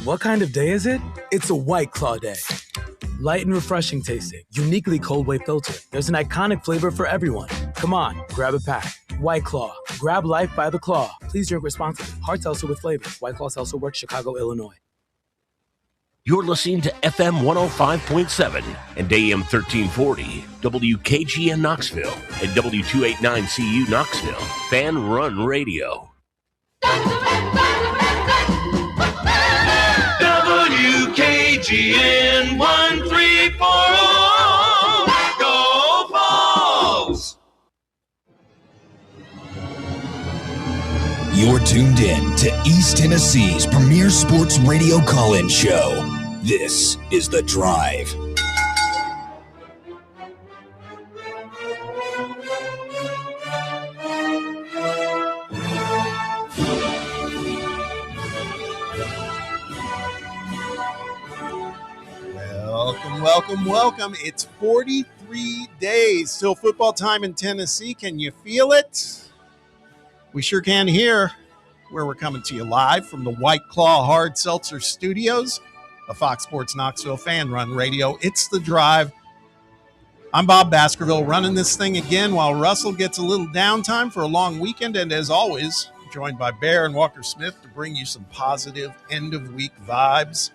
What kind of day is it? It's a White Claw day. Light and refreshing tasting, uniquely cold wave filtered. There's an iconic flavor for everyone. Come on, grab a pack. White Claw. Grab life by the claw. Please drink responsibly. Hard seltzer with flavor. White Claw Seltzer Works, Chicago, Illinois. You're listening to FM 105.7 and AM 1340, WKGN Knoxville, and W289CU Knoxville, Fan Run Radio. WKGN 1340, go Vols! You're tuned in to East Tennessee's premier sports radio call-in show. This is The Drive. Welcome. It's 43 days till football time in Tennessee. Can you feel it? We sure can here, where we're coming to you live from the White Claw Hard Seltzer Studios of Fox Sports Knoxville Fan Run Radio. It's The Drive. I'm Bob Baskerville running this thing again while Russell gets a little downtime for a long weekend. And as always, joined by Bear and Walker Smith to bring you some positive end-of-week vibes.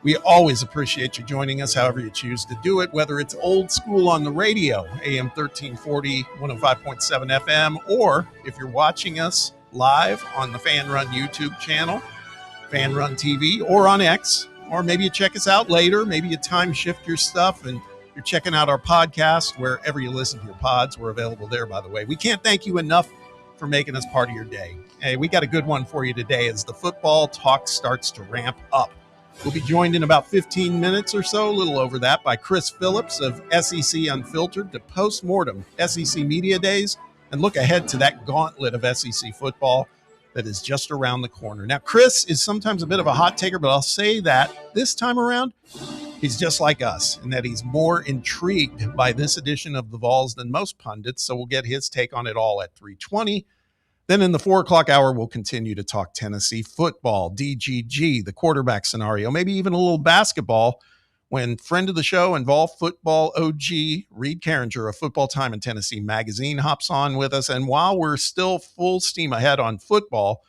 We always appreciate you joining us however you choose to do it, whether it's old school on the radio, AM 1340, 105.7 FM, or if you're watching us live on the Fan Run YouTube channel, Fan Run TV, or on X, or maybe you check us out later. Maybe you time shift your stuff and you're checking out our podcast wherever you listen to your pods. We're available there, by the way. We can't thank you enough for making us part of your day. Hey, we got a good one for you today as the football talk starts to ramp up. We'll be joined in about 15 minutes or so, a little over that, by Chris Phillips of SEC Unfiltered to post-mortem SEC Media Days and look ahead to that gauntlet of SEC football that is just around the corner. Now, Chris is sometimes a bit of a hot taker, but I'll say that this time around, he's just like us in that he's more intrigued by this edition of the Vols than most pundits, so we'll get his take on it all at 3:20. Then in the 4 o'clock hour, we'll continue to talk Tennessee football, DGG, the quarterback scenario, maybe even a little basketball when friend of the show and Vol football OG, Reed Carringer of Football Time in Tennessee magazine, hops on with us. And while we're still full steam ahead on football,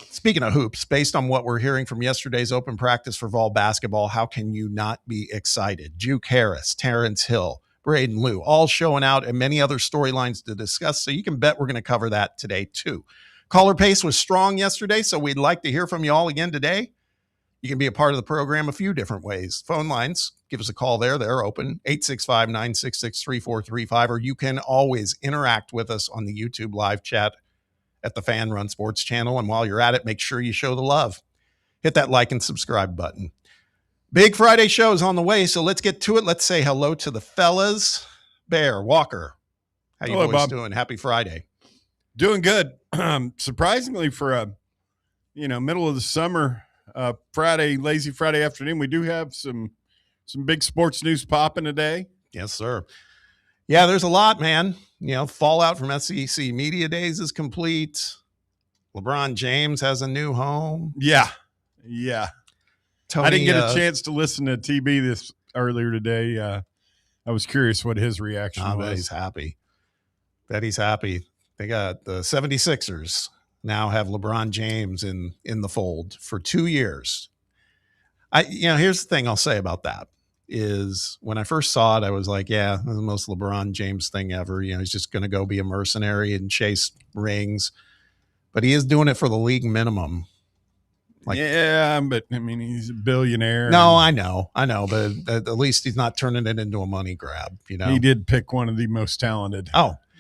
speaking of hoops, based on what we're hearing from yesterday's open practice for Vol basketball, how can you not be excited? Juke Harris, Terrence Hill, Braden Liu, all showing out, and many other storylines to discuss. So you can bet we're going to cover that today too. Caller pace was strong yesterday, so we'd like to hear from you all again today. You can be a part of the program a few different ways. Phone lines, give us a call there. They're open, 865-966-3435, or you can always interact with us on the YouTube live chat at the Fan Run Sports channel. And while you're at it, make sure you show the love. Hit that like and subscribe button. Big Friday show is on the way, so let's get to it. Let's say hello to the fellas. Bear, Walker, how you boys doing? Happy Friday. Doing good. Surprisingly for a, middle of the summer, Friday, lazy Friday afternoon, we do have some big sports news popping today. Yes, sir. Yeah, there's a lot, man. Fallout from SEC Media Days is complete. LeBron James has a new home. Yeah. Tony, I didn't get a chance to listen to TB this earlier today. I was curious what his reaction was. Bet he's happy. They got the 76ers now have LeBron James in the fold for 2 years. Here's the thing I'll say about that is when I first saw it, I was like, yeah, this is the most LeBron James thing ever. He's just going to go be a mercenary and chase rings, but he is doing it for the league minimum. But he's a billionaire. No, I know, but at least he's not turning it into a money grab. He did pick one of the most talented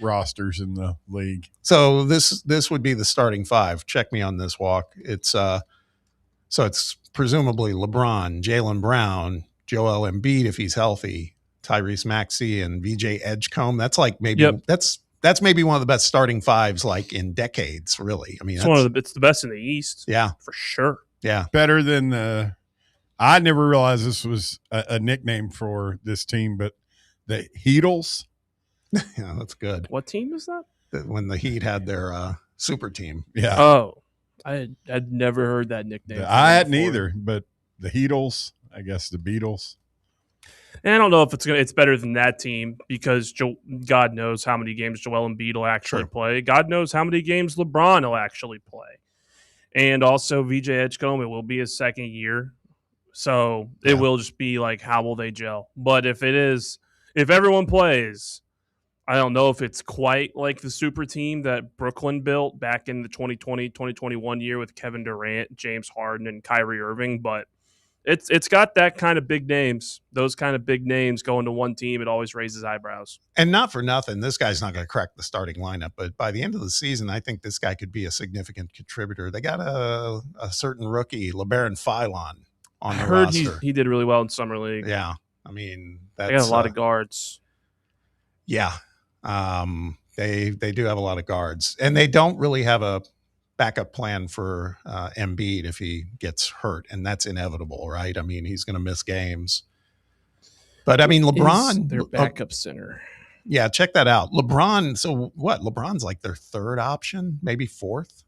rosters in the league. So this would be the starting five. Check me on this, Walk. It's it's presumably LeBron, Jaylen Brown, Joel Embiid if he's healthy, Tyrese Maxey, and VJ Edgecombe. That's like maybe that's maybe one of the best starting fives like in decades, really. I mean, it's the best in the East. Yeah, for sure. Yeah, better than I never realized this was a nickname for this team, but the Heatles. Yeah, that's good. What team is that? When the Heat had their super team. Yeah. Oh, I'd never heard that nickname. I hadn't either, but the Heatles, I guess the Beatles. And I don't know if it's better than that team because God knows how many games Joel Embiid will actually play. God knows how many games LeBron will actually play. And also VJ Edgecombe, it will be his second year. So it will just be like, how will they gel? But if everyone plays, I don't know if it's quite like the super team that Brooklyn built back in the 2020-2021 year with Kevin Durant, James Harden, and Kyrie Irving, but it's got that kind of big names. Those kind of big names going to one team, it always raises eyebrows. And not for nothing, this guy's not going to crack the starting lineup, but by the end of the season, I think this guy could be a significant contributor. They got a certain rookie, LeBaron Philon, on the roster. I heard he did really well in Summer League. Yeah. I mean, they got a lot of guards. Yeah. They do have a lot of guards, and they don't really have a backup plan for Embiid if he gets hurt, and that's inevitable, right? I mean, he's going to miss games. But I mean, LeBron, their backup center. Yeah, check that out. LeBron. So what? LeBron's like their third option, maybe fourth.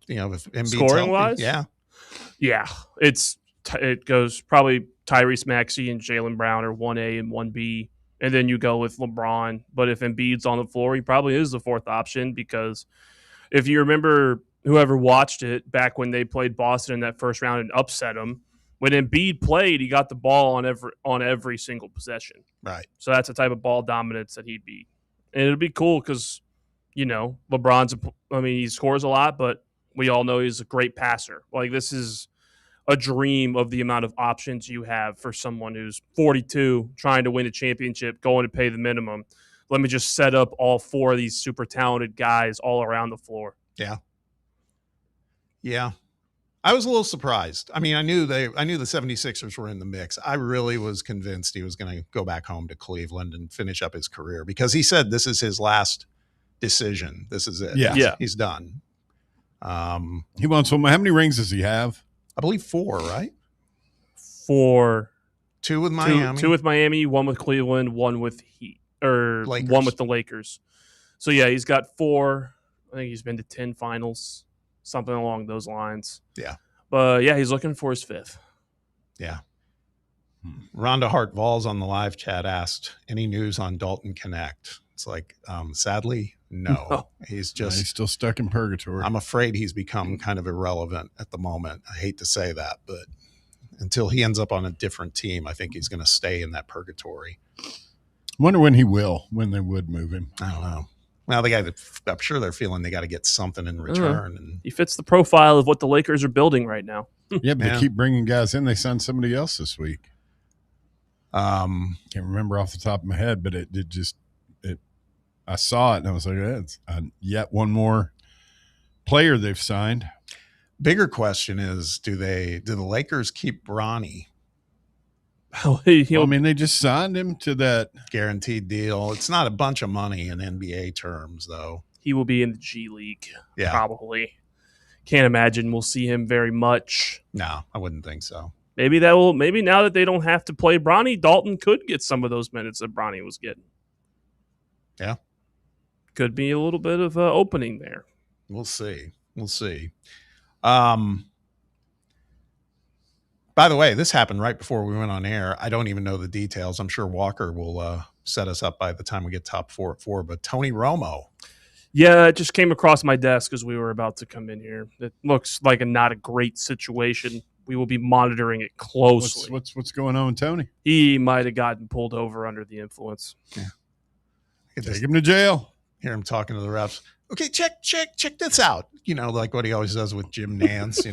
You know, if Embiid's scoring wise, yeah. It goes probably Tyrese Maxey and Jaylen Brown are 1A and 1B. And then you go with LeBron. But if Embiid's on the floor, he probably is the fourth option because if you remember, whoever watched it back when they played Boston in that first round and upset them, when Embiid played, he got the ball on every single possession. Right. So that's the type of ball dominance that he'd be. And it'll be cool because, he scores a lot, but we all know he's a great passer. Like, this is a dream of the amount of options you have for someone who's 42, trying to win a championship, going to pay the minimum. Let me just set up all four of these super talented guys all around the floor. Yeah. Yeah. I was a little surprised. I mean, I knew the 76ers were in the mix. I really was convinced he was going to go back home to Cleveland and finish up his career because he said this is his last decision. This is it. Yeah. He's done. He wants one. How many rings does he have? I believe 4, right? 4. 2 with Miami. 2 with Miami, 1 with Cleveland, 1 with Heat, or Lakers. 1 with the Lakers. So, yeah, he's got 4. I think he's been to 10 finals, something along those lines. Yeah. But, yeah, he's looking for his 5th. Yeah. Rhonda Hart Vols on the live chat asked, any news on Dalton Connect? It's like, sadly, no. He's still stuck in purgatory. I'm afraid he's become kind of irrelevant at the moment. I hate to say that, but until he ends up on a different team, I think he's going to stay in that purgatory. Wonder when they would move him. I don't know. Well, I'm sure they're feeling they got to get something in return. And he fits the profile of what the Lakers are building right now. Yeah, but they keep bringing guys in. They signed somebody else this week. Can't remember off the top of my head, but I saw it and I was like, it's yet one more player they've signed. Bigger question is, do the Lakers keep Bronny? They just signed him to that guaranteed deal. It's not a bunch of money in NBA terms, though. He will be in the G League, probably. Can't imagine we'll see him very much. No, I wouldn't think so. Maybe now that they don't have to play Bronny, Dalton could get some of those minutes that Bronny was getting. Yeah. Could be a little bit of an opening there. We'll see. By the way, this happened right before we went on air. I don't even know the details. I'm sure Walker will set us up by the time we get top 4 at 4. But Tony Romo. Yeah, it just came across my desk as we were about to come in here. It looks like not a great situation. We will be monitoring it closely. What's going on with Tony? He might have gotten pulled over under the influence. Yeah. Take him to jail. Hear him talking to the refs. Okay, check this out. Like what he always does with Jim Nance,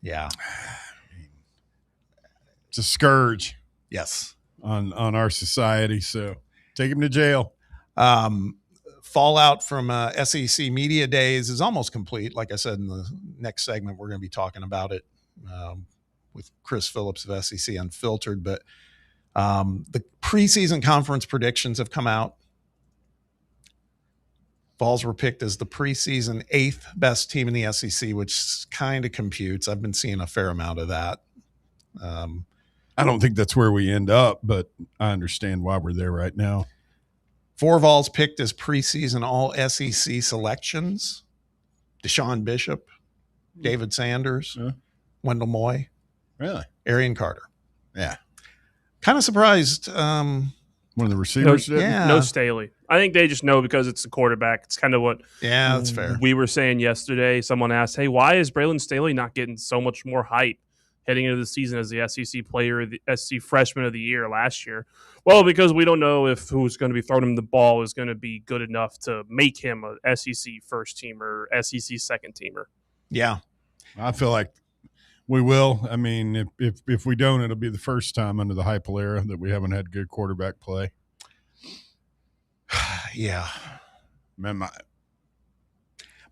yeah. It's a scourge. Yes. On our society. So take him to jail. Fallout from SEC Media Days is almost complete. Like I said, in the next segment, we're going to be talking about it with Chris Phillips of SEC Unfiltered. But the preseason conference predictions have come out. Vols were picked as the preseason 8th best team in the SEC, which kind of computes. I've been seeing a fair amount of that. I don't think that's where we end up, but I understand why we're there right now. 4 Vols picked as preseason all SEC selections. Deshaun Bishop, David Sanders, Wendell Moy, Really? Arian Carter. Yeah. Kind of surprised. One of the receivers did? Yeah. No Staley. I think they just know because it's the quarterback. It's kind of what that's fair. We were saying yesterday. Someone asked, hey, why is Braylon Staley not getting so much more hype heading into the season as the SEC player, the SEC freshman of the year last year? Well, because we don't know if who's going to be throwing him the ball is going to be good enough to make him a SEC first teamer, SEC second teamer. Yeah. I feel like we will. I mean, if we don't, it'll be the first time under the Heupel era that we haven't had good quarterback play. Yeah. Man,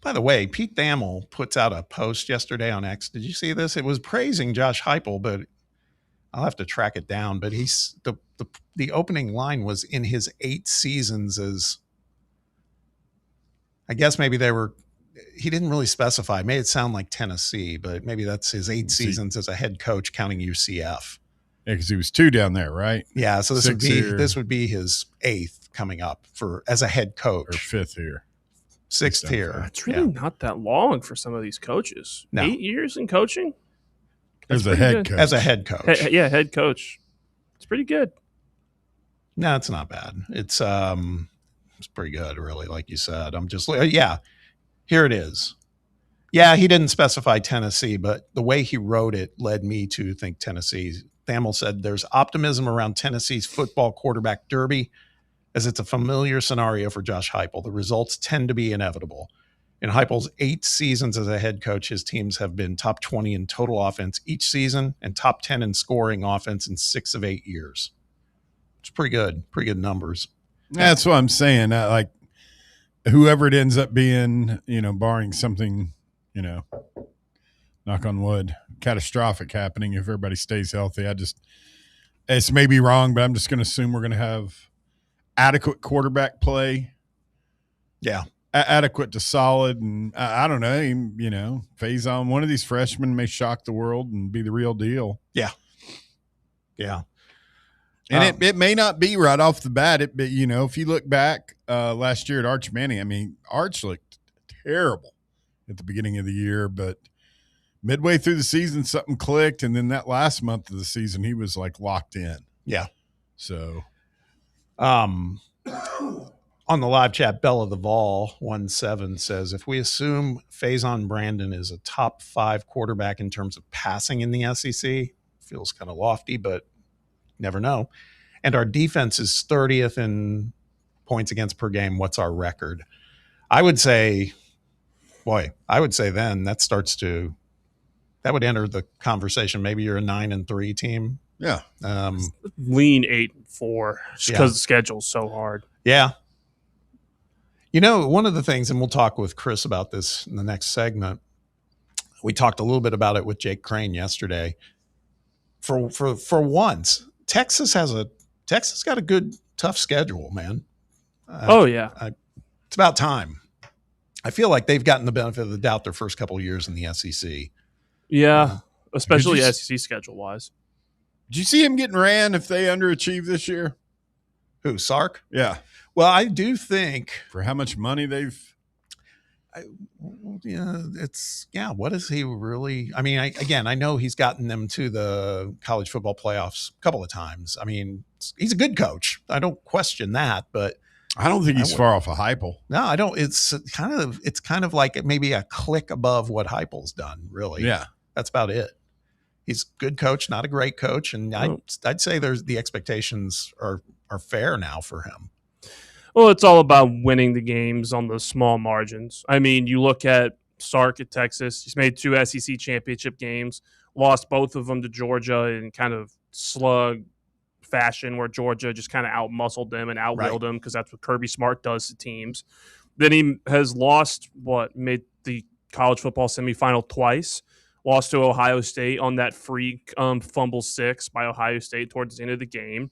By the way, Pete Thamel puts out a post yesterday on X. Did you see this? It was praising Josh Heupel, but I'll have to track it down. But he's the opening line was in his 8 seasons as, I guess maybe he didn't really specify. It made it sound like Tennessee, but maybe that's his 8 seasons as a head coach counting UCF. Yeah, because he was 2 down there, right? Yeah, so this would be his 8th coming up as a head coach. Or 5th here. 6th here. It's really not that long for some of these coaches. No. 8 years in coaching? As a head coach. As a head coach. Head coach. It's pretty good. No, it's not bad. It's pretty good, really, like you said. Here it is. Yeah, he didn't specify Tennessee, but the way he wrote it led me to think Tennessee. Thamel said there's optimism around Tennessee's football quarterback derby, as it's a familiar scenario for Josh Heupel. The results tend to be inevitable. In Heupel's 8 seasons as a head coach, his teams have been top 20 in total offense each season and top 10 in scoring offense in 6 of 8 years. It's pretty good numbers. That's what I'm saying. Like whoever it ends up being, barring something, knock on wood, catastrophic happening if everybody stays healthy. It's maybe wrong, but I'm just going to assume we're going to have adequate quarterback play. Yeah. Adequate to solid. And I don't know, Faison, one of these freshmen may shock the world and be the real deal. Yeah. Yeah. And it may not be right off the bat. But if you look back last year at Arch Manning, I mean, Arch looked terrible at the beginning of the year, but midway through the season, something clicked. And then that last month of the season, he was like locked in. Yeah. So, on the live chat, Bella the Vol 17 says, if we assume Faison Brandon is a top 5 quarterback in terms of passing in the SEC, feels kind of lofty, but never know. And our defense is 30th in points against per game. What's our record? I would say then that would enter the conversation. Maybe you're a 9-3 team. Yeah. Lean 8-4 because the schedule's so hard. Yeah. One of the things, and we'll talk with Chris about this in the next segment, we talked a little bit about it with Jake Crane yesterday. For once, Texas got a good, tough schedule, man. It's about time. I feel like they've gotten the benefit of the doubt their first couple of years in the SEC. Yeah, especially SEC schedule-wise. Did you see him getting ran if they underachieve this year? Who, Sark? Yeah. Well, I do think for how much money they've. What is he really? I mean, I know he's gotten them to the college football playoffs a couple of times. I mean, he's a good coach. I don't question that, but I don't think he's far off a Heupel. No, I don't. It's kind of like maybe a click above what Heupel's done. Really, yeah, that's about it. He's a good coach, not a great coach, and I'd say the expectations are fair now for him. Well, it's all about winning the games on the small margins. I mean, you look at Sark at Texas. He's made 2 SEC championship games, lost both of them to Georgia in kind of slug fashion where Georgia just kind of out-muscled them and out-willed them because that's what Kirby Smart does to teams. Then he has made the college football semifinal twice, lost to Ohio State on that freak fumble 6 by Ohio State towards the end of the game.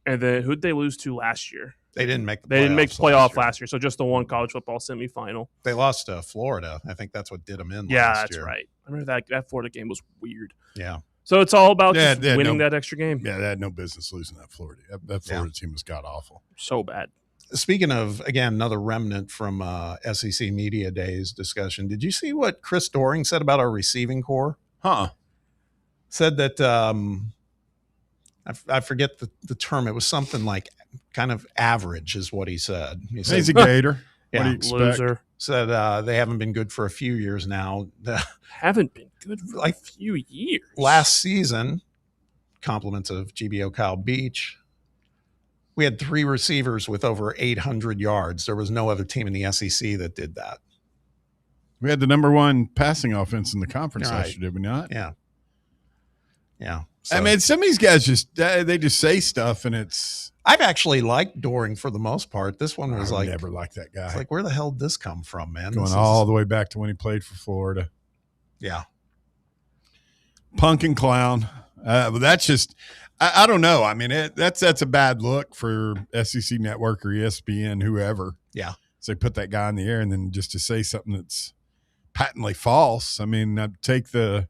And then who'd they lose to last year? They didn't make the playoffs. They didn't make the playoff last year, so just the one college football semifinal. They lost to Florida. I think that's what did them in last year. Yeah, that's right. I remember that Florida game was weird. Yeah. So it's all about just winning that extra game. Yeah, they had no business losing that Florida. That Florida team was god-awful. So bad. Speaking of, again, another remnant from SEC Media Days discussion, did you see what Chris Doering said about our receiving core? Said that, I forget the term. It was something like kind of average is what he said. He said He's a Gator. Yeah. What do you expect? Loser. Said they haven't been good for a few years now. Haven't been good for Like, a few years. Last season, compliments of GBO Kyle Beach, we had 3 receivers with over 800 yards. There was no other team in the SEC that did that. We had the number 1 passing offense in the conference Right. last year, did we not? Yeah. I mean, some of these guys they just say stuff, and it's. I've actually liked Doering for the most part. This one was I never liked that guy. It's like, where the hell did this come from, man? Going all the way back to when he played for Florida. Yeah. Punk and clown. But that's just, I don't know. I mean, that's a bad look for SEC Network or ESPN, whoever. Yeah. So they put that guy in the air, and then just to say something that's patently false. I mean, I'd take the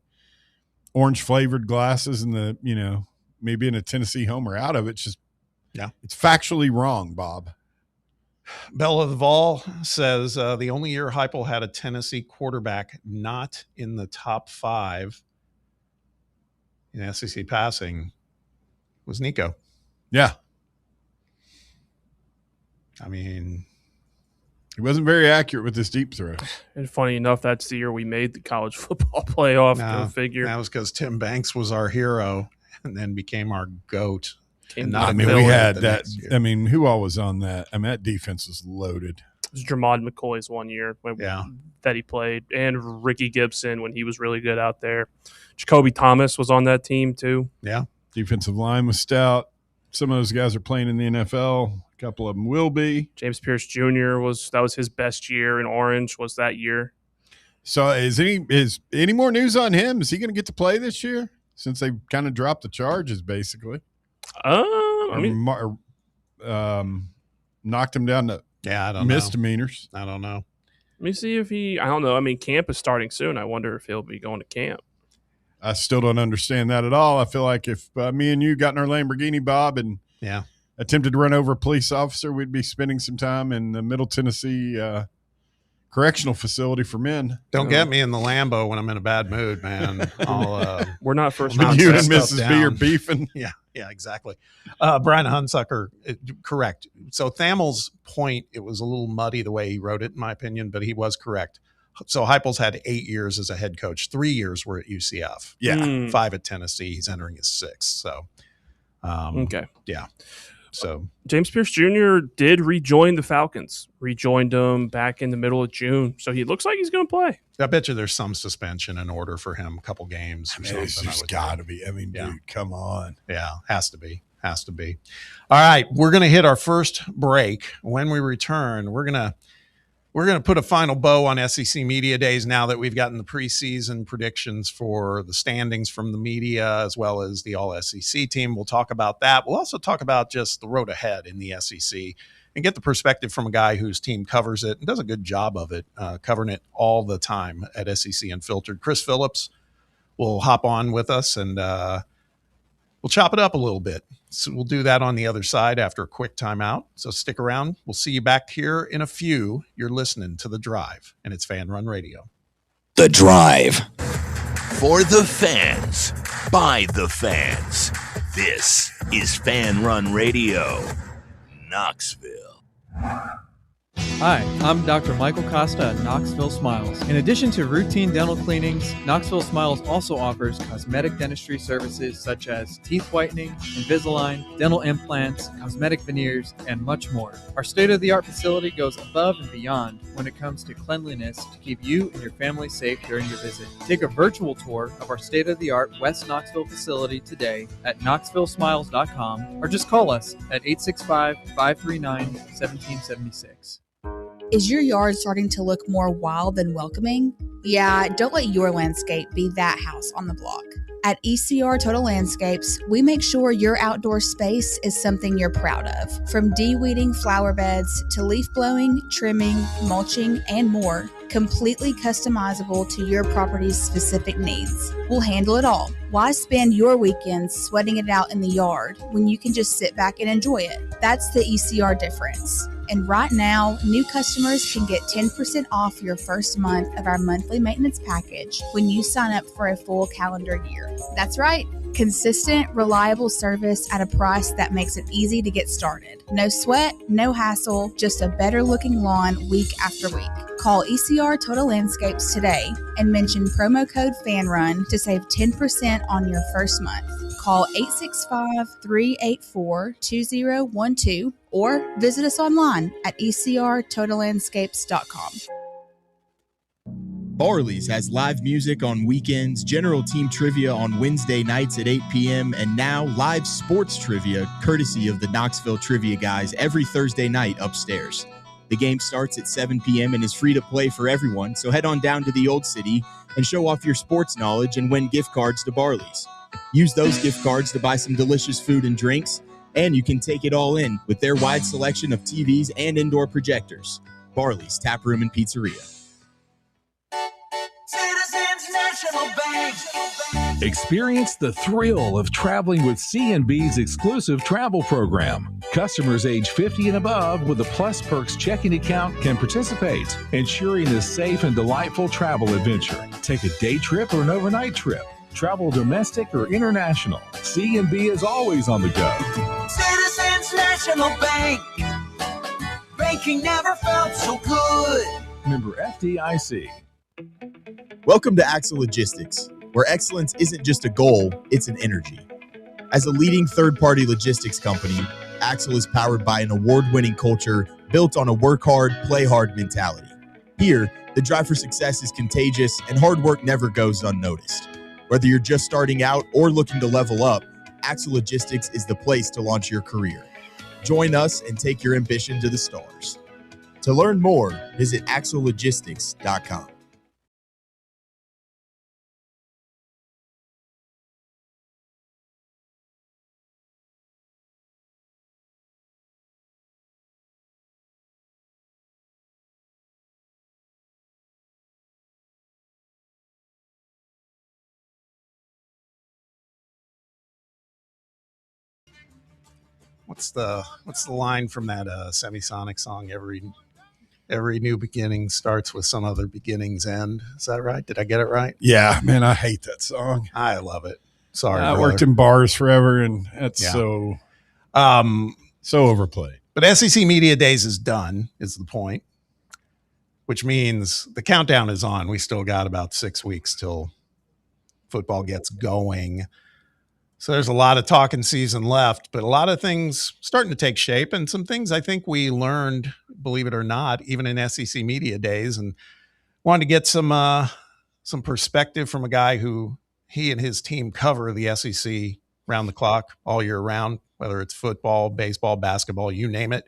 orange flavored glasses and the, me being a Tennessee homer out of it. Just, it's factually wrong, Bob. Bella the Vol says the only year Heupel had a Tennessee quarterback not in the top 5 in SEC passing was Nico. Yeah. I mean, he wasn't very accurate with his deep throws. And funny enough, that's the year we made the college football playoff. Go figure. That was because Tim Banks was our hero and then became our GOAT. We had that. I mean, who all was on that? I mean, that defense was loaded. It was Jermod McCoy's one year that he played, and Ricky Gibson when he was really good out there. Jacoby Thomas was on that team too. Yeah. Defensive line was stout. Some of those guys are playing in the NFL. A couple of them will be. James Pierce Jr. that was his best year in Orange was that year. So is any more news on him? Is he going to get to play this year since they kind of dropped the charges basically? I mean, knocked him down to I don't misdemeanors. I don't know. Let me see if I don't know. I mean, camp is starting soon. I wonder if he'll be going to camp. I still don't understand that at all. I feel like if me and you got in our Lamborghini, Bob, and attempted to run over a police officer, we'd be spending some time in the Middle Tennessee correctional facility for men. Don't get me in the Lambo when I'm in a bad mood, man. We're not first. You and Mrs. B are beefing. Yeah, exactly. Brian Hunsucker, correct. So Thamel's point, it was a little muddy the way he wrote it, in my opinion, but he was correct. So Heupel's had 8 years as a head coach. 3 years were at UCF. Yeah. 5 at Tennessee. He's entering his 6th. So, okay. Yeah. So James Pierce Jr. did rejoin the Falcons. Rejoined them back in the middle of June. So he looks like he's going to play. I bet you there's some suspension in order for him, a couple games or something. It's just got to be. I mean, dude, come on. Yeah, has to be. All right, we're going to hit our first break. When we return, we're going to put a final bow on SEC Media Days now that we've gotten the preseason predictions for the standings from the media as well as the All-SEC team. We'll talk about that. We'll also talk about just the road ahead in the SEC and get the perspective from a guy whose team covers it and does a good job of it, covering it all the time at SEC Unfiltered. Chris Phillips will hop on with us and we'll chop it up a little bit. So we'll do that on the other side after a quick timeout. So stick around. We'll see you back here in a few. You're listening to The Drive, and it's Fan Run Radio. The Drive. For the fans, by the fans. This is Fan Run Radio, Knoxville. Hi, I'm Dr. Michael Costa at Knoxville Smiles. In addition to routine dental cleanings, Knoxville Smiles also offers cosmetic dentistry services such as teeth whitening, Invisalign, dental implants, cosmetic veneers, and much more. Our state-of-the-art facility goes above and beyond when it comes to cleanliness to keep you and your family safe during your visit. Take a virtual tour of our state-of-the-art West Knoxville facility today at knoxvillesmiles.com or just call us at 865-539-1776. Is your yard starting to look more wild than welcoming? Yeah, don't let your landscape be that house on the block. At ECR Total Landscapes, we make sure your outdoor space is something you're proud of. From de-weeding flower beds to leaf blowing, trimming, mulching, and more, completely customizable to your property's specific needs. We'll handle it all. Why spend your weekends sweating it out in the yard when you can just sit back and enjoy it? That's the ECR difference. And right now, new customers can get 10% off your first month of our monthly maintenance package when you sign up for a full calendar year. That's right. Consistent, reliable service at a price that makes it easy to get started. No sweat, no hassle, just a better looking lawn week after week. Call ECR Total Landscapes today and mention promo code FANRUN to save 10% on your first month. Call 865-384-2012 or visit us online at ecrtotallandscapes.com. Barley's has live music on weekends, general team trivia on Wednesday nights at 8 p.m., and now live sports trivia courtesy of the Knoxville Trivia Guys every Thursday night upstairs. The game starts at 7 p.m. and is free to play for everyone, so head on down to the Old City and show off your sports knowledge and win gift cards to Barley's. Use those gift cards to buy some delicious food and drinks, and you can take it all in with their wide selection of TVs and indoor projectors. Barley's Tap Room and Pizzeria. Citizens National Bank. Experience the thrill of traveling with C&B's exclusive travel program. Customers age 50 and above with a Plus Perks checking account can participate, ensuring a safe and delightful travel adventure. Take a day trip or an overnight trip. Travel domestic or international. C&B is always on the go. Citizens National Bank. Banking never felt so good. Member FDIC. Welcome to Axle Logistics, where excellence isn't just a goal, it's an energy. As a leading third-party logistics company, Axle is powered by an award-winning culture built on a work-hard, play-hard mentality. Here, the drive for success is contagious and hard work never goes unnoticed. Whether you're just starting out or looking to level up, Axle Logistics is the place to launch your career. Join us and take your ambition to the stars. To learn more, visit axlelogistics.com. What's the line from that Semisonic song? Every new beginning starts with some other beginning's end. Is that right? Did I get it right? Yeah, man, I hate that song. I love it. Sorry, I worked in bars forever, and that's so overplayed. But SEC Media Days is done, is the point, which means the countdown is on. We still got about 6 weeks till football gets going. So there's a lot of talking season left, but a lot of things starting to take shape, and some things I think we learned, believe it or not, even in SEC Media Days, and wanted to get some perspective from a guy who he and his team cover the SEC round the clock all year round, whether it's football, baseball, basketball, you name it.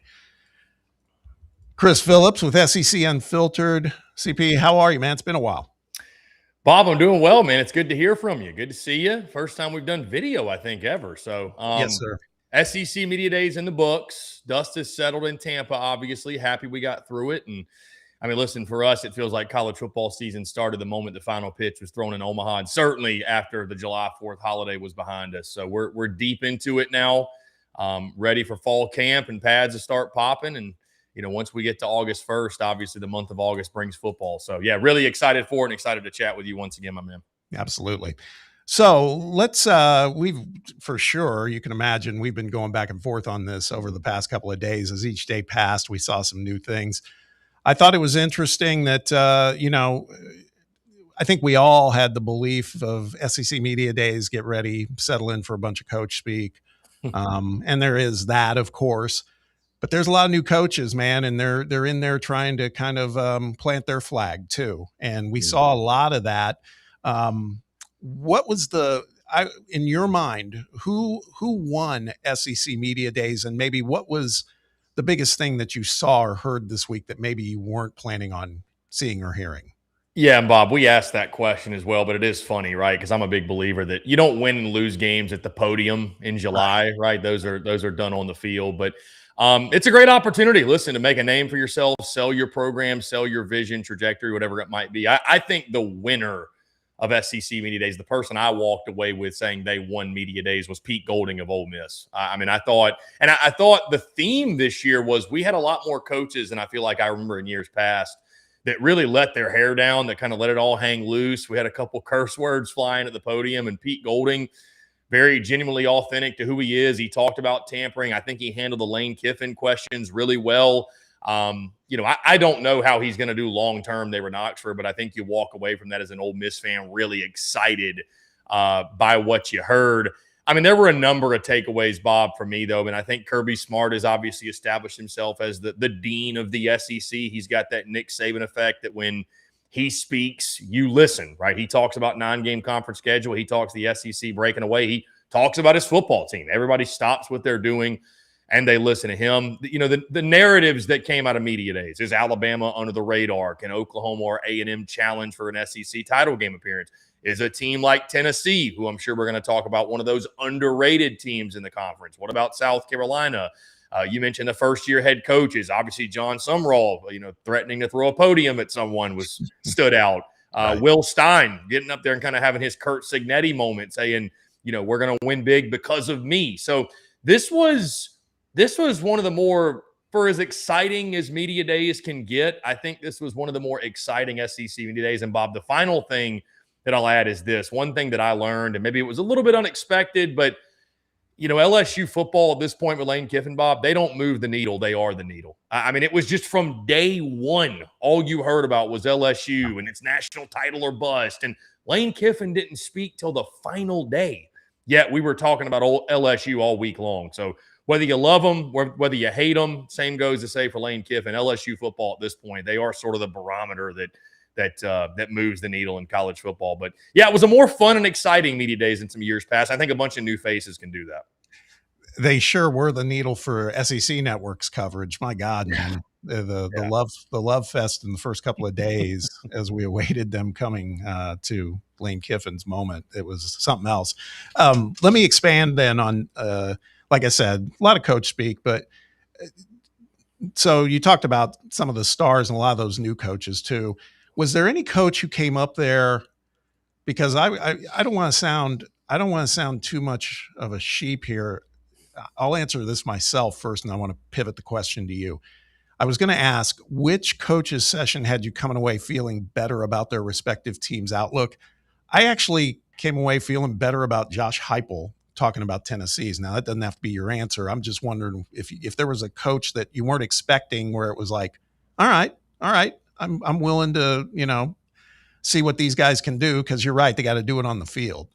Chris Phillips with SEC Unfiltered. CP, how are you, man? It's been a while. Bob, I'm doing well, man. It's good to hear from you. Good to see you. First time we've done video, I think, ever. So, yes, sir. SEC Media Days in the books. Dust is settled in Tampa, obviously. Happy we got through it. And, I mean, listen, for us, it feels like college football season started the moment the final pitch was thrown in Omaha, and certainly after the July 4th holiday was behind us. So we're deep into it now, ready for fall camp and pads to start popping. And, you know, once we get to August 1st, obviously the month of August brings football. So, yeah, really excited for it and excited to chat with you once again, my man. Absolutely. So let's, we've for sure, you can imagine, we've been going back and forth on this over the past couple of days. As each day passed, we saw some new things. I thought it was interesting that, you know, I think we all had the belief of SEC Media Days, get ready, settle in for a bunch of coach speak. And there is that, of course. But there's a lot of new coaches, man, and they're in there trying to kind of plant their flag too. And we saw a lot of that. What was in your mind, who won SEC Media Days, and maybe what was the biggest thing that you saw or heard this week that maybe you weren't planning on seeing or hearing? Yeah, and Bob, we asked that question as well, but it is funny, right? Because I'm a big believer that you don't win and lose games at the podium in July, right? Those are done on the field, but it's a great opportunity, listen, to make a name for yourself, sell your program, sell your vision, trajectory, whatever it might be. I think the winner of SEC Media Days. The person I walked away with saying they won Media Days was Pete Golding of Ole Miss. I mean, I thought the theme this year was we had a lot more coaches than I feel like I remember in years past that really let their hair down, that kind of let it all hang loose. We had a couple curse words flying at the podium, and Pete Golding, very genuinely authentic to who he is. He talked about tampering. I think he handled the Lane Kiffin questions really well. I don't know how he's going to do long-term there in Oxford, but I think you walk away from that as an Ole Miss fan really excited by what you heard. I mean, there were a number of takeaways, Bob, for me, though. And I think Kirby Smart has obviously established himself as the dean of the SEC. He's got that Nick Saban effect that when he speaks, you listen, right? He talks about 9-game conference schedule. He talks the SEC breaking away. He talks about his football team. Everybody stops what they're doing and they listen to him. The narratives that came out of Media Days. Is Alabama under the radar? Can Oklahoma or A&M challenge for an SEC title game appearance? Is a team like Tennessee, who I'm sure we're going to talk about, one of those underrated teams in the conference? What about South Carolina? You mentioned the first-year head coaches. Obviously, John Sumrall, threatening to throw a podium at someone stood out. Right. Will Stein getting up there and kind of having his Kurt Signetti moment, saying, we're going to win big because of me. So this was one of the more, for as exciting as Media Days can get, I think this was one of the more exciting SEC Media Days. And Bob, the final thing that I'll add is this. One thing that I learned, and maybe it was a little bit unexpected, but LSU football at this point with Lane Kiffin, Bob, they don't move the needle. They are the needle. I mean, it was just from day one, all you heard about was LSU and its national title or bust. And Lane Kiffin didn't speak till the final day. Yet we were talking about LSU all week long. So whether you love them, whether you hate them, same goes to say for Lane Kiffin. LSU football at this point, they are sort of the barometer that moves the needle in college football. But yeah, it was a more fun and exciting Media Days than some years past. I think a bunch of new faces can do that. They sure were the needle for SEC Network's coverage. My God, man. The love fest in the first couple of days as we awaited them coming to Lane Kiffin's moment. It was something else. Let me expand then on, like I said, a lot of coach speak, but so you talked about some of the stars and a lot of those new coaches too. Was there any coach who came up there? Because I don't want to sound too much of a sheep here. I'll answer this myself first, and I want to pivot the question to you. I was going to ask, which coach's session had you coming away feeling better about their respective team's outlook? I actually came away feeling better about Josh Heupel talking about Tennessee's. Now, that doesn't have to be your answer. I'm just wondering if there was a coach that you weren't expecting where it was like, all right, I'm willing to, see what these guys can do, because you're right, they got to do it on the field.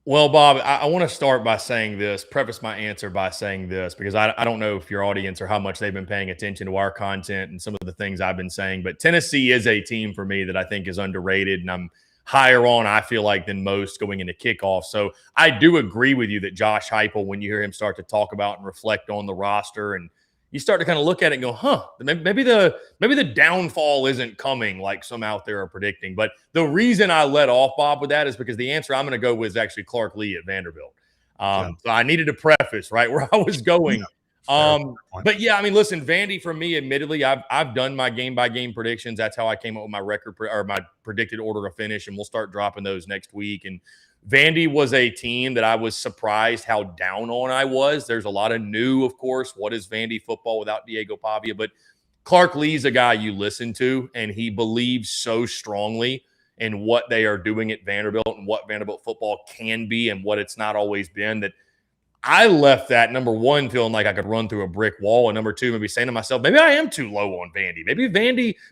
Well, Bob, I want to start by saying this, preface my answer by saying this, because I don't know if your audience or how much they've been paying attention to our content and some of the things I've been saying, but Tennessee is a team for me that I think is underrated, and I'm higher on, I feel like, than most going into kickoff. So I do agree with you that Josh Heupel, when you hear him start to talk about and reflect on the roster, and you start to kind of look at it and go, maybe the downfall isn't coming like some out there are predicting. But the reason I let off, Bob, with that is because the answer I'm going to go with is actually Clark Lee at Vanderbilt. So I needed to preface right where I was going. But yeah, I mean, listen, Vandy, for me, admittedly, I've done my game-by-game predictions. That's how I came up with my record or my predicted order of finish, and we'll start dropping those next week. And Vandy was a team that I was surprised how down on I was. There's a lot of new, of course. What is Vandy football without Diego Pavia? But Clark Lee's a guy you listen to, and he believes so strongly in what they are doing at Vanderbilt and what Vanderbilt football can be and what it's not always been, that I left that, number one, feeling like I could run through a brick wall, and number two, maybe saying to myself, maybe I am too low on Vandy.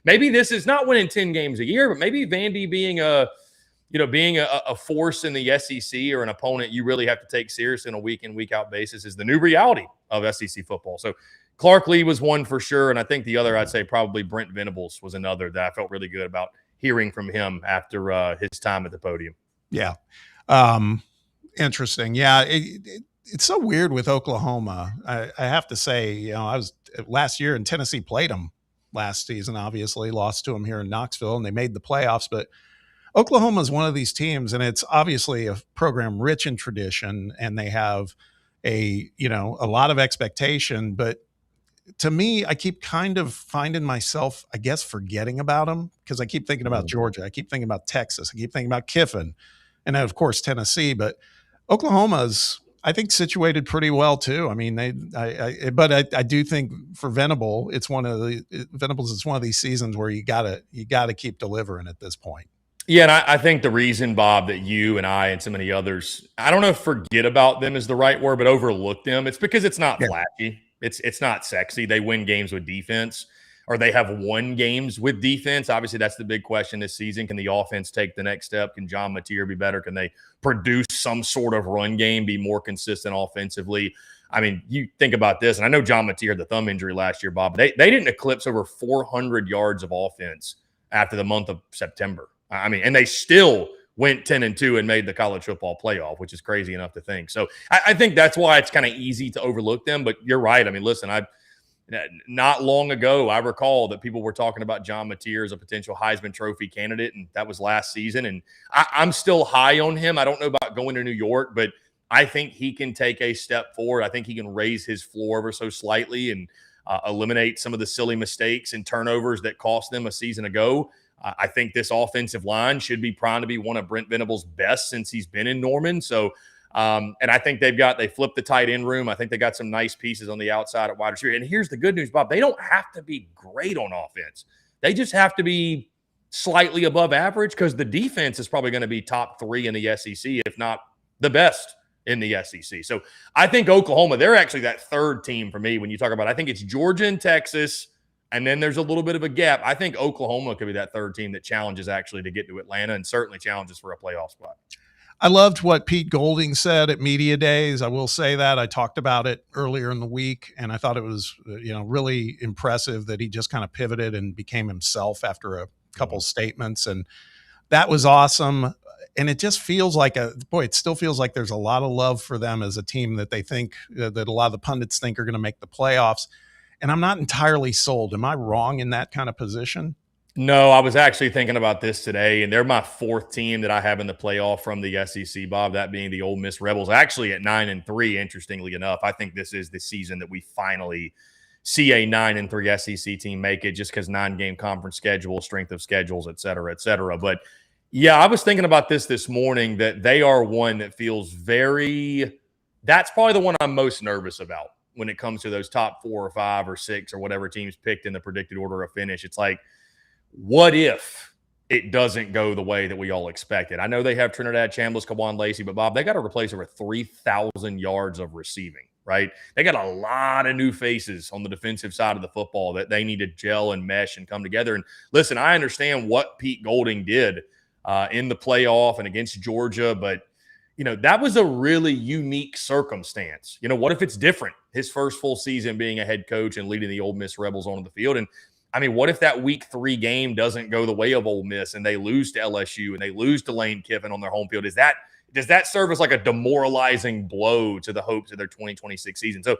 Maybe this is not winning 10 games a year, but maybe Vandy being a force in the SEC or an opponent you really have to take seriously on a week in, week out basis is the new reality of SEC football. So Clark Lee was one for sure. And I think the other, I'd say probably Brent Venables was another that I felt really good about hearing from him after his time at the podium. Yeah. Interesting. Yeah. It's so weird with Oklahoma. I have to say, I was last year in Tennessee, played them last season, obviously lost to them here in Knoxville, and they made the playoffs, but Oklahoma is one of these teams, and it's obviously a program rich in tradition, and they have a lot of expectation, but to me, I keep kind of finding myself, I guess, forgetting about them because I keep thinking about Georgia. I keep thinking about Texas. I keep thinking about Kiffin. And then, of course, Tennessee. But Oklahoma's, I think, situated pretty well too. I mean, but I do think for Venables, it's one of these seasons where you gotta keep delivering at this point. Yeah, and I think the reason, Bob, that you and I and so many others, I don't know if forget about them is the right word, but overlook them, it's because it's not flashy. It's not sexy. They win games with defense, or they have won games with defense. Obviously, that's the big question this season. Can the offense take the next step? Can John Mateer be better? Can they produce some sort of run game, be more consistent offensively? I mean, you think about this, and I know John Mateer had the thumb injury last year, Bob. They didn't eclipse over 400 yards of offense after the month of September. I mean, and they still went 10-2 and made the college football playoff, which is crazy enough to think. So I think that's why it's kind of easy to overlook them. But you're right. I mean, listen, not long ago, I recall that people were talking about John Mateer as a potential Heisman Trophy candidate, and that was last season. And I'm still high on him. I don't know about going to New York, but I think he can take a step forward. I think he can raise his floor ever so slightly and eliminate some of the silly mistakes and turnovers that cost them a season ago. I think this offensive line should be primed to be one of Brent Venables' best since he's been in Norman. So, and I think they flipped the tight end room. I think they got some nice pieces on the outside at wide receiver. And here's the good news, Bob. They don't have to be great on offense. They just have to be slightly above average because the defense is probably going to be top 3 in the SEC, if not the best in the SEC. So I think Oklahoma, they're actually that third team for me when you talk about, I think it's Georgia and Texas, and then there's a little bit of a gap. I think Oklahoma could be that third team that challenges actually to get to Atlanta and certainly challenges for a playoff spot. I loved what Pete Golding said at Media Days. I will say that. I talked about it earlier in the week, and I thought it was really impressive that he just kind of pivoted and became himself after a couple statements, and that was awesome. And it just feels like it still feels like there's a lot of love for them as a team that they think that a lot of the pundits think are going to make the playoffs. And I'm not entirely sold. Am I wrong in that kind of position? No, I was actually thinking about this today, and they're my 4th team that I have in the playoff from the SEC, Bob, that being the Ole Miss Rebels, actually at 9-3, interestingly enough. I think this is the season that we finally see a 9-3 SEC team make it just because 9-game conference schedule, strength of schedules, et cetera, et cetera. But, yeah, I was thinking about this morning that they are one that feels that's probably the one I'm most nervous about when it comes to those top 4 or 5 or 6 or whatever teams picked in the predicted order of finish. It's like, what if it doesn't go the way that we all expected? I know they have Trinidad Chambliss, Kawan Lacey, but Bob, they got to replace over 3,000 yards of receiving, right? They got a lot of new faces on the defensive side of the football that they need to gel and mesh and come together. And listen, I understand what Pete Golding did in the playoff and against Georgia, but that was a really unique circumstance. What if it's different? His first full season being a head coach and leading the Ole Miss Rebels onto the field. And I mean, what if that week 3 game doesn't go the way of Ole Miss and they lose to LSU and they lose to Lane Kiffin on their home field? Does that serve as like a demoralizing blow to the hopes of their 2026 season? So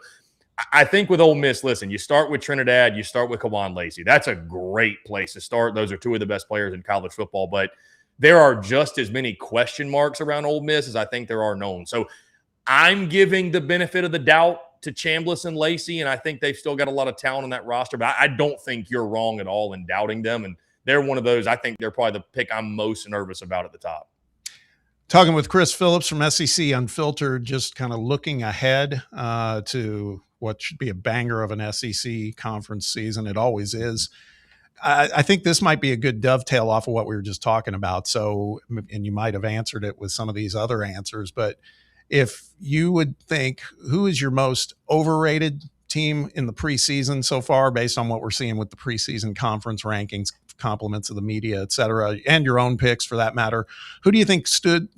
I think with Ole Miss, listen, you start with Trinidad, you start with Kawan Lacey. That's a great place to start. Those are 2 of the best players in college football, but there are just as many question marks around Ole Miss as I think there are known. So I'm giving the benefit of the doubt to Chambliss and Lacey, and I think they've still got a lot of talent on that roster, but I don't think you're wrong at all in doubting them. And they're one of those, I think they're probably the pick I'm most nervous about at the top. Talking with Chris Phillips from SEC Unfiltered, just kind of looking ahead to what should be a banger of an SEC conference season. It always is. I think this might be a good dovetail off of what we were just talking about. So, and you might have answered it with some of these other answers, but if you would think, who is your most overrated team in the preseason so far, based on what we're seeing with the preseason conference rankings, compliments of the media, et cetera, and your own picks for that matter, who do you think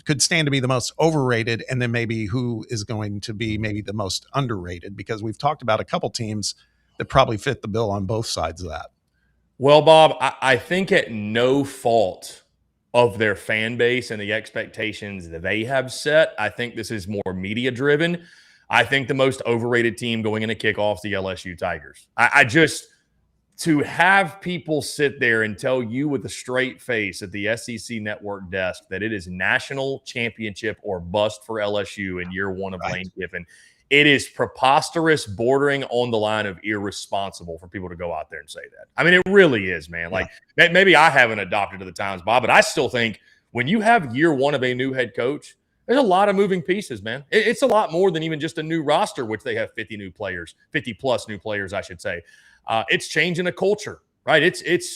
could stand to be the most overrated? And then maybe who is going to be maybe the most underrated? Because we've talked about a couple teams that probably fit the bill on both sides of that. Well, Bob, I think at no fault of their fan base and the expectations that they have set, I think this is more media-driven. I think the most overrated team going into kickoffs, the LSU Tigers. To have people sit there and tell you with a straight face at the SEC network desk that it is national championship or bust for LSU in year 1 of Lane Kiffin, it is preposterous, bordering on the line of irresponsible for people to go out there and say that. I mean, it really is, man. Like, maybe I haven't adopted to the times, Bob, but I still think when you have year one of a new head coach, there's a lot of moving pieces, man. It's a lot more than even just a new roster, which they have 50 plus new players, I should say. It's changing a culture, right?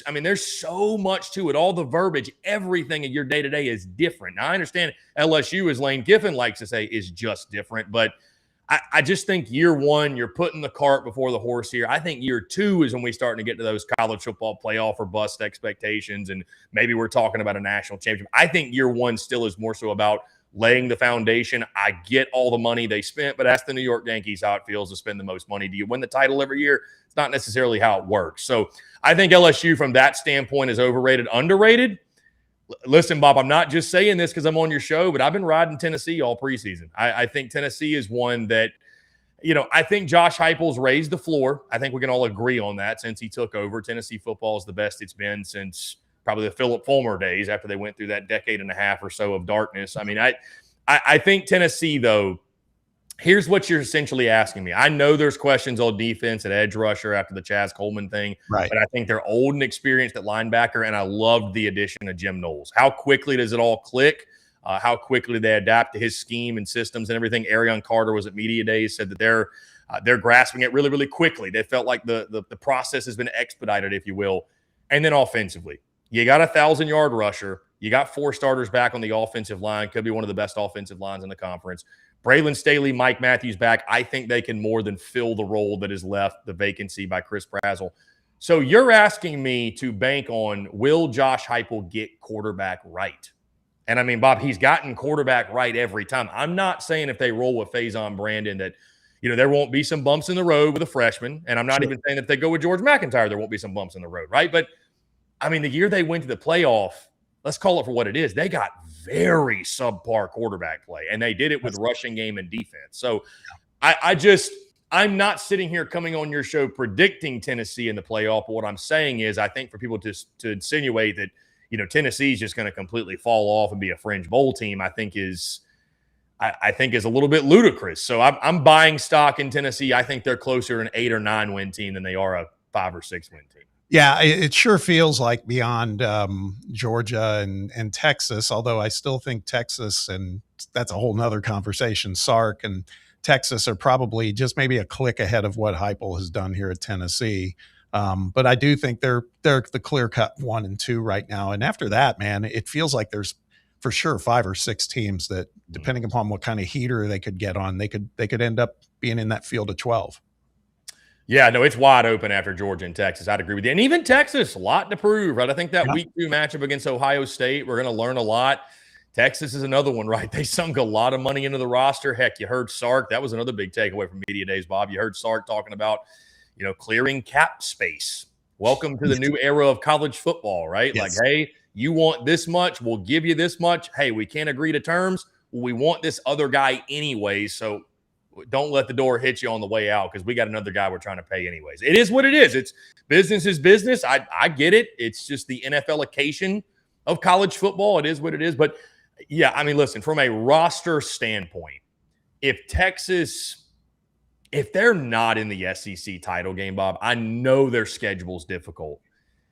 I mean, there's so much to it. All the verbiage, everything in your day-to-day is different. Now, I understand LSU, as Lane Kiffin likes to say, is just different, but I just think year one, you're putting the cart before the horse here. I think year two is when we start to get to those college football playoff or bust expectations, and maybe we're talking about a national championship. I think year one still is more so about laying the foundation. I get all the money they spent, but ask the New York Yankees how it feels to spend the most money. Do you win the title every year? It's not necessarily how it works. So I think LSU from that standpoint is overrated, underrated. Listen, Bob, I'm not just saying this because I'm on your show, but I've been riding Tennessee all preseason. I think Tennessee is one that, I think Josh Heupel's raised the floor. I think we can all agree on that since he took over. Tennessee football is the best it's been since probably the Philip Fulmer days after they went through that decade and a half or so of darkness. I mean, I think Tennessee, though, here's what you're essentially asking me. I know there's questions on defense at edge rusher after the Chaz Coleman thing, right? But I think they're old and experienced at linebacker, and I loved the addition of Jim Knowles. How quickly does it all click? How quickly they adapt to his scheme and systems and everything. Arion Carter was at Media Days, said that they're grasping it really, really quickly. They felt like the process has been expedited, if you will. And then offensively, you got a 1,000-yard rusher. You got 4 starters back on the offensive line. Could be one of the best offensive lines in the conference. Braylon Staley, Mike Matthews back. I think they can more than fill the role that is left, the vacancy by Chris Brazzell. So you're asking me to bank on, will Josh Heupel get quarterback right? And I mean, Bob, he's gotten quarterback right every time. I'm not saying if they roll with Faison Brandon that, there won't be some bumps in the road with a freshman. And I'm not even saying if they go with George McIntyre, there won't be some bumps in the road, right? But I mean, the year they went to the playoff, let's call it for what it is. They got very subpar quarterback play, and they did it with rushing game and defense. So I'm not sitting here coming on your show predicting Tennessee in the playoff. But what I'm saying is I think for people to insinuate that, Tennessee is just going to completely fall off and be a fringe bowl team, I think is a little bit ludicrous. So I'm buying stock in Tennessee. I think they're closer to an 8 or 9 win team than they are a 5 or 6 win team. Yeah, it sure feels like beyond Georgia and Texas, although I still think Texas, and that's a whole nother conversation, Sark and Texas are probably just maybe a click ahead of what Heupel has done here at Tennessee. But I do think they're the clear-cut 1 and 2 right now. And after that, man, it feels like there's for sure 5 or 6 teams that, depending upon what kind of heater they could get on, they could end up being in that field of 12. Yeah, no, it's wide open after Georgia and Texas. I'd agree with you. And even Texas, a lot to prove, right? I think that week 2 matchup against Ohio State, we're going to learn a lot. Texas is another one, right? They sunk a lot of money into the roster. Heck, you heard Sark. That was another big takeaway from Media Days, Bob. You heard Sark talking about, clearing cap space. Welcome to the new era of college football, right? Yes. Like, hey, you want this much, we'll give you this much. Hey, we can't agree to terms. Well, we want this other guy anyway, so don't let the door hit you on the way out because we got another guy we're trying to pay anyways. It is what it is. It's business is business. I get it. It's just the NFLification of college football. It is what it is. But, yeah, I mean, listen, from a roster standpoint, if they're not in the SEC title game, Bob, I know their schedule's difficult.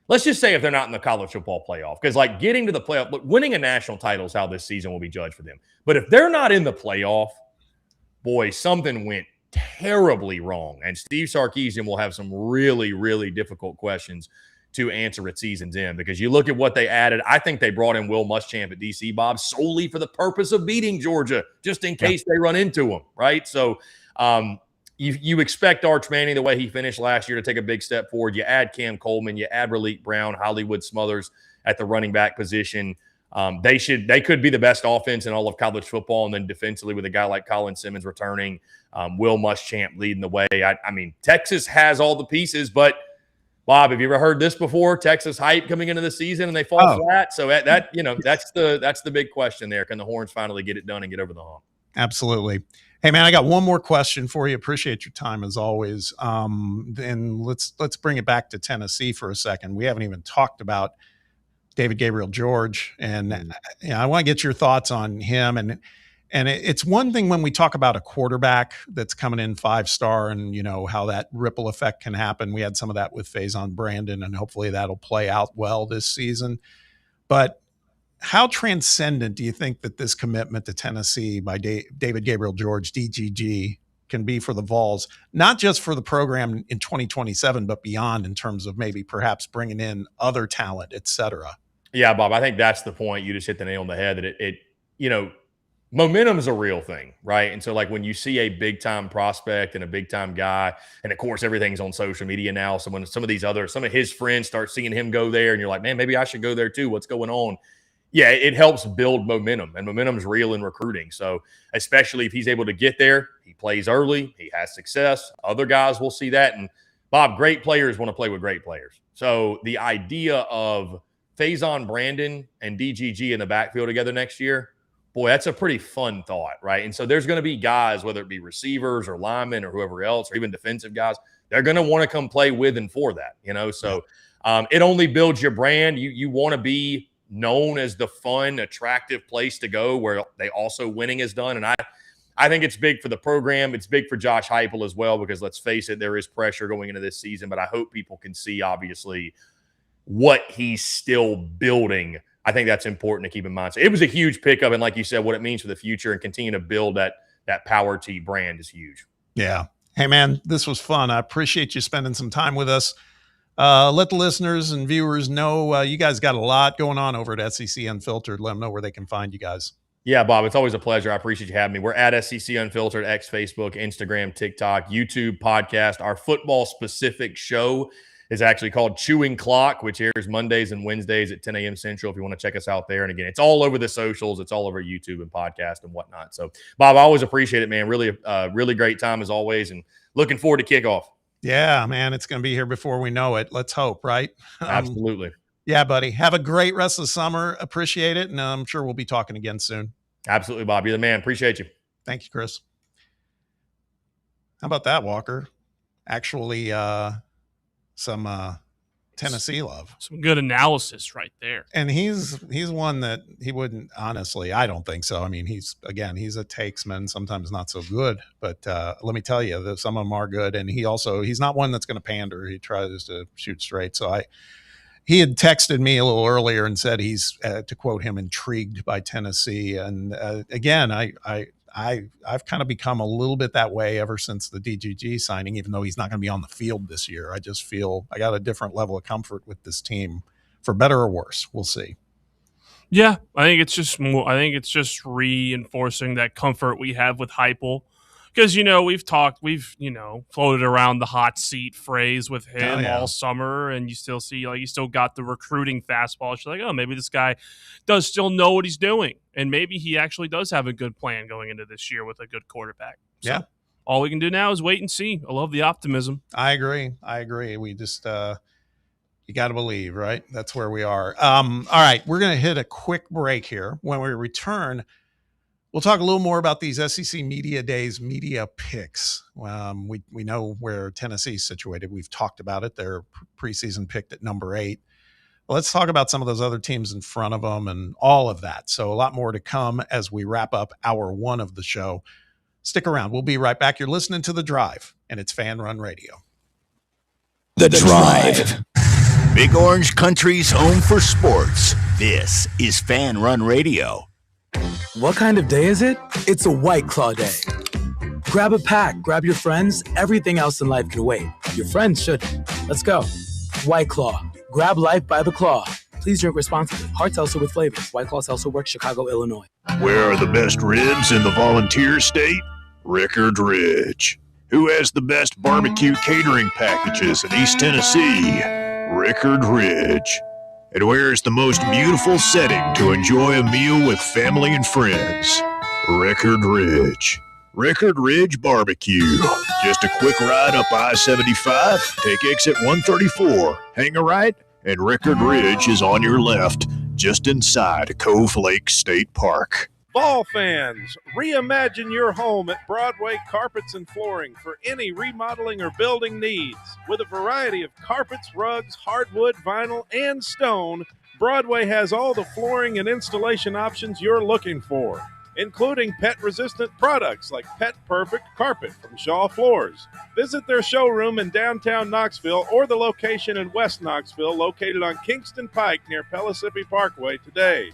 Let's just say if they're not in the college football playoff, because like getting to the playoff, look, winning a national title is how this season will be judged for them. But if they're not in the playoff, boy, something went terribly wrong. And Steve Sarkisian will have some really, really difficult questions to answer at season's end because you look at what they added. I think they brought in Will Muschamp at DC, Bob, solely for the purpose of beating Georgia, just in case they run into them, right? So you expect Arch Manning, the way he finished last year, to take a big step forward. You add Cam Coleman, you add Raleek Brown, Hollywood Smothers at the running back position. They could be the best offense in all of college football, and then defensively with a guy like Colin Simmons returning, Will Muschamp leading the way. I mean, Texas has all the pieces, but Bob, have you ever heard this before? Texas hype coming into the season and they fall flat. So that's the big question there. Can the Horns finally get it done and get over the hump? Absolutely. Hey man, I got one more question for you. Appreciate your time as always. And let's bring it back to Tennessee for a second. We haven't even talked about David Gabriel George, and I want to get your thoughts on him. And And it's one thing when we talk about a quarterback that's coming in 5-star and, you know, how that ripple effect can happen. We had some of that with Faison Brandon, and hopefully that'll play out well this season. But how transcendent do you think that this commitment to Tennessee by David Gabriel George, DGG, can be for the Vols, not just for the program in 2027, but beyond, in terms of maybe perhaps bringing in other talent, et cetera? Yeah, Bob, I think that's the point. You just hit the nail on the head, that it you know, momentum is a real thing, right? And so, like, when you see a big time prospect and a big time guy, and of course everything's on social media now, so when some of his friends start seeing him go there, and you're like, man, maybe I should go there too, what's going on? Yeah, it helps build momentum, and momentum's real in recruiting. So especially if he's able to get there, he plays early, he has success, other guys will see that. And Bob, great players want to play with great players. So the idea of Faison Brandon and DGG in the backfield together next year, boy, that's a pretty fun thought, right? And so there's going to be guys, whether it be receivers or linemen or whoever else, or even defensive guys, they're going to want to come play with and for that, you know? So it only builds your brand. You want to be known as the fun, attractive place to go where they also winning is done. And I think it's big for the program. It's big for Josh Heupel as well, because let's face it, there is pressure going into this season, but I hope people can see, obviously, what he's still building. I think that's important to keep in mind. So it was a huge pickup, and like you said, what it means for the future and continue to build that Power T brand is huge. Yeah. Hey, man, this was fun. I appreciate you spending some time with us. Let the listeners and viewers know you guys got a lot going on over at SEC Unfiltered. Let them know where they can find you guys. Yeah, Bob, it's always a pleasure. I appreciate you having me. We're at SEC Unfiltered, X, Facebook, Instagram, TikTok, YouTube, podcast. Our football-specific show is actually called Chewing Clock, which airs Mondays and Wednesdays at 10 a.m. Central if you want to check us out there. And again, it's all over the socials. It's all over YouTube and podcast and whatnot. So, Bob, I always appreciate it, man. Really, really great time as always, and looking forward to kickoff. Yeah, man, it's going to be here before we know it. Let's hope, right? Absolutely. Yeah, buddy. Have a great rest of the summer. Appreciate it. And I'm sure we'll be talking again soon. Absolutely, Bob. You're the man. Appreciate you. Thank you, Chris. How about that, Walker? Actually, some Tennessee love. Some good analysis right there. And he's one that he wouldn't, honestly, I don't think so. I mean, he's a takesman, sometimes not so good, but let me tell you that some of them are good. And he's not one that's going to pander. He tries to shoot straight. So he had texted me a little earlier and said he's, to quote him, intrigued by Tennessee. And again, I've kind of become a little bit that way ever since the DGG signing, even though he's not going to be on the field this year. I just feel I got a different level of comfort with this team, for better or worse. We'll see. Yeah, I think it's just reinforcing that comfort we have with Heupel. Because, we've floated around the hot seat phrase with him all summer, and you still see, you still got the recruiting fastball. You're like, oh, maybe this guy does still know what he's doing. And maybe he actually does have a good plan going into this year with a good quarterback. So all we can do now is wait and see. I love the optimism. I agree. We just, you got to believe, right? That's where we are. All right, we're going to hit a quick break here. When we return, we'll talk a little more about these SEC Media Days media picks. We know where Tennessee's situated. We've talked about it. They're preseason picked at number 8. Let's talk about some of those other teams in front of them and all of that. So a lot more to come as we wrap up hour 1 of the show. Stick around. We'll be right back. You're listening to The Drive, and it's Fan Run Radio. The Drive. Big Orange Country's home for sports. This is Fan Run Radio. What kind of day is it? It's a White Claw day. Grab a pack, grab your friends. Everything else in life can wait. Your friends shouldn't. Let's go. White Claw. Grab life by the claw. Please drink responsibly. Hard seltzer with flavors. White Claw Seltzer Works, Chicago, Illinois. Where are the best ribs in the Volunteer State? Rickard Ridge. Who has the best barbecue catering packages in East Tennessee? Rickard Ridge. And where is the most beautiful setting to enjoy a meal with family and friends? Rickard Ridge. Rickard Ridge Barbecue. Just a quick ride up I-75, take exit 134, hang a right, and Rickard Ridge is on your left, just inside Cove Lake State Park. Vol fans, reimagine your home at Broadway Carpets and Flooring for any remodeling or building needs. With a variety of carpets, rugs, hardwood, vinyl, and stone, Broadway has all the flooring and installation options you're looking for. including pet-resistant products like Pet Perfect Carpet from Shaw Floors. Visit their showroom in downtown Knoxville or the location in West Knoxville located on Kingston Pike near Pellissippi Parkway today.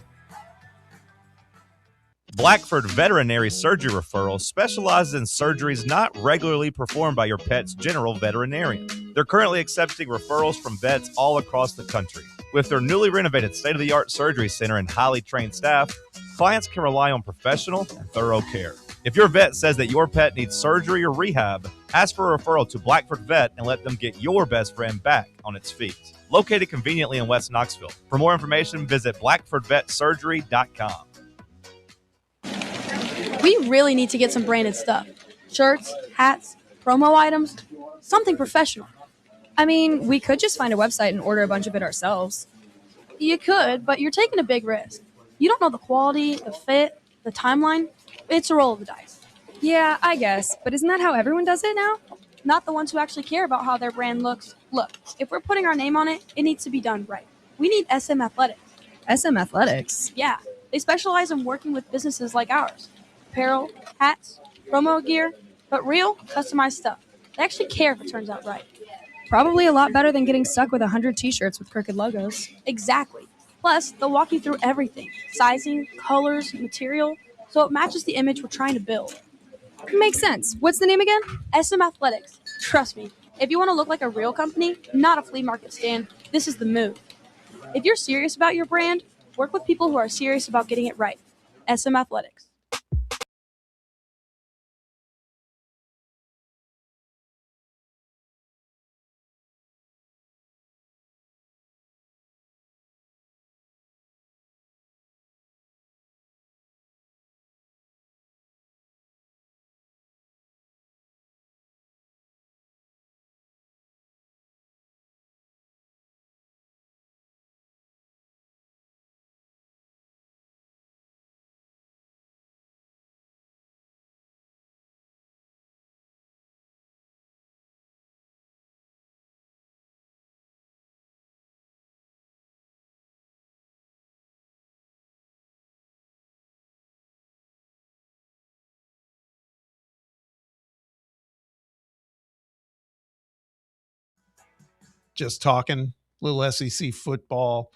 Blackford Veterinary Surgery Referral specializes in surgeries not regularly performed by your pet's general veterinarian. They're currently accepting referrals from vets all across the country. With their newly renovated state-of-the-art surgery center and highly trained staff, clients can rely on professional and thorough care. If your vet says that your pet needs surgery or rehab, ask for a referral to Blackford Vet and let them get your best friend back on its feet. Located conveniently in West Knoxville. For more information, visit blackfordvetsurgery.com. We really need to get some branded stuff. Shirts, hats, promo items, something professional. I mean, we could just find a website and order a bunch of it ourselves. You could, but you're taking a big risk. You don't know the quality, the fit, the timeline. It's a roll of the dice. Yeah, I guess, but isn't that how everyone does it now? Not the ones who actually care about how their brand looks. Look, if we're putting our name on it, it needs to be done right. We need SM Athletics. SM Athletics? Yeah, they specialize in working with businesses like ours. Apparel, hats, promo gear, but real, customized stuff. They actually care if it turns out right. Probably a lot better than getting stuck with 100 t-shirts with crooked logos. Exactly. Plus, they'll walk you through everything. Sizing, colors, material, so it matches the image we're trying to build. Makes sense. What's the name again? SM Athletics. Trust me, if you want to look like a real company, not a flea market stand, this is the move. If you're serious about your brand, work with people who are serious about getting it right. SM Athletics. Just talking a little SEC football.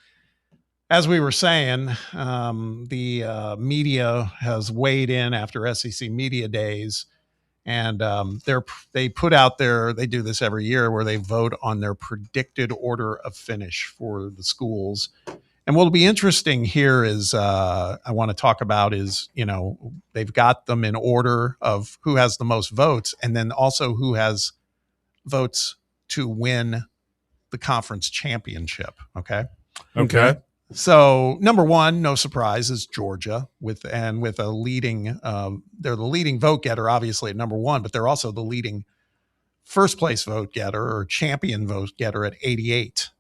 As we were saying, the media has weighed in after SEC Media Days, and they put out they do this every year where they vote on their predicted order of finish for the schools. And what'll be interesting here is I want to talk about is, they've got them in order of who has the most votes, and then also who has votes to win the conference championship. Okay. So number one, no surprise, is Georgia with a leading, they're the leading vote getter, obviously at number one, but they're also the leading first place vote getter or champion vote getter at 88.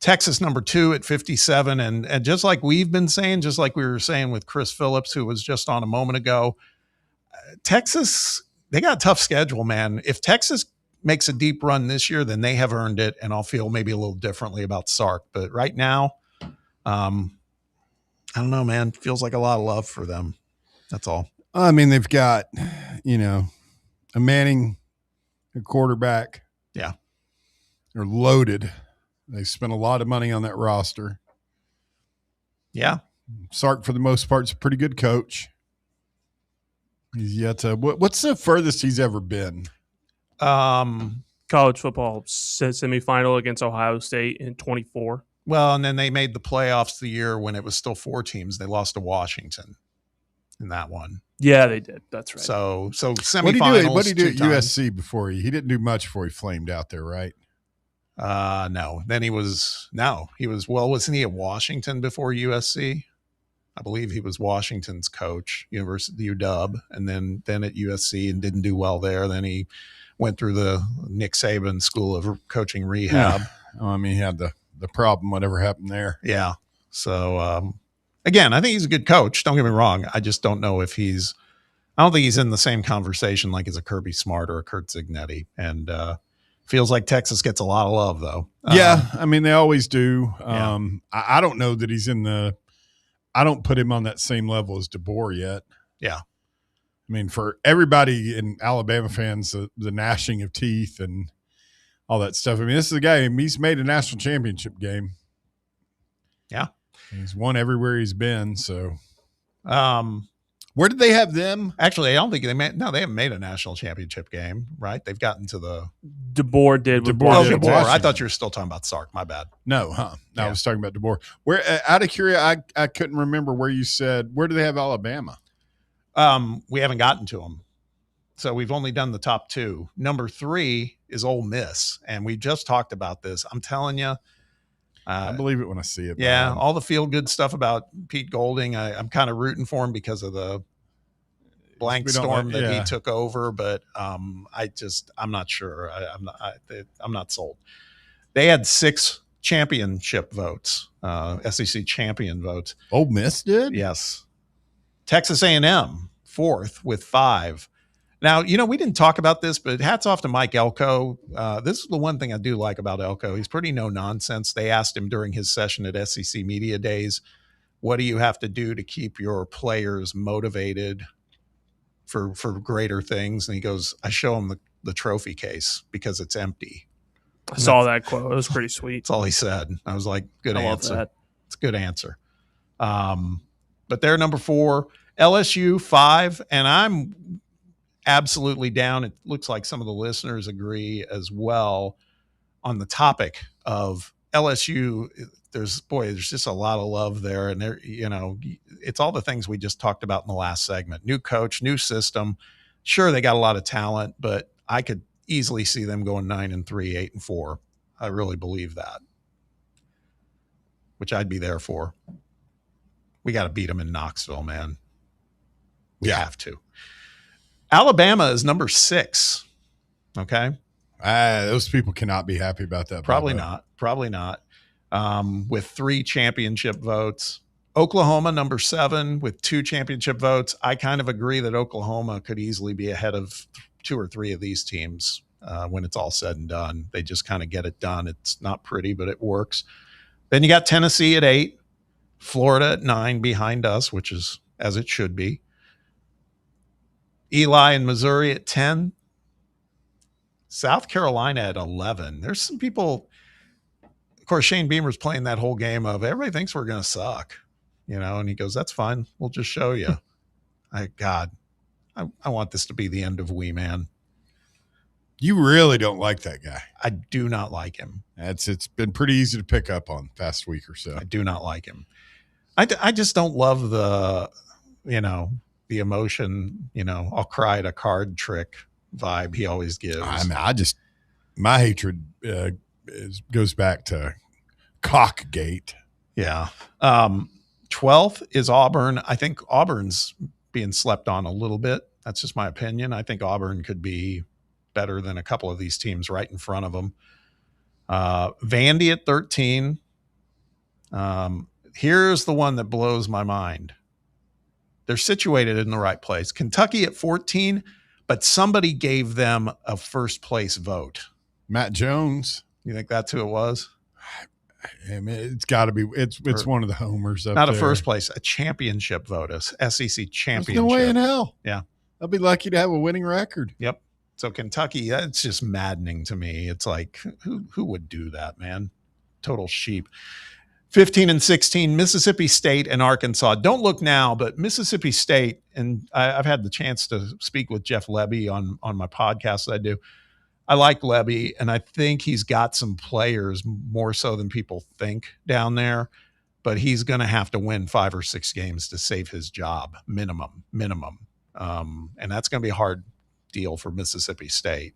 Texas number two at 57. And just like we've been saying, just like we were saying with Chris Phillips, who was just on a moment ago, Texas, they got a tough schedule, man. If Texas makes a deep run this year, then they have earned it, and I'll feel maybe a little differently about Sark. But right now, I don't know, man. Feels like a lot of love for them. That's all. I mean, they've got, a Manning, a quarterback. Yeah. They're loaded. They spent a lot of money on that roster. Yeah. Sark, for the most part, is a pretty good coach. He's yet to, what's the furthest he's ever been? College football semifinal against Ohio State in 24. Well, and then they made the playoffs the year when it was still 4 teams. They lost to Washington in that one. Yeah, they did. That's right. So semifinals. What did he do at USC before he didn't do much before he flamed out there, right? No. Then wasn't he at Washington before USC? I believe he was Washington's coach, University UW, and then at USC and didn't do well there. Then he went through the Nick Saban School of Coaching Rehab. Yeah. I mean, he had the problem, whatever happened there. Yeah. So, again, I think he's a good coach. Don't get me wrong. I just don't know if I don't think he's in the same conversation like as a Kirby Smart or a Kurt Zignetti. And feels like Texas gets a lot of love, though. Yeah. I mean, they always do. I don't know that he's I don't put him on that same level as DeBoer yet. Yeah. I mean, for everybody in Alabama fans, the gnashing of teeth and all that stuff. I mean, this is a guy, he's made a national championship game. Yeah. He's won everywhere he's been. So, where did they have them? Actually, I don't think they haven't made a national championship game, right? They've gotten to the DeBoer did. DeBoer. I thought you were still talking about Sark. My bad. No, huh? No, I was talking about DeBoer. Where, out of curiosity, I couldn't remember where you said, where do they have Alabama? We haven't gotten to them. So we've only done the top 2. Number 3 is Ole Miss. And we just talked about this. I'm telling you. I believe it when I see it. Yeah. Man. All the feel good stuff about Pete Golding. I'm kind of rooting for him because of the blank storm that he took over. But I'm not sure. I'm not sold. They had 6 championship votes, SEC champion votes. Ole Miss did? Yes. Texas A&M 4th with 5. Now, we didn't talk about this, but hats off to Mike Elko. This is the one thing I do like about Elko. He's pretty no nonsense. They asked him during his session at SEC Media Days, what do you have to do to keep your players motivated for greater things? And he goes, I show him the trophy case because it's empty. I saw that quote. It was pretty sweet. That's all he said. I was like, good answer. Love that. It's a good answer. But they're number 4, LSU 5, and I'm absolutely down. It looks like some of the listeners agree as well on the topic of LSU. There's just a lot of love there. And it's all the things we just talked about in the last segment. New coach, new system. Sure, they got a lot of talent, but I could easily see them going 9-3, 8-4. I really believe that, which I'd be there for. We got to beat them in Knoxville, man. We have to. Alabama is number 6. Okay. Those people cannot be happy about that. Probably not. With 3 championship votes. Oklahoma, number 7 with 2 championship votes. I kind of agree that Oklahoma could easily be ahead of 2 or 3 of these teams when it's all said and done. They just kind of get it done. It's not pretty, but it works. Then you got Tennessee at 8, Florida at 9 behind us, which is as it should be. Eli and Missouri at 10. South Carolina at 11. There's some people, of course, Shane Beamer's playing that whole game of everybody thinks we're going to suck, and he goes, that's fine. We'll just show you. I want this to be the end of Wee Man. You really don't like that guy. I do not like him. It's been pretty easy to pick up on the past week or so. I do not like him. I just don't love the emotion, I'll cry at a card trick vibe he always gives. I mean, my hatred goes back to Cockgate. Yeah. 12th is Auburn. I think Auburn's being slept on a little bit. That's just my opinion. I think Auburn could be better than a couple of these teams right in front of them. Vandy at 13. Here's the one that blows my mind. They're situated in the right place. Kentucky at 14, but somebody gave them a first place vote. Matt Jones. You think that's who it was? I mean, it's got to be. It's one of the homers up not there. A first place, a championship vote, a SEC championship. There's no way in hell. Yeah, I'll be lucky to have a winning record. Yep. So Kentucky, it's just maddening to me. It's like who would do that, man? Total sheep. 15 and 16, Mississippi State and Arkansas. Don't look now, but Mississippi State, and I've had the chance to speak with Jeff Lebby on my podcast that I do. I like Lebby, and I think he's got some players more so than people think down there, but he's going to have to win 5 or 6 games to save his job, minimum. And that's going to be a hard deal for Mississippi State.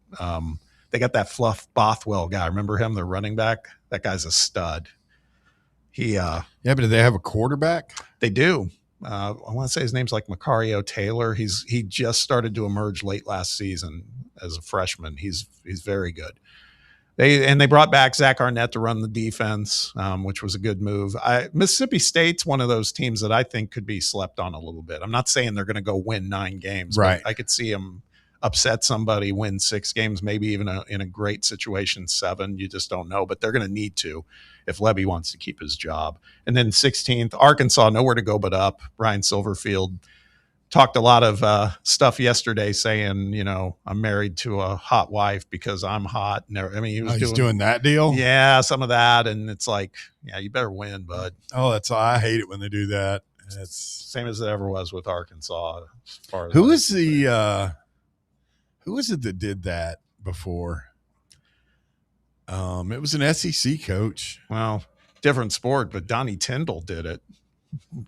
They got that Fluff Bothwell guy. Remember him, the running back? That guy's a stud. But do they have a quarterback? They do. I want to say his name's like Macario Taylor. He just started to emerge late last season as a freshman. He's very good. They brought back Zach Arnett to run the defense, which was a good move. Mississippi State's one of those teams that I think could be slept on a little bit. I'm not saying they're going to go win 9 games, right? But I could see them upset somebody, win 6 games, maybe even in a great situation 7. You just don't know, but they're going to need to if Lebby wants to keep his job. And then 16th, Arkansas, nowhere to go but up. Ryan Silverfield talked a lot of stuff yesterday saying, I'm married to a hot wife because I'm hot. And I mean, he's doing that deal. Yeah, some of that. And it's like, yeah, you better win, bud. Oh, I hate it when they do that. It's same as it ever was with Arkansas. As far as who is it that did that before? It was an SEC coach. Well, different sport, but Donnie Tyndall did it.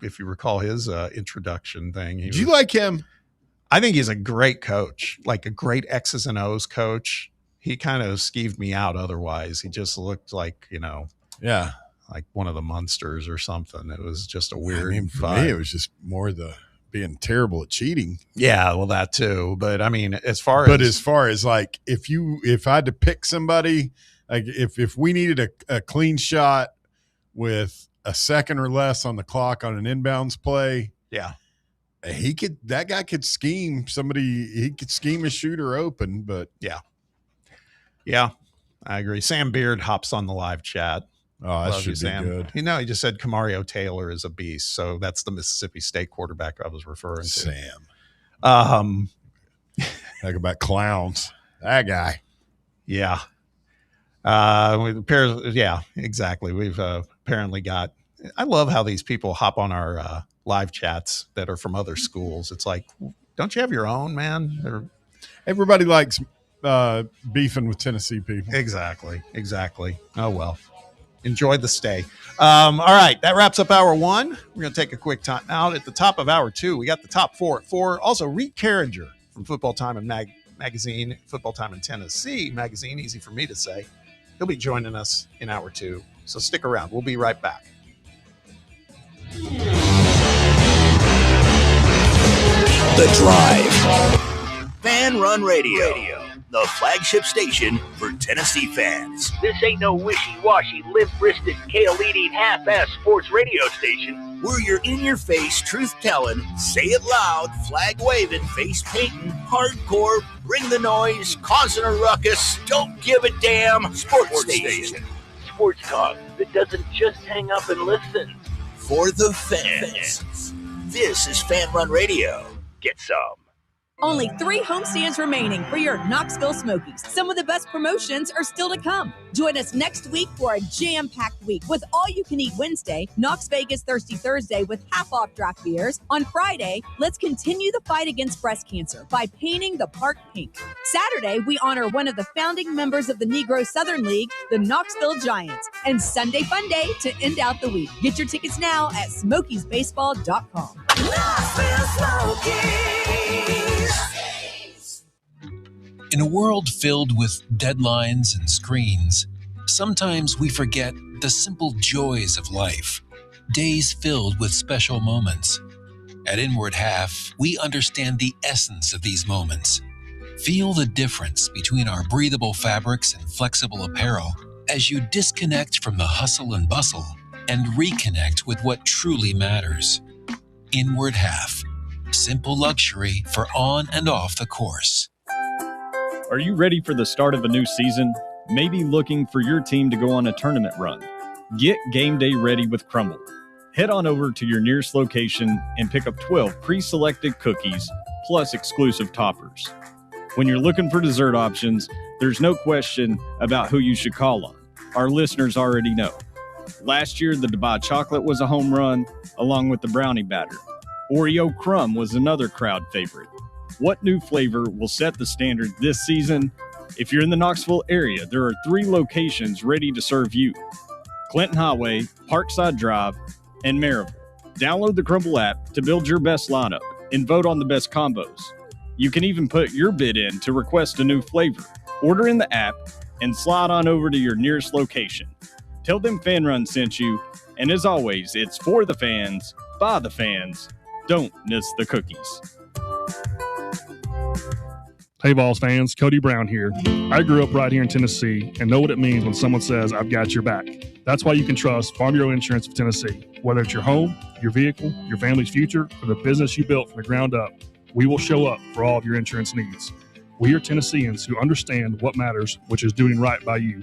If you recall his introduction thing. Did you like him? I think he's a great coach, like a great X's and O's coach. He kind of skeeved me out otherwise. He just looked like, yeah, like one of the Munsters or something. It was just a weird for vibe. me, it was just more the being terrible at cheating. Yeah, well, that too. But I mean, as far as like, if I had to pick somebody, like if we needed a clean shot with a second or less on the clock on an inbounds play, yeah, that guy could scheme somebody. He could scheme a shooter open, but yeah, I agree. Sam Beard hops on the live chat. Oh, that should be good. He just said Camario Taylor is a beast. So that's the Mississippi State quarterback I was referring to. Sam. Talk about clowns. That guy. Yeah. Yeah, exactly. We've apparently got, I love how these people hop on our live chats that are from other schools. It's like, don't you have your own, man? Everybody likes beefing with Tennessee people. Exactly. Oh, well. Enjoy the stay. All right, that wraps up hour one. We're going to take a quick time out. At the top of hour two, we got the top four at 4. Also, Reed Carringer from Football Time and Magazine, Football Time in Tennessee Magazine, easy for me to say. He'll be joining us in hour two, so stick around. We'll be right back. The Drive. Fan Run Radio, the flagship station for Tennessee fans. This ain't no wishy-washy, limp-wristed, kale-eating, half-ass sports radio station. We're your in-your-face, truth-telling, say it loud, flag-waving, face-painting, hardcore, bring the noise, causing a ruckus, don't give a damn sports station. Sports talk that doesn't just hang up and listen. For the fans. This is Fan Run Radio. Get some. Only 3 homestands remaining for your Knoxville Smokies. Some of the best promotions are still to come. Join us next week for a jam-packed week with all-you-can-eat Wednesday, Knox Vegas Thirsty Thursday with half-off draft beers. On Friday, let's continue the fight against breast cancer by painting the park pink. Saturday, we honor one of the founding members of the Negro Southern League, the Knoxville Giants. And Sunday Fun Day to end out the week. Get your tickets now at SmokiesBaseball.com. Knoxville Smokies. In a world filled with deadlines and screens, sometimes we forget the simple joys of life, days filled with special moments. At Inward Half, we understand the essence of these moments. Feel the difference between our breathable fabrics and flexible apparel as you disconnect from the hustle and bustle and reconnect with what truly matters. Inward Half, simple luxury for on and off the course. Are you ready for the start of a new season? Maybe looking for your team to go on a tournament run? Get game day ready with Crumble. Head on over to your nearest location and pick up 12 pre-selected cookies plus exclusive toppers. When you're looking for dessert options, there's no question about who you should call on. Our listeners already know. Last year, the Dubai chocolate was a home run, along with the brownie batter. Oreo crumb was another crowd favorite. What new flavor will set the standard this season? If you're in the Knoxville area, there are 3 locations ready to serve you: Clinton Highway, Parkside Drive, and Maryville. Download the Crumble app to build your best lineup and vote on the best combos. You can even put your bid in to request a new flavor. Order in the app and slide on over to your nearest location. Tell them Fan Run sent you, and as always, it's for the fans, by the fans. Don't miss the cookies. Hey, Vols fans, Cody Brown here. I grew up right here in Tennessee and know what it means when someone says, I've got your back. That's why you can trust Farm Bureau Insurance of Tennessee. Whether it's your home, your vehicle, your family's future, or the business you built from the ground up, we will show up for all of your insurance needs. We are Tennesseans who understand what matters, which is doing right by you.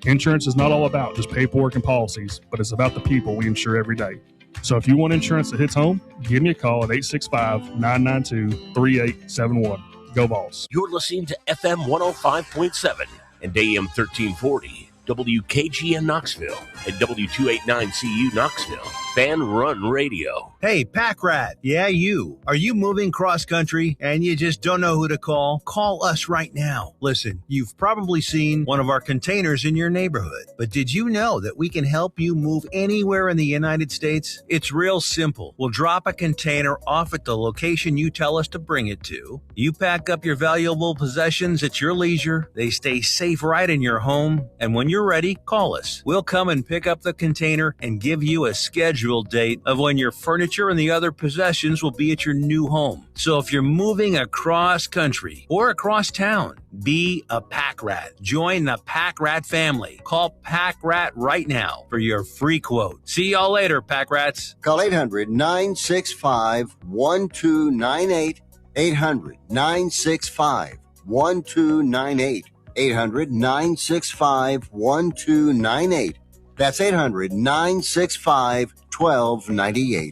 Insurance is not all about just paperwork and policies, but it's about the people we insure every day. So if you want insurance that hits home, give me a call at 865-992-3871. Go Vols. You're listening to FM 105.7 and AM 1340. WKGN Knoxville and W289CU Knoxville. Fan Run Radio. Hey, Pack Rat. Yeah, you. Are you moving cross country and you just don't know who to call? Call us right now. Listen, you've probably seen one of our containers in your neighborhood, but did you know that we can help you move anywhere in the United States? It's real simple. We'll drop a container off at the location you tell us to bring it to. You pack up your valuable possessions at your leisure. They stay safe right in your home. And when you're ready, call us. We'll come and pick up the container and give you a scheduled date of when your furniture and the other possessions will be at your new home. So if you're moving across country or across town, be a Pack Rat. Join the Pack Rat family. Call Pack Rat right now for your free quote. See y'all later, Pack Rats. Call 800-965-1298. 800-965-1298. 800-965-1298. That's 800-965-1298.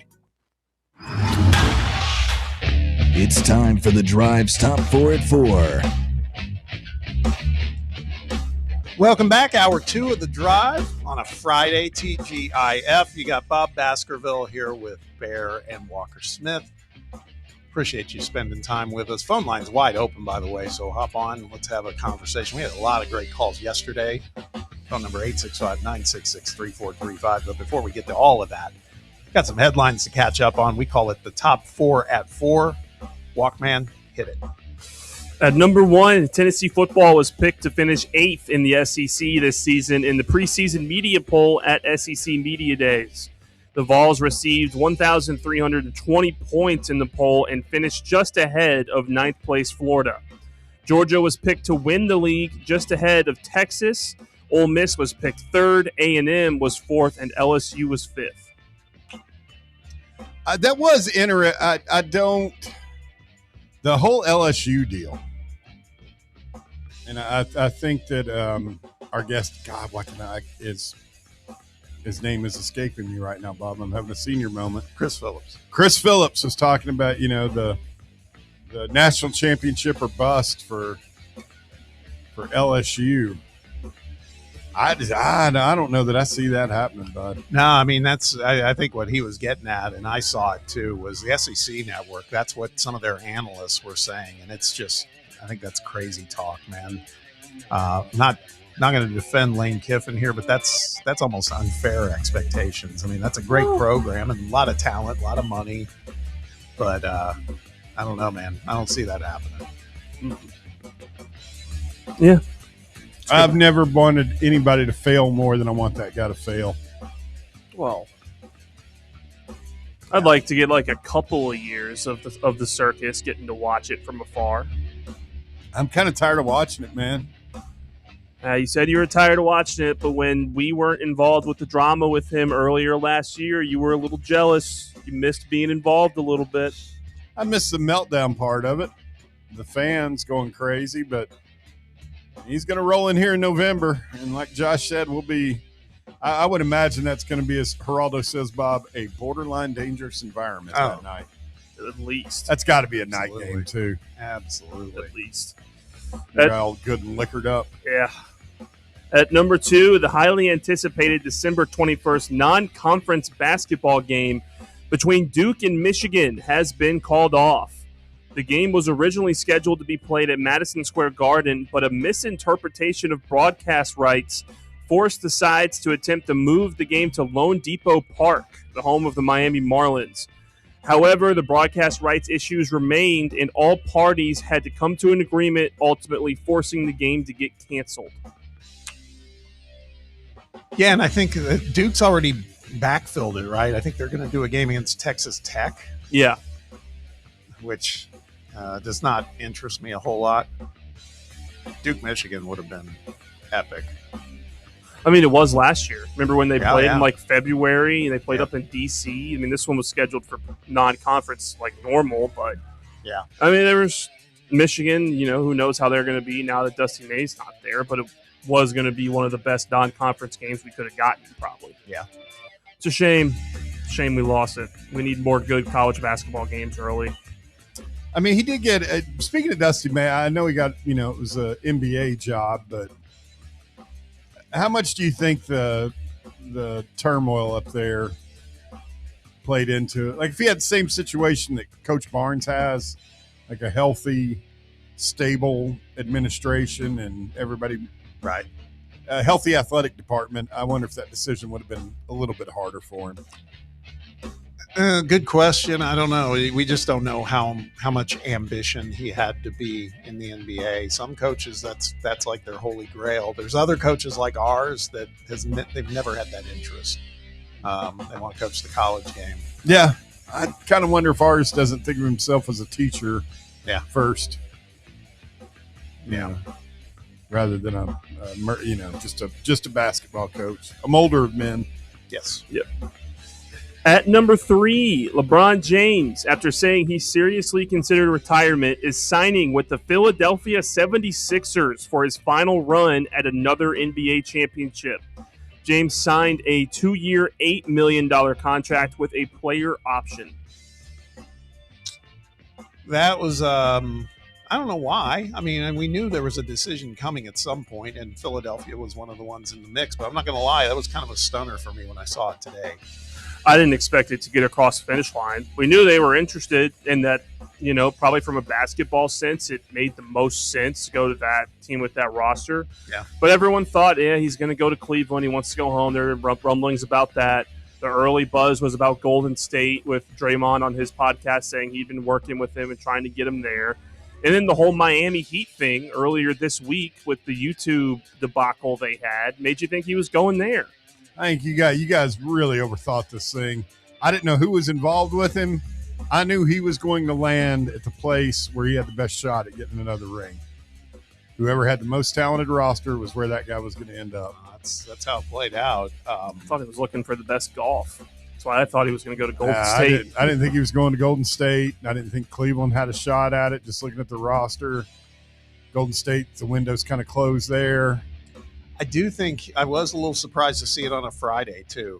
It's time for the Drive's Top 4 at 4. Welcome back. Hour 2 of The Drive on a Friday, TGIF. You got Bob Baskerville here with Bear and Walker Smith. Appreciate you spending time with us. Phone line's wide open, by the way, so hop on. Let's have a conversation. We had a lot of great calls yesterday. Phone number 865-966-3435. But before we get to all of that, got some headlines to catch up on. We call it the Top 4 at 4. Walkman, hit it. At number 1, Tennessee football was picked to finish 8th in the SEC this season in the preseason media poll at SEC Media Days. The Vols received 1,320 points in the poll and finished just ahead of 9th place Florida. Georgia was picked to win the league just ahead of Texas. Ole Miss was picked 3rd, A&M was 4th, and LSU was 5th. That was interesting. I don't... The whole LSU deal. And I think that our guest, God, what can I... His name is escaping me right now, Bob. I'm having a senior moment. Chris Phillips. Chris Phillips was talking about, the national championship or bust for LSU. I don't know that I see that happening, bud. No, I mean, I think what he was getting at, and I saw it too, was the SEC network. That's what some of their analysts were saying. And it's just, I think that's crazy talk, man. Not going to defend Lane Kiffin here, but that's almost unfair expectations. I mean, that's a great program and a lot of talent, a lot of money. But I don't know, man. I don't see that happening. Yeah. I've never wanted anybody to fail more than I want that guy to fail. Well, I'd like to get like a couple of years of the circus, getting to watch it from afar. I'm kind of tired of watching it, man. You said you were tired of watching it, but when we weren't involved with the drama with him earlier last year, you were a little jealous. You missed being involved a little bit. I missed the meltdown part of it. The fans going crazy, but he's going to roll in here in November. And like Josh said, we'll be – I would imagine that's going to be, as Geraldo says, Bob, a borderline dangerous environment that night. At least. That's got to be a night game, too. Absolutely. At least. They're all good and liquored up. Yeah. At number 2, the highly anticipated December 21st non-conference basketball game between Duke and Michigan has been called off. The game was originally scheduled to be played at Madison Square Garden, but a misinterpretation of broadcast rights forced the sides to attempt to move the game to Lone Depot Park, the home of the Miami Marlins. However, the broadcast rights issues remained, and all parties had to come to an agreement, ultimately forcing the game to get canceled. Yeah, and I think that Duke's already backfilled it, right? I think they're going to do a game against Texas Tech. Yeah. Which does not interest me a whole lot. Duke, Michigan would have been epic. I mean, it was last year. Remember when they played in like February and they played up in D.C.? I mean, this one was scheduled for non-conference like normal, but yeah. I mean, there was Michigan, who knows how they're going to be now that Dusty May's not there, but it was going to be one of the best non-conference games we could have gotten, probably. Yeah. It's a shame. Shame we lost it. We need more good college basketball games early. I mean, he did get. Speaking of Dusty May, I know he got. It was a NBA job, but how much do you think the turmoil up there played into it? Like, if he had the same situation that Coach Barnes has, like a healthy, stable administration and everybody, right? A healthy athletic department. I wonder if that decision would have been a little bit harder for him. Good question. I don't know. We just don't know how much ambition he had to be in the NBA. Some coaches, that's like their holy grail. There's other coaches like ours that they've never had that interest. They want to coach the college game. Yeah, I kind of wonder if ours doesn't think of himself as a teacher. Yeah. First. Yeah. Rather than just a basketball coach, a molder of men. Yes. Yep. At number 3, LeBron James, after saying he seriously considered retirement, is signing with the Philadelphia 76ers for his final run at another NBA championship. James signed a 2-year, $8 million contract with a player option. That was, I don't know why. I mean, we knew there was a decision coming at some point, and Philadelphia was one of the ones in the mix. But I'm not going to lie, that was kind of a stunner for me when I saw it today. I didn't expect it to get across the finish line. We knew they were interested in that, probably from a basketball sense, it made the most sense to go to that team with that roster. Yeah. But everyone thought, he's going to go to Cleveland. He wants to go home. There were rumblings about that. The early buzz was about Golden State with Draymond on his podcast saying he'd been working with him and trying to get him there. And then the whole Miami Heat thing earlier this week with the YouTube debacle they had made you think he was going there. I think you guys really overthought this thing. I didn't know who was involved with him. I knew he was going to land at the place where he had the best shot at getting another ring. Whoever had the most talented roster was where that guy was going to end up. That's how it played out. I thought he was looking for the best golf. That's why I thought he was going to go to Golden State. I didn't think he was going to Golden State. I didn't think Cleveland had a shot at it, just looking at the roster. Golden State, the window's kind of closed there. I do think I was a little surprised to see it on a Friday too.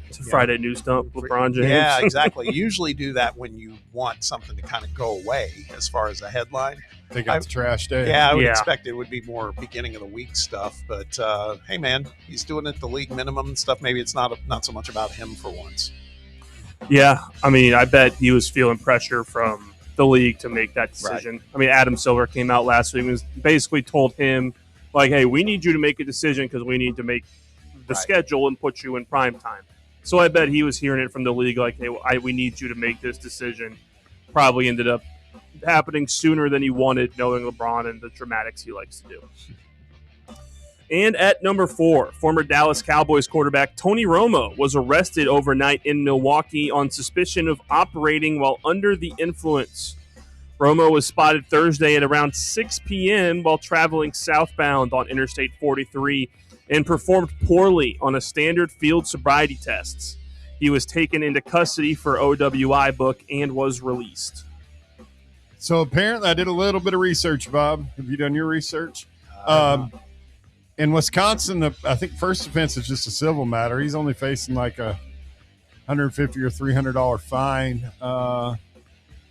It's a Friday news dump, LeBron James. Yeah, exactly. Usually do that when you want something to kind of go away as far as a headline. They got the trash day. Yeah, I would expect it would be more beginning of the week stuff. But hey, man, he's doing it the league minimum and stuff. Maybe it's not so much about him for once. Yeah, I mean, I bet he was feeling pressure from the league to make that decision. Right. I mean, Adam Silver came out last week and was basically told him, like, hey, we need you to make a decision because we need to make the schedule and put you in prime time. So I bet he was hearing it from the league, like, hey, we need you to make this decision. Probably ended up happening sooner than he wanted, knowing LeBron and the dramatics he likes to do. And at number 4, former Dallas Cowboys quarterback Tony Romo was arrested overnight in Milwaukee on suspicion of operating while under the influence. Romo was spotted Thursday at around 6 p.m. while traveling southbound on Interstate 43 and performed poorly on a standard field sobriety tests. He was taken into custody for OWI book and was released. So apparently I did a little bit of research, Bob. Have you done your research? In Wisconsin, I think first offense is just a civil matter. He's only facing like a $150 or $300 fine.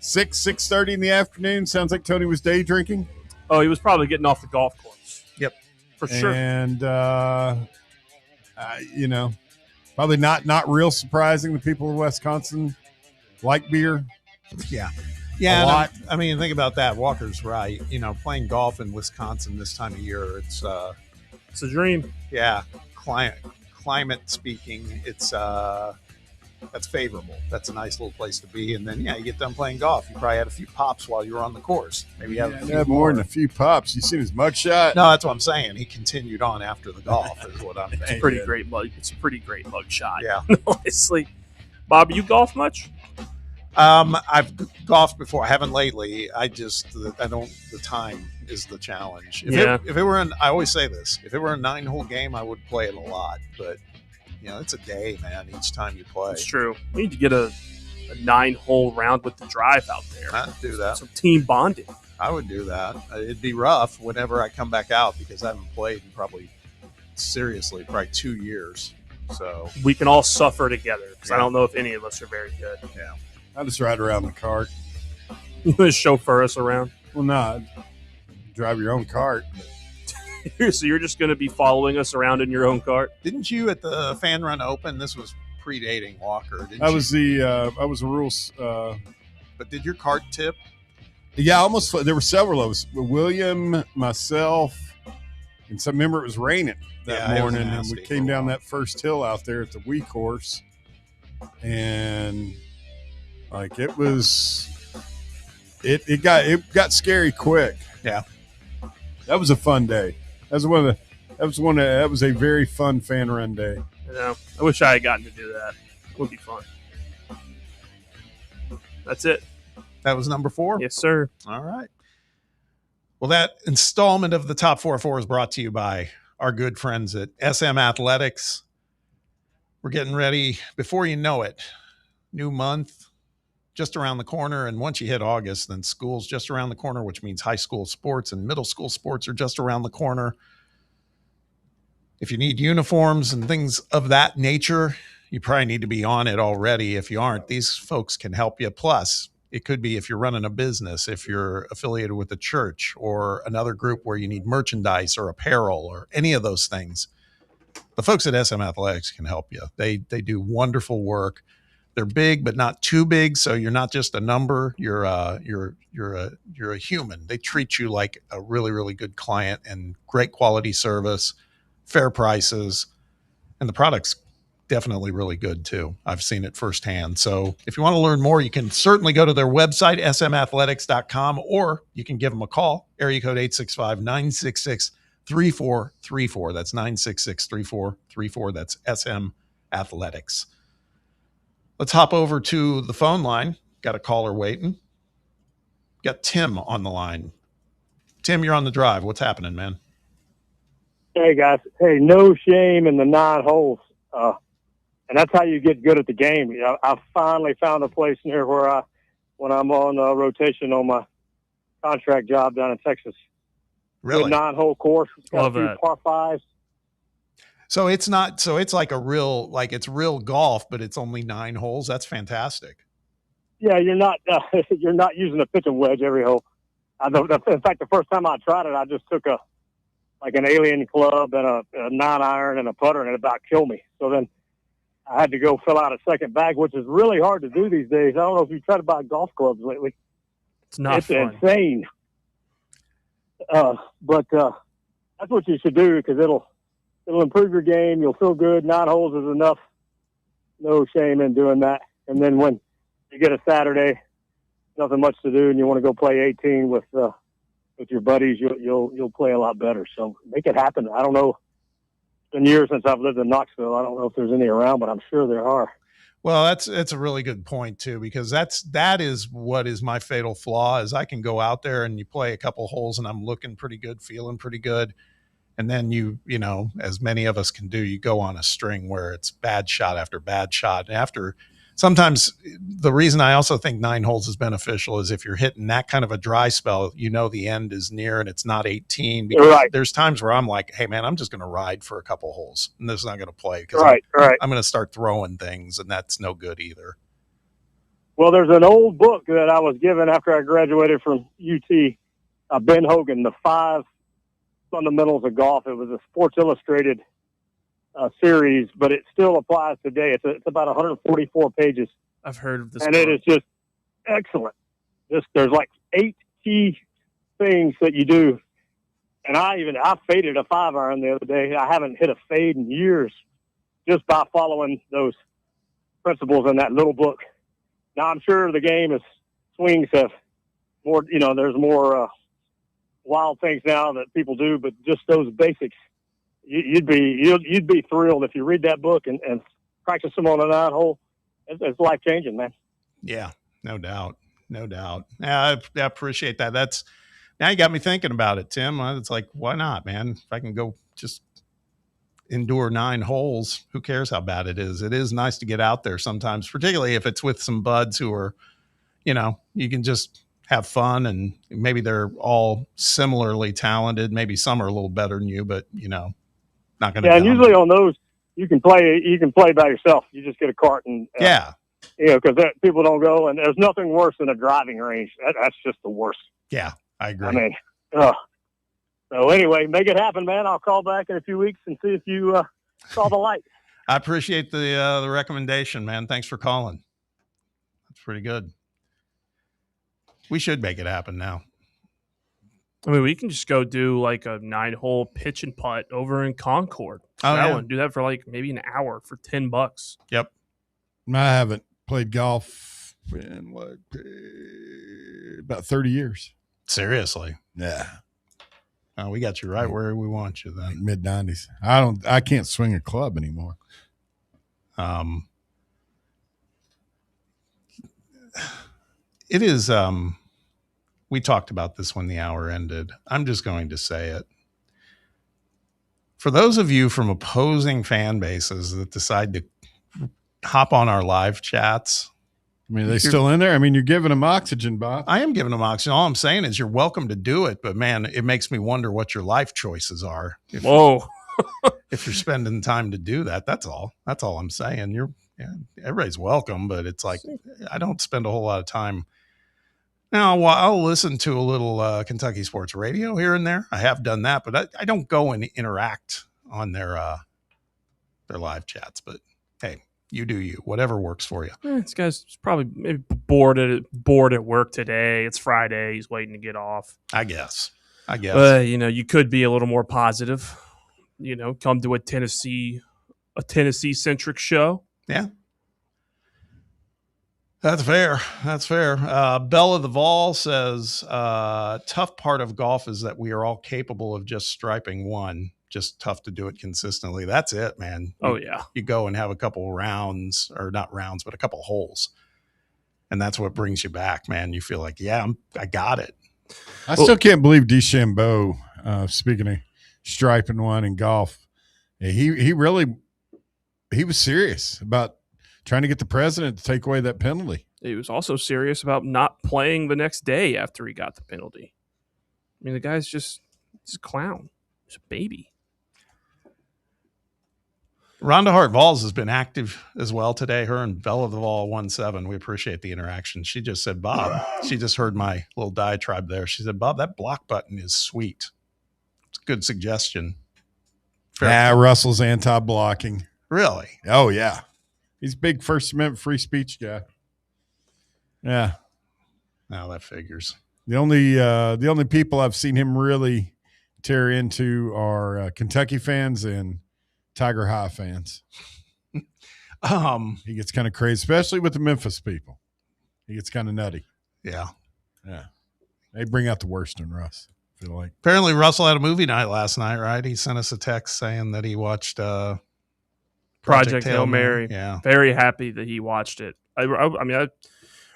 6:30 in the afternoon. Sounds like Tony was day drinking. Oh, he was probably getting off the golf course. Yep, for sure. And probably not real surprising. The people of Wisconsin like beer. Yeah, a lot. I mean, think about that. Walker's right. Playing golf in Wisconsin this time of year, it's a dream. Yeah, climate speaking, it's that's favorable. That's a nice little place to be. And then, you get done playing golf. You probably had a few pops while you were on the course. Maybe you have a few more than a few pops. You seen his mugshot? No, that's what I'm saying. He continued on after the golf is what I'm saying. It's a pretty great mug shot. Yeah. Honestly. Bob, you golf much? I've golfed before. I haven't lately. I don't, the time is the challenge. If it were I always say this, if it were a 9-hole game, I would play it a lot, but it's a day, man, each time you play. It's true. We need to get a 9-hole round with the drive out there. I'd do that. Some team bonding. I would do that. It'd be rough whenever I come back out because I haven't played in probably 2 years. So we can all suffer together because I Yeah. don't know if any of us are very good. Yeah. I just ride around the cart. You just chauffeur us around. Well, no, drive your own cart. So you're just going to be following us around in your own cart? Didn't you at the Fan Run Open? This was predating Walker. Didn't I you? was a rules. But did your cart tip? Yeah, almost. There were several of us. William, myself, and some. Remember, it was raining that Yeah, it was morning, and nasty we for came a down while. that first hill out there at the Wee course, and like it was, it got scary quick. Yeah, that was a fun day. That was a very fun fan run day. You know, I wish I had gotten to do that. It would be fun. That's it. That was number 4? Yes, sir. All right. Well, that installment of the Top 4 is brought to you by our good friends at SM Athletics. We're getting ready. Before you know it, new month just around the corner. And once you hit August, then school's just around the corner, which means high school sports and middle school sports are just around the corner. If you need uniforms and things of that nature, you probably need to be on it already. If you aren't, these folks can help you. Plus, it could be if you're running a business, if you're affiliated with a church or another group where you need merchandise or apparel or any of those things. The folks at SM Athletics can help you. They do wonderful work. They're big, but not too big. So you're not just a number. You're a human. They treat you like a really, really good client and great quality service, fair prices, and the product's definitely really good too. I've seen it firsthand. So if you want to learn more, you can certainly go to their website, smathletics.com, or you can give them a call, area code 865-966-3434. That's 966-3434. That's SM Athletics. Let's hop over to the phone line. Got a caller waiting. Got Tim on the line. Tim, you're on the drive. What's happening, man? Hey, guys. Hey, no shame in the 9 holes. And that's how you get good at the game. I finally found a place near where when I'm on rotation on my contract job down in Texas. Really? Good 9-hole course. It's got Love a few that. par 5s. So it's not, so it's like it's real golf, but it's only 9 holes. That's fantastic. Yeah, you're not using a pitching wedge every hole. In fact, the first time I tried it, I just took an alien club and a 9-iron and a putter, and it about killed me. So then I had to go fill out a second bag, which is really hard to do these days. I don't know if you've tried to buy golf clubs lately. It's not fun. Insane. But that's what you should do because it'll improve your game. You'll feel good. 9 holes is enough. No shame in doing that. And then when you get a Saturday, nothing much to do, and you want to go play 18 with your buddies, you'll play a lot better. So make it happen. I don't know. It's been years since I've lived in Knoxville. I don't know if there's any around, but I'm sure there are. Well, that's a really good point too, because that is what is my fatal flaw is I can go out there and you play a couple holes and I'm looking pretty good, feeling pretty good. And then you know, as many of us can do, you go on a string where it's bad shot after bad shot. And after sometimes the reason I also think 9 holes is beneficial is if you're hitting that kind of a dry spell, you know, the end is near and it's not 18 because Right. there's times where I'm like, hey man, I'm just going to ride for a couple holes and this is not going to play because Right. I'm going to start throwing things and that's no good either. Well, there's an old book that I was given after I graduated from UT, Ben Hogan, The 5 Fundamentals of Golf. It was a Sports Illustrated series, but it still applies today. It's about 144 pages. I've heard of this. And it is just excellent. There's like 8 key things that you do. And I faded a 5-iron the other day. I haven't hit a fade in years just by following those principles in that little book. Now I'm sure the game swings have more, there's more wild things now that people do, but just those basics, you'd be thrilled if you read that book and practice them on a 9-hole. It's life changing, man. Yeah, no doubt. Yeah, I appreciate that. Now you got me thinking about it, Tim. It's like, why not, man? If I can go just endure 9 holes, who cares how bad it is? It is nice to get out there sometimes, particularly if it's with some buds who are, you can just have fun and maybe they're all similarly talented. Maybe some are a little better than you, but not going to. Yeah, and usually you can play by yourself. You just get a cart and because people don't go, and there's nothing worse than a driving range. That's just the worst. Yeah, I agree. I mean, so anyway, make it happen, man. I'll call back in a few weeks and see if you saw the light. I appreciate the recommendation, man. Thanks for calling. That's pretty good. We should make it happen now. I mean, we can just go do like a 9-hole pitch and putt over in Concord. Do that for like maybe an hour for $10. Yep. I haven't played golf in about 30 years. Seriously? Yeah. We got you right where we want you then. Like mid-90s. I can't swing a club anymore. It is we talked about this when the hour ended. I'm just going to say it. For those of you from opposing fan bases that decide to hop on our live chats. I mean, are they still in there? I mean, you're giving them oxygen, Bob. I am giving them oxygen. All I'm saying is you're welcome to do it. But, man, it makes me wonder what your life choices are. If you're spending time to do that, that's all. That's all I'm saying. Everybody's welcome, but it's like I don't spend a whole lot of time. Now, I'll listen to a little Kentucky sports radio here and there. I have done that, but I don't go and interact on their live chats. But, hey, you do you. Whatever works for you. This guy's probably maybe bored at work today. It's Friday. He's waiting to get off. I guess. But, you could be a little more positive. Come to a Tennessee-centric show. Yeah. That's fair. Bella the Vols says, tough part of golf is that we are all capable of just striping one. Just tough to do it consistently. That's it, man. You go and have a couple rounds, or not rounds, but a couple holes. And that's what brings you back, man. You feel like, I got it. I still can't believe DeChambeau, speaking of striping one in golf, he was serious about trying to get the president to take away that penalty. He was also serious about not playing the next day after he got the penalty. I mean, the guy's he's a clown. He's a baby. Rhonda Hart Vols has been active as well today. Her and Bella the Vol 1-7. We appreciate the interaction. She just said, Bob, she just heard my little diatribe there. She said, Bob, that block button is sweet. It's a good suggestion. Russell's anti-blocking. Really? Oh, yeah. He's a big First Amendment free speech guy. Yeah. Now that figures. The only people I've seen him really tear into are Kentucky fans and Tiger High fans. He gets kind of crazy, especially with the Memphis people. He gets kind of nutty. Yeah. Yeah. They bring out the worst in Russ, I feel like. Apparently Russell had a movie night last night, right? He sent us a text saying that he watched Project Hail Mary. Yeah. Very happy that he watched it. I mean, I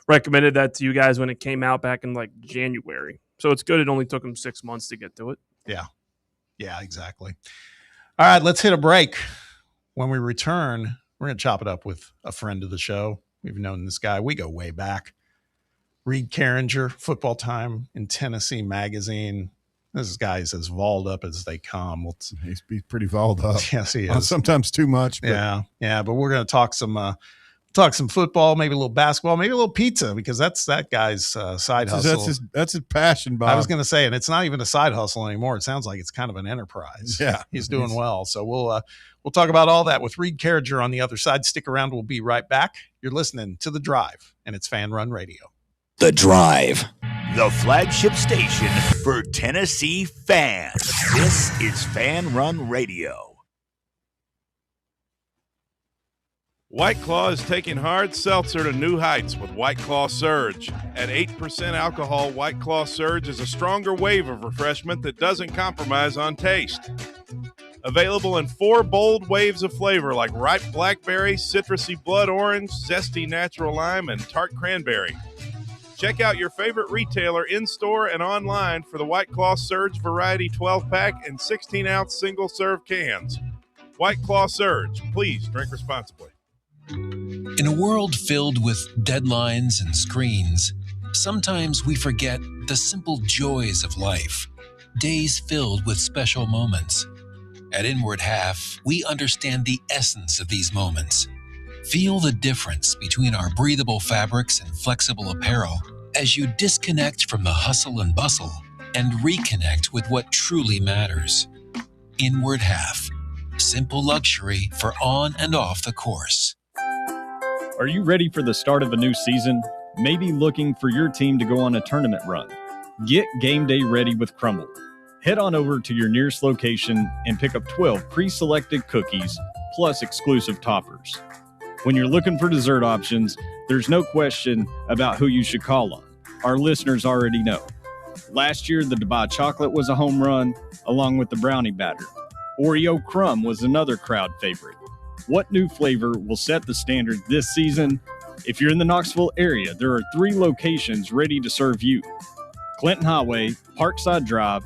recommended that to you guys when it came out back in like January. So it's good. It only took him 6 months to get to it. Yeah. Yeah, exactly. All right, let's hit a break. When we return, we're going to chop it up with a friend of the show. We've known this guy. We go way back. Reed Carringer, Football Time in Tennessee Magazine. This guy's as Volled up as they come. He's pretty Volled up. Yes, he is. Sometimes too much. But. Yeah. But we're going to talk some football, maybe a little basketball, maybe a little pizza, because that's that guy's side hustle. That's his passion, Bob. I was going to say, and it's not even a side hustle anymore. It sounds like it's kind of an enterprise. Yeah, he's doing well. So we'll talk about all that with Reed Carringer on the other side. Stick around. We'll be right back. You're listening to The Drive, and it's Fan Run Radio. The Drive, the flagship station for Tennessee fans. This is Fan Run Radio. White Claw is taking hard seltzer to new heights with White Claw Surge. At 8% alcohol, White Claw Surge is a stronger wave of refreshment that doesn't compromise on taste. Available in 4 bold waves of flavor like ripe blackberry, citrusy blood orange, zesty natural lime, and tart cranberry. Check out your favorite retailer in-store and online for the White Claw Surge Variety 12-pack and 16-ounce single-serve cans. White Claw Surge. Please drink responsibly. In a world filled with deadlines and screens, sometimes we forget the simple joys of life, days filled with special moments. At Inward Half, we understand the essence of these moments. Feel the difference between our breathable fabrics and flexible apparel as you disconnect from the hustle and bustle and reconnect with what truly matters. Inward Half. Simple luxury for on and off the course. Are you ready for the start of a new season? Maybe looking for your team to go on a tournament run? Get game day ready with Crumble. Head on over to your nearest location and pick up 12 pre-selected cookies plus exclusive toppers. When you're looking for dessert options, there's no question about who you should call on. Our listeners already know. Last year, the Dubai chocolate was a home run, along with the brownie batter. Oreo crumb was another crowd favorite. What new flavor will set the standard this season? If you're in the Knoxville area, there are 3 locations ready to serve you: Clinton Highway, Parkside Drive,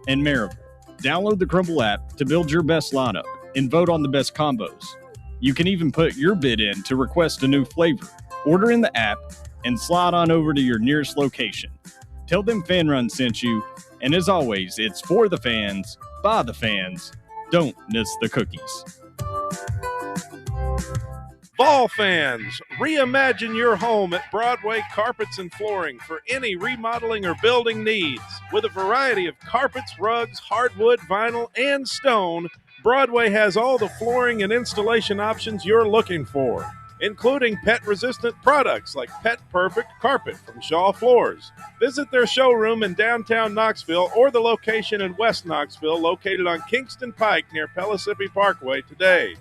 and Maryville. Download the Crumble app to build your best lineup and vote on the best combos. You can even put your bid in to request a new flavor. Order in the app and slide on over to your nearest location. Tell them Fan Run sent you, and as always, it's for the fans, by the fans. Don't miss the cookies. Vol fans, reimagine your home at Broadway Carpets and Flooring for any remodeling or building needs. With a variety of carpets, rugs, hardwood, vinyl, and stone, Broadway has all the flooring and installation options you're looking for, including pet-resistant products like Pet Perfect Carpet from Shaw Floors. Visit their showroom in downtown Knoxville or the location in West Knoxville located on Kingston Pike near Pellissippi Parkway today.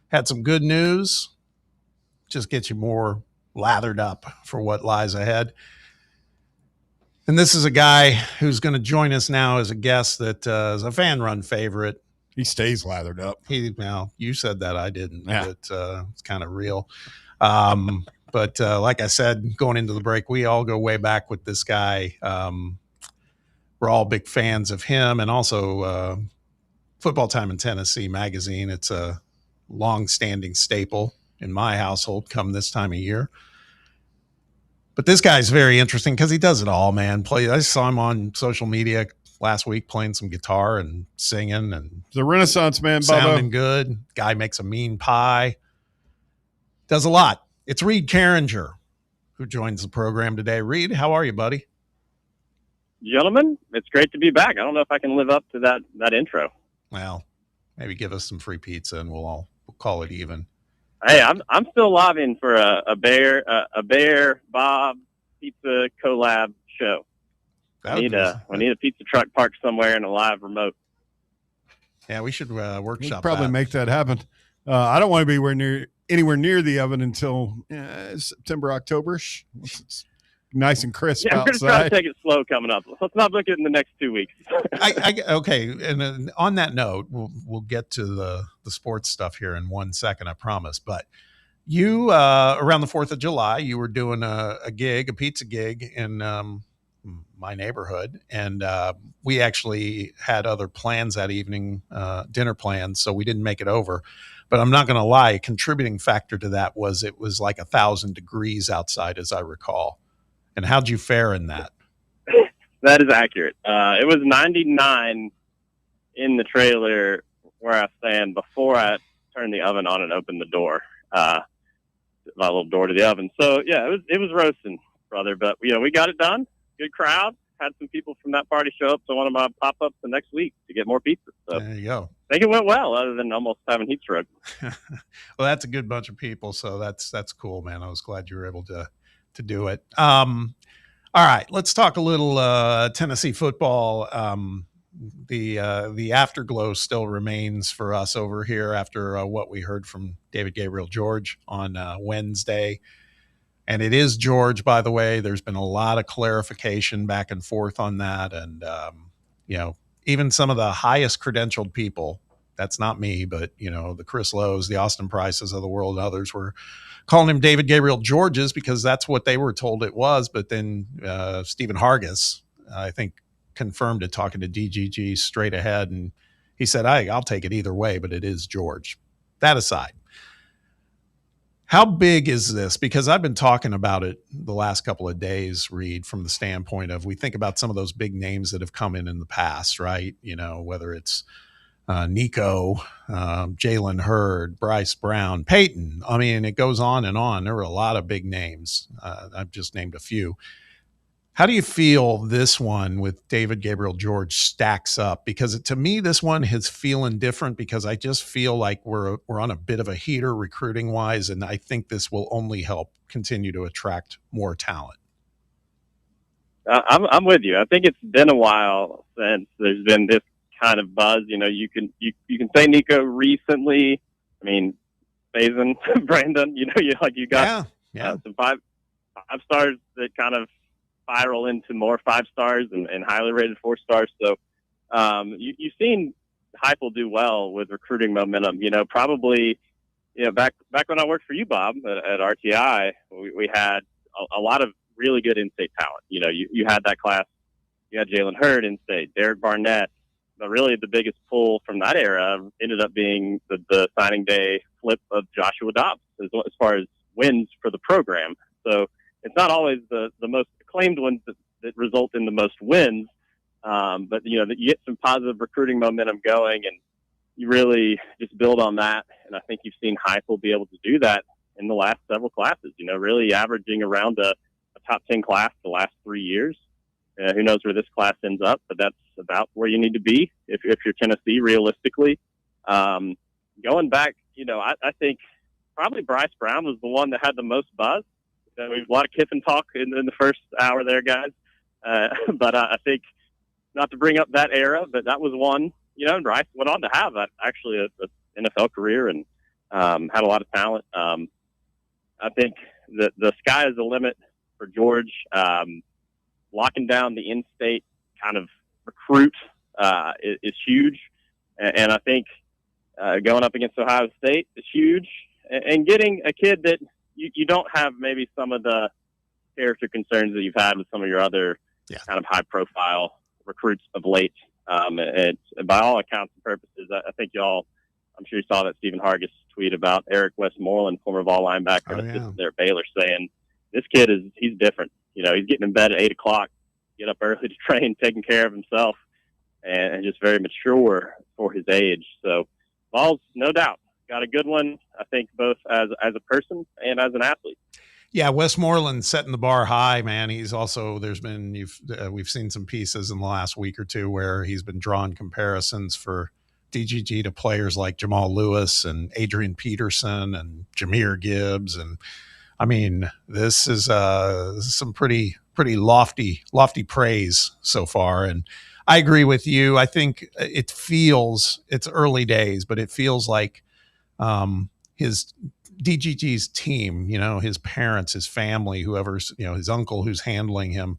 Had some good news. Just get you more lathered up for what lies ahead. And this is a guy who's going to join us now as a guest that is a Fan Run favorite. He stays lathered up. Well, you said that, I didn't. Yeah. But it's kind of real. But like I said, going into the break, we all go way back with this guy. We're all big fans of him, and also Football Time in Tennessee magazine. It's a long-standing staple in my household come this time of year. But this guy's very interesting because he does it all, man. I saw him on social media last week playing some guitar and singing and the Renaissance man, sounding good. Guy makes a mean pie. Does a lot. It's Reed Carringer who joins the program today. Reed, how are you, buddy? Gentlemen, it's great to be back. I don't know if I can live up to that intro. Well, maybe give us some free pizza and we'll call it even. Hey, I'm still lobbying for a Bear Bob pizza collab show. We need a pizza truck parked somewhere in a live remote. Yeah, we should workshop. Probably make that happen. I don't want to be anywhere near the oven until September, October-ish. It's nice and crisp outside. I'm going to try to take it slow coming up. Let's not book it in the next 2 weeks. Okay, and on that note, we'll get to the sports stuff here in 1 second, I promise. But you, around the 4th of July, you were doing a pizza gig in my neighborhood, and we actually had other plans that evening, dinner plans, so we didn't make it over. But I'm not going to lie, a contributing factor to that was it was like 1,000 degrees outside, as I recall. And how'd you fare in that? That is accurate. It was 99 in the trailer where I stand before I turned the oven on and opened the door, my little door to the oven. So yeah, it was roasting, brother. But we got it done. Good crowd. Had some people from that party show up to one of my pop-ups the next week to get more pizza. So there you go. I think it went well, other than almost having heat stroke. Well, that's a good bunch of people, so that's cool, man. I was glad you were able to to do it. All right, let's talk a little Tennessee football. The afterglow still remains for us over here after what we heard from David Gabriel George on Wednesday. And it is George, by the way. There's been a lot of clarification back and forth on that. And, even some of the highest credentialed people, that's not me, but, the Chris Lowe's, the Austin Prices of the world, and others were calling him David Gabriel George's because that's what they were told it was. But then Stephen Hargis, I think, confirmed it talking to DGG straight ahead. And he said, I'll take it either way, but it is George. That aside, how big is this? Because I've been talking about it the last couple of days, Reed, from the standpoint of we think about some of those big names that have come in the past, right? Whether it's Nico, Jalen Hurd, Bryce Brown, Peyton. I mean, it goes on and on. There were a lot of big names. I've just named a few. How do you feel this one with David Gabriel George stacks up? Because to me, this one is feeling different because I just feel like we're on a bit of a heater recruiting wise, and I think this will only help continue to attract more talent. I'm with you. I think it's been a while since there's been this kind of buzz. You can say Nico recently. I mean, Faison, Brandon. You got some five stars that kind of spiral into more 5 stars and highly rated 4 stars. So you've seen Heupel do well with recruiting momentum. Probably back when I worked for you, Bob, at RTI, we had a lot of really good in-state talent. You had that class. You had Jalen Hurd in-state, Derek Barnett. But really the biggest pull from that era ended up being the signing day flip of Joshua Dobbs as far as wins for the program. So it's not always the most acclaimed ones that result in the most wins. But you get some positive recruiting momentum going and you really just build on that. And I think you've seen Heupel be able to do that in the last several classes, really averaging around a top 10 class the last 3 years. Who knows where this class ends up, but that's about where you need to be if you're Tennessee, realistically. Going back, I think probably Bryce Brown was the one that had the most buzz. A lot of Kiffin talk in the first hour there, guys. But I think, not to bring up that era, but that was one, and Bryce went on to have actually an NFL career and had a lot of talent. I think that the sky is the limit for George. Locking down the in-state kind of recruit is huge. And I think going up against Ohio State is huge. And getting a kid that you don't have maybe some of the character concerns that you've had with some of your other kind of high-profile recruits of late. And by all accounts and purposes, I think I'm sure you saw that Stephen Hargis tweet about Eric Westmoreland, former Vol linebacker, assistant there at Baylor, saying this kid he's different. He's getting in bed at 8 o'clock, get up early to train, taking care of himself, and just very mature for his age. So Vols, no doubt, got a good one, I think, both as a person and as an athlete. Yeah, Westmoreland setting the bar high, man. He's also we've seen some pieces in the last week or two where he's been drawing comparisons for DGG to players like Jamal Lewis and Adrian Peterson and Jahmyr Gibbs. And I mean, this is some pretty lofty praise so far. And I agree with you. I think it's early days, but it feels like his DGG's team, his parents, his family, whoever's, his uncle who's handling him.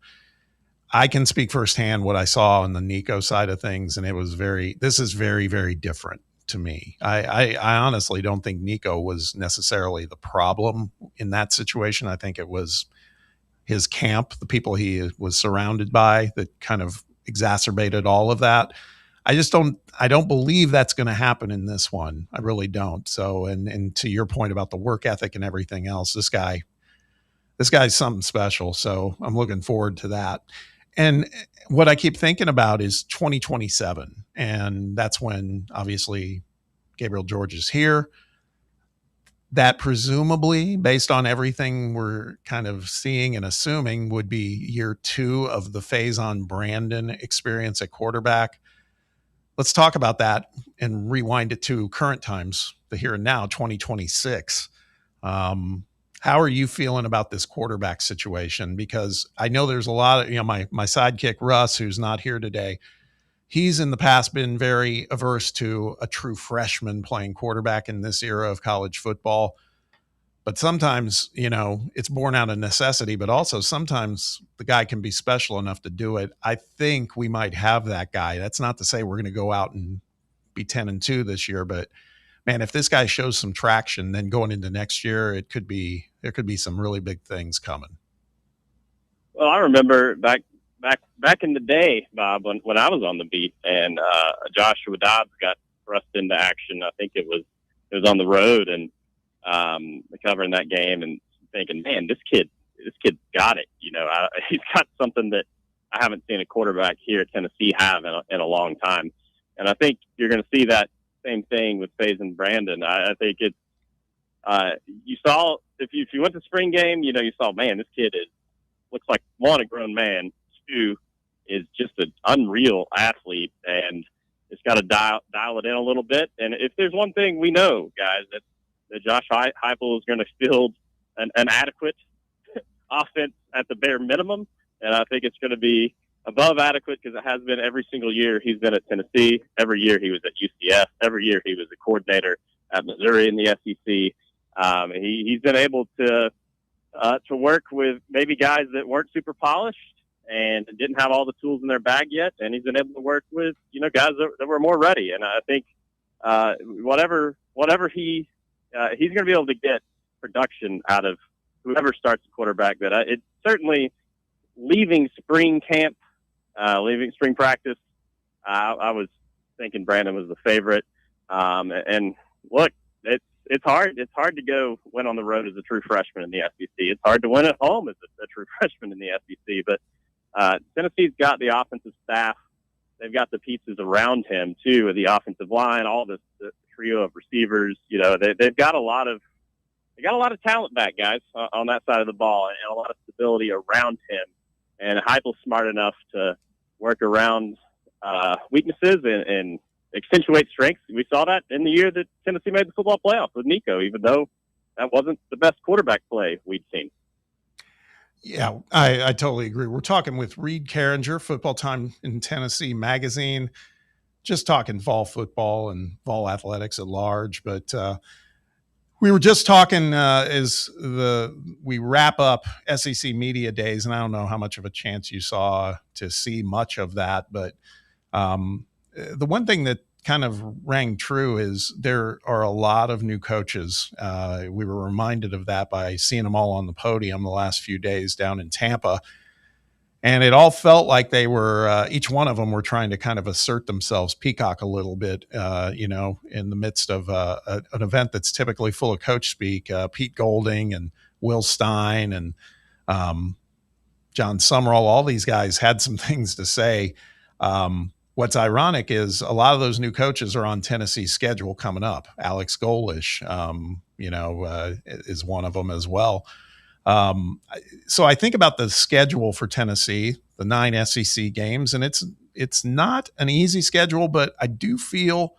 I can speak firsthand what I saw on the Nico side of things. And this is very, very different to me. I honestly don't think Nico was necessarily the problem in that situation. I think it was his camp, the people he was surrounded by, that kind of exacerbated all of that. I don't believe that's going to happen in this one. I really don't. So, and to your point about the work ethic and everything else, this guy's something special. So I'm looking forward to that. And what I keep thinking about is 2027. And that's when obviously Gabriel George is here. That presumably, based on everything we're kind of seeing and assuming, would be year 2 of the Faison Brandon experience at quarterback. Let's talk about that and rewind it to current times, the here and now, 2026. How are you feeling about this quarterback situation? Because I know there's a lot of, my sidekick, Russ, who's not here today, he's in the past been very averse to a true freshman playing quarterback in this era of college football. But sometimes, it's born out of necessity, but also sometimes the guy can be special enough to do it. I think we might have that guy. That's not to say we're going to go out and be 10-2 this year, but man, if this guy shows some traction, then going into next year, there could be some really big things coming. Well, I remember back in the day, Bob, when I was on the beat, and Joshua Dobbs got thrust into action. I think it was on the road, and covering that game and thinking, man, this kid's got it. He's got something that I haven't seen a quarterback here at Tennessee have in a long time, and I think you're going to see that same thing with FaZe and Brandon. I think it's you saw if you went to spring game, you saw, man, this kid looks like, one, a grown man, two, is just an unreal athlete, and it's got to dial it in a little bit. And if there's one thing we know, guys, that Josh Heupel is going to field an adequate offense at the bare minimum, and I think it's going to be above adequate because it has been every single year he's been at Tennessee. Every year he was at UCF. Every year he was a coordinator at Missouri in the SEC. He's been able to work with maybe guys that weren't super polished and didn't have all the tools in their bag yet, and he's been able to work with guys that were more ready. And I think whatever he's going to be able to get production out of whoever starts the quarterback. That it's certainly leaving spring camp. Leaving spring practice, I was thinking Brandon was the favorite. And look, it's hard. It's hard to go win on the road as a true freshman in the SEC. It's hard to win at home as a true freshman in the SEC. But Tennessee's got the offensive staff. They've got the pieces around him too, the offensive line, all the trio of receivers. They've got a lot of talent back, guys, on that side of the ball, and a lot of stability around him. And Heupel's smart enough to work around weaknesses and accentuate strengths. We saw that in the year that Tennessee made the football playoff with Nico, even though that wasn't the best quarterback play we'd seen. Yeah, I totally agree. We're talking with Reed Carringer, Football Time in Tennessee magazine, just talking Vol football and Vol athletics at large. But we were just talking as we wrap up SEC Media Days, and I don't know how much of a chance you saw to see much of that, but the one thing that kind of rang true is there are a lot of new coaches. We were reminded of that by seeing them all on the podium the last few days down in Tampa. And it all felt like they were, each one of them were trying to kind of assert themselves, peacock a little bit, in the midst of an event that's typically full of coach speak. Pete Golding and Will Stein and John Summerall, all these guys had some things to say. What's ironic is a lot of those new coaches are on Tennessee's schedule coming up. Alex Golish, is one of them as well. So I think about the schedule for Tennessee, the 9 SEC games, and it's not an easy schedule, but I do feel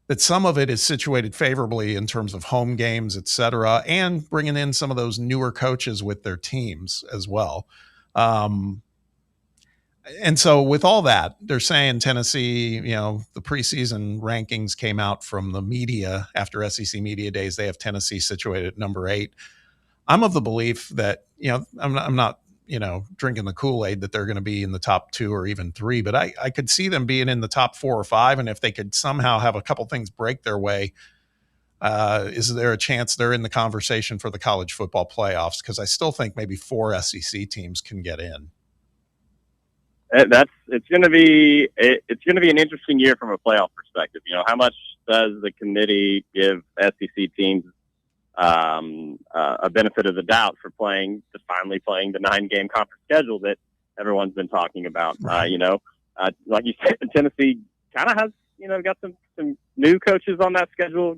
that some of it is situated favorably in terms of home games, et cetera, and bringing in some of those newer coaches with their teams as well. And so with all that, they're saying Tennessee, the preseason rankings came out from the media after SEC Media Days. They have Tennessee situated at number 8. I'm of the belief that, I'm not drinking the Kool-Aid that they're going to be in the top 2 or even 3, but I could see them being in the top 4 or 5. And if they could somehow have a couple things break their way, is there a chance they're in the conversation for the college football playoffs? Because I still think maybe 4 SEC teams can get in. It's going to be an interesting year from a playoff perspective. How much does the committee give SEC teams a benefit of the doubt for finally playing the 9-game conference schedule that everyone's been talking about? Right. Like you said, Tennessee kind of has got some new coaches on that schedule.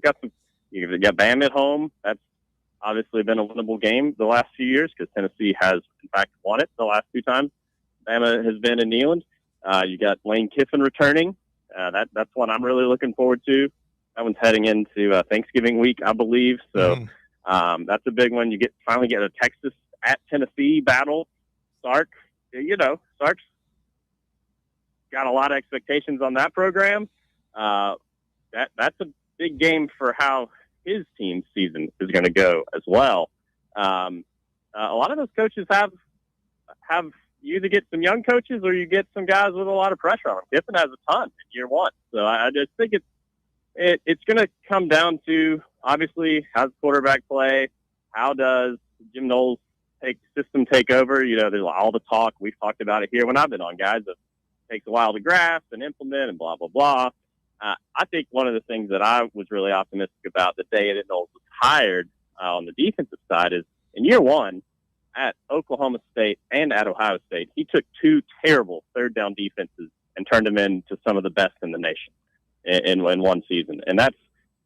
You got Bama at home. That's obviously been a winnable game the last few years because Tennessee has in fact won it the last 2 times Bama has been in Neyland. You got Lane Kiffin returning. That's one I'm really looking forward to. That one's heading into Thanksgiving week, I believe. So That's a big one. You finally get a Texas at Tennessee battle. Sark, Sark's got a lot of expectations on that program. That's a big game for how his team's season is going to go as well. A lot of those coaches have you either get some young coaches or you get some guys with a lot of pressure on them. Kiffin has a ton in year one, so I just think it's going to come down to, obviously, how's quarterback play? How does Jim Knowles' system take over? There's all the talk. We've talked about it here when I've been on, guys. It takes a while to grasp and implement and blah, blah, blah. I think one of the things that I was really optimistic about the day that Knowles was hired on the defensive side is in year one at Oklahoma State and at Ohio State, he took two terrible third down defenses and turned them into some of the best in the nation in one season. And that's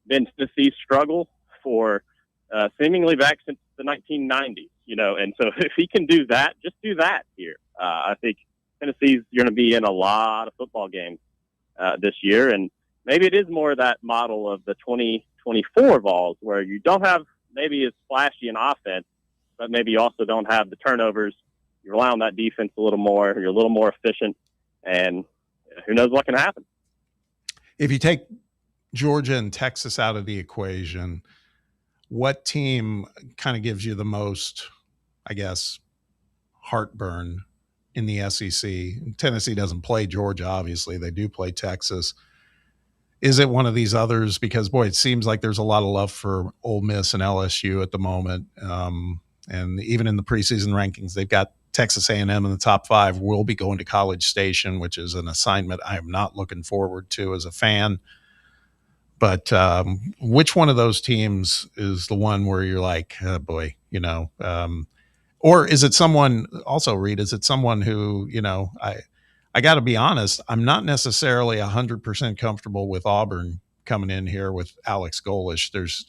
been Tennessee's struggle for seemingly back since the 1990s, and so if he can do that, just do that here. I think Tennessee's going to be in a lot of football games this year, and maybe it is more that model of the 2024 Vols where you don't have maybe as flashy an offense, but maybe you also don't have the turnovers. You rely on that defense a little more. You're a little more efficient, and who knows what can happen. If you take Georgia and Texas out of the equation, what team kind of gives you the most, I guess, heartburn in the SEC? Tennessee doesn't play Georgia, obviously. They do play Texas. Is it one of these others? Because, boy, it seems like there's a lot of love for Ole Miss and LSU at the moment. And even in the preseason rankings, they've got Texas A&M in the top 5. Will be going to College Station, which is an assignment I am not looking forward to as a fan. But which one of those teams is the one where you're like, oh boy, or is it someone also, Reed, is it someone who, I got to be honest, I'm not necessarily 100% comfortable with Auburn coming in here with Alex Golish. There's,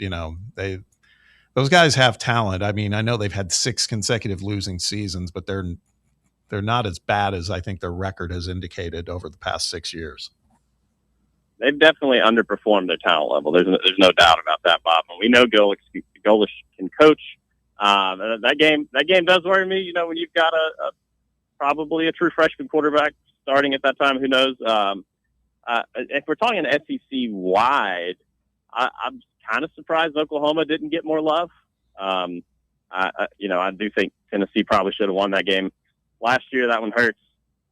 those guys have talent. I mean, I know they've had 6 consecutive losing seasons, but they're not as bad as I think their record has indicated over the past 6 years. They've definitely underperformed their talent level. There's no doubt about that, Bob. And we know Golish can coach. That game does worry me. When you've got probably a true freshman quarterback starting at that time, who knows? If we're talking SEC wide, I'm kind of surprised Oklahoma didn't get more love. I do think Tennessee probably should have won that game last year. That one hurts,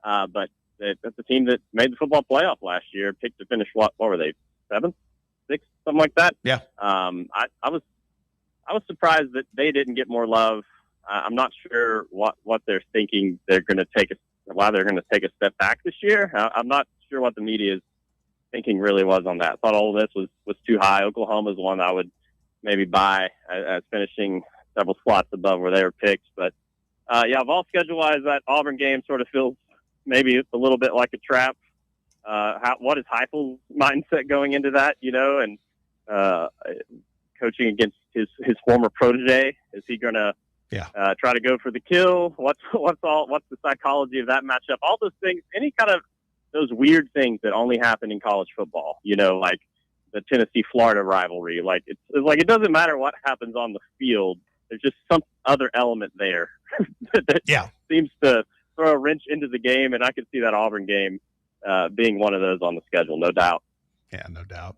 but that's a team that made the football playoff last year. Picked to finish what were they, 7th, 6th, something like that? Yeah. I was surprised that they didn't get more love. I'm not sure what they're thinking. Why they're going to take a step back this year. I'm not sure what the media's thinking really was on that. I thought Ole Miss was too high. Oklahoma's one I would maybe buy as finishing several spots above where they were picked. But Vol schedule-wise, that Auburn game sort of feels maybe a little bit like a trap. What is Heupel's mindset going into that, and coaching against his former protege? Is he going to try to go for the kill? What's the psychology of that matchup? All those things, any kind of those weird things that only happen in college football, like the Tennessee-Florida rivalry. Like it's like it doesn't matter what happens on the field. There's just some other element there that seems to throw a wrench into the game, and I could see that Auburn game being one of those on the schedule, no doubt. Yeah, no doubt.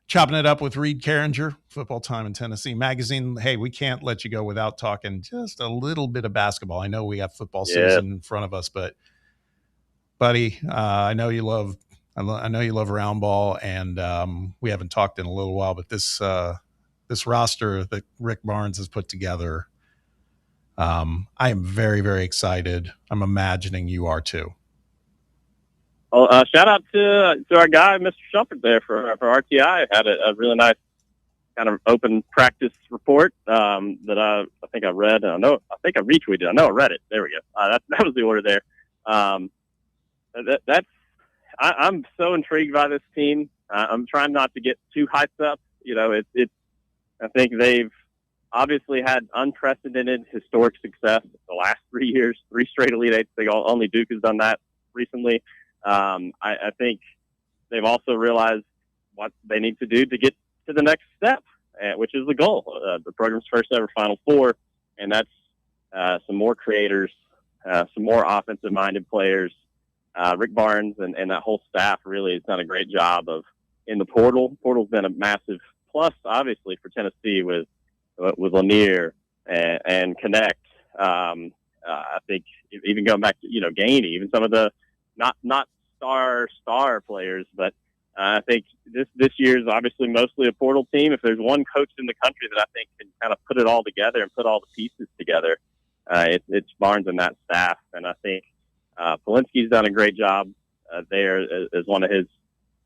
Chopping it up with Reed Carringer, Football Time in Tennessee Magazine. Hey, we can't let you go without talking just a little bit of basketball. I know we got football season in front of us, but buddy, I know you love round ball, and we haven't talked in a little while, but this roster that Rick Barnes has put together, I am very, very excited. I'm imagining you are too. Well, shout out to our guy, Mr. Shumpert there for RTI. Had a really nice kind of open practice report that I think I read. I think I retweeted. I know I read it. There we go. That was the order there. I'm so intrigued by this team. I'm trying not to get too hyped up. I think they've obviously had unprecedented historic success the last 3 years, 3 straight Elite Eights. Only Duke has done that recently. I think they've also realized what they need to do to get to the next step. which is the goal. The program's first ever Final Four, and that's some more creators, some more offensive-minded players. Rick Barnes and that whole staff really has done a great job in the portal. Portal's been a massive plus, obviously, for Tennessee with Lanier and Connect. I think even going back to Gainey, even some of the not star players, but I think this year is obviously mostly a portal team. If there's one coach in the country that I think can kind of put it all together and put all the pieces together, it's Barnes and that staff. And I think Polinsky's done a great job there as one of his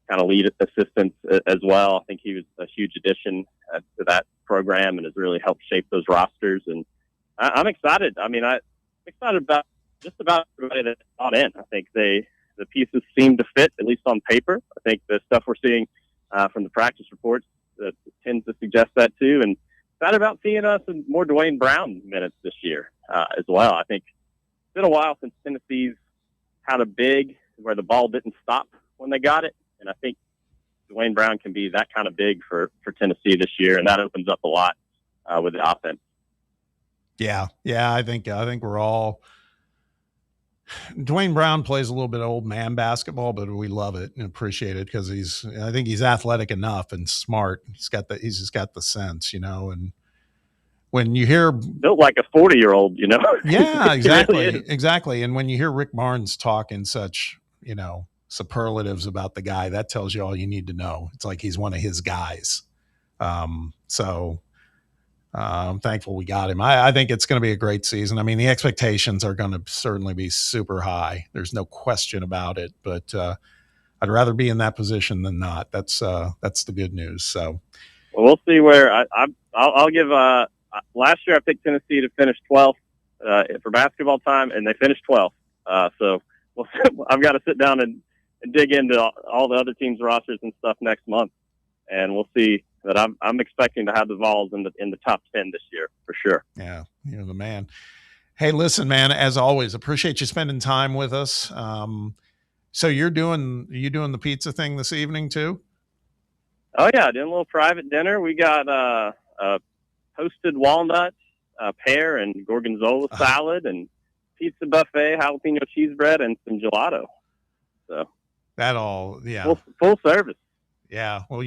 kind of lead assistants as well. I think he was a huge addition to that program and has really helped shape those rosters. And I'm excited. I mean, I'm excited about just about everybody that's brought in. I think the pieces seem to fit, at least on paper. I think the stuff we're seeing from the practice reports tends to suggest that too. And excited about seeing us in more Dwayne Brown minutes this year as well. I think it's been a while since Tennessee's had a big where the ball didn't stop when they got it. And I think Dwayne Brown can be that kind of big for Tennessee this year, and that opens up a lot with the offense. Yeah. I think we're all. Dwayne Brown plays a little bit of old man basketball, but we love it and appreciate it because I think he's athletic enough and smart. He's just got the sense, and when you hear built like a 40-year-old, Yeah, exactly. Really exactly. And when you hear Rick Barnes talk in such, superlatives about the guy, that tells you all you need to know. It's like he's one of his guys. So I'm thankful we got him. I think it's going to be a great season. I mean, the expectations are going to certainly be super high. There's no question about it, but I'd rather be in that position than not. That's the good news. So well, we'll see where I'll give, last year I picked Tennessee to finish 12th for basketball time, and they finished 12th. So I've got to sit down and dig into all the other teams' rosters and stuff next month, and we'll see. But I'm expecting to have the Vols in the top 10 this year for sure. Yeah, you're the man. Hey, listen, man. As always, appreciate you spending time with us. So are you doing the pizza thing this evening too? Oh yeah, doing a little private dinner. We got a toasted walnut, pear and gorgonzola salad, and pizza buffet, jalapeno cheese bread, and some gelato. So that all, yeah, full service. Yeah. Well,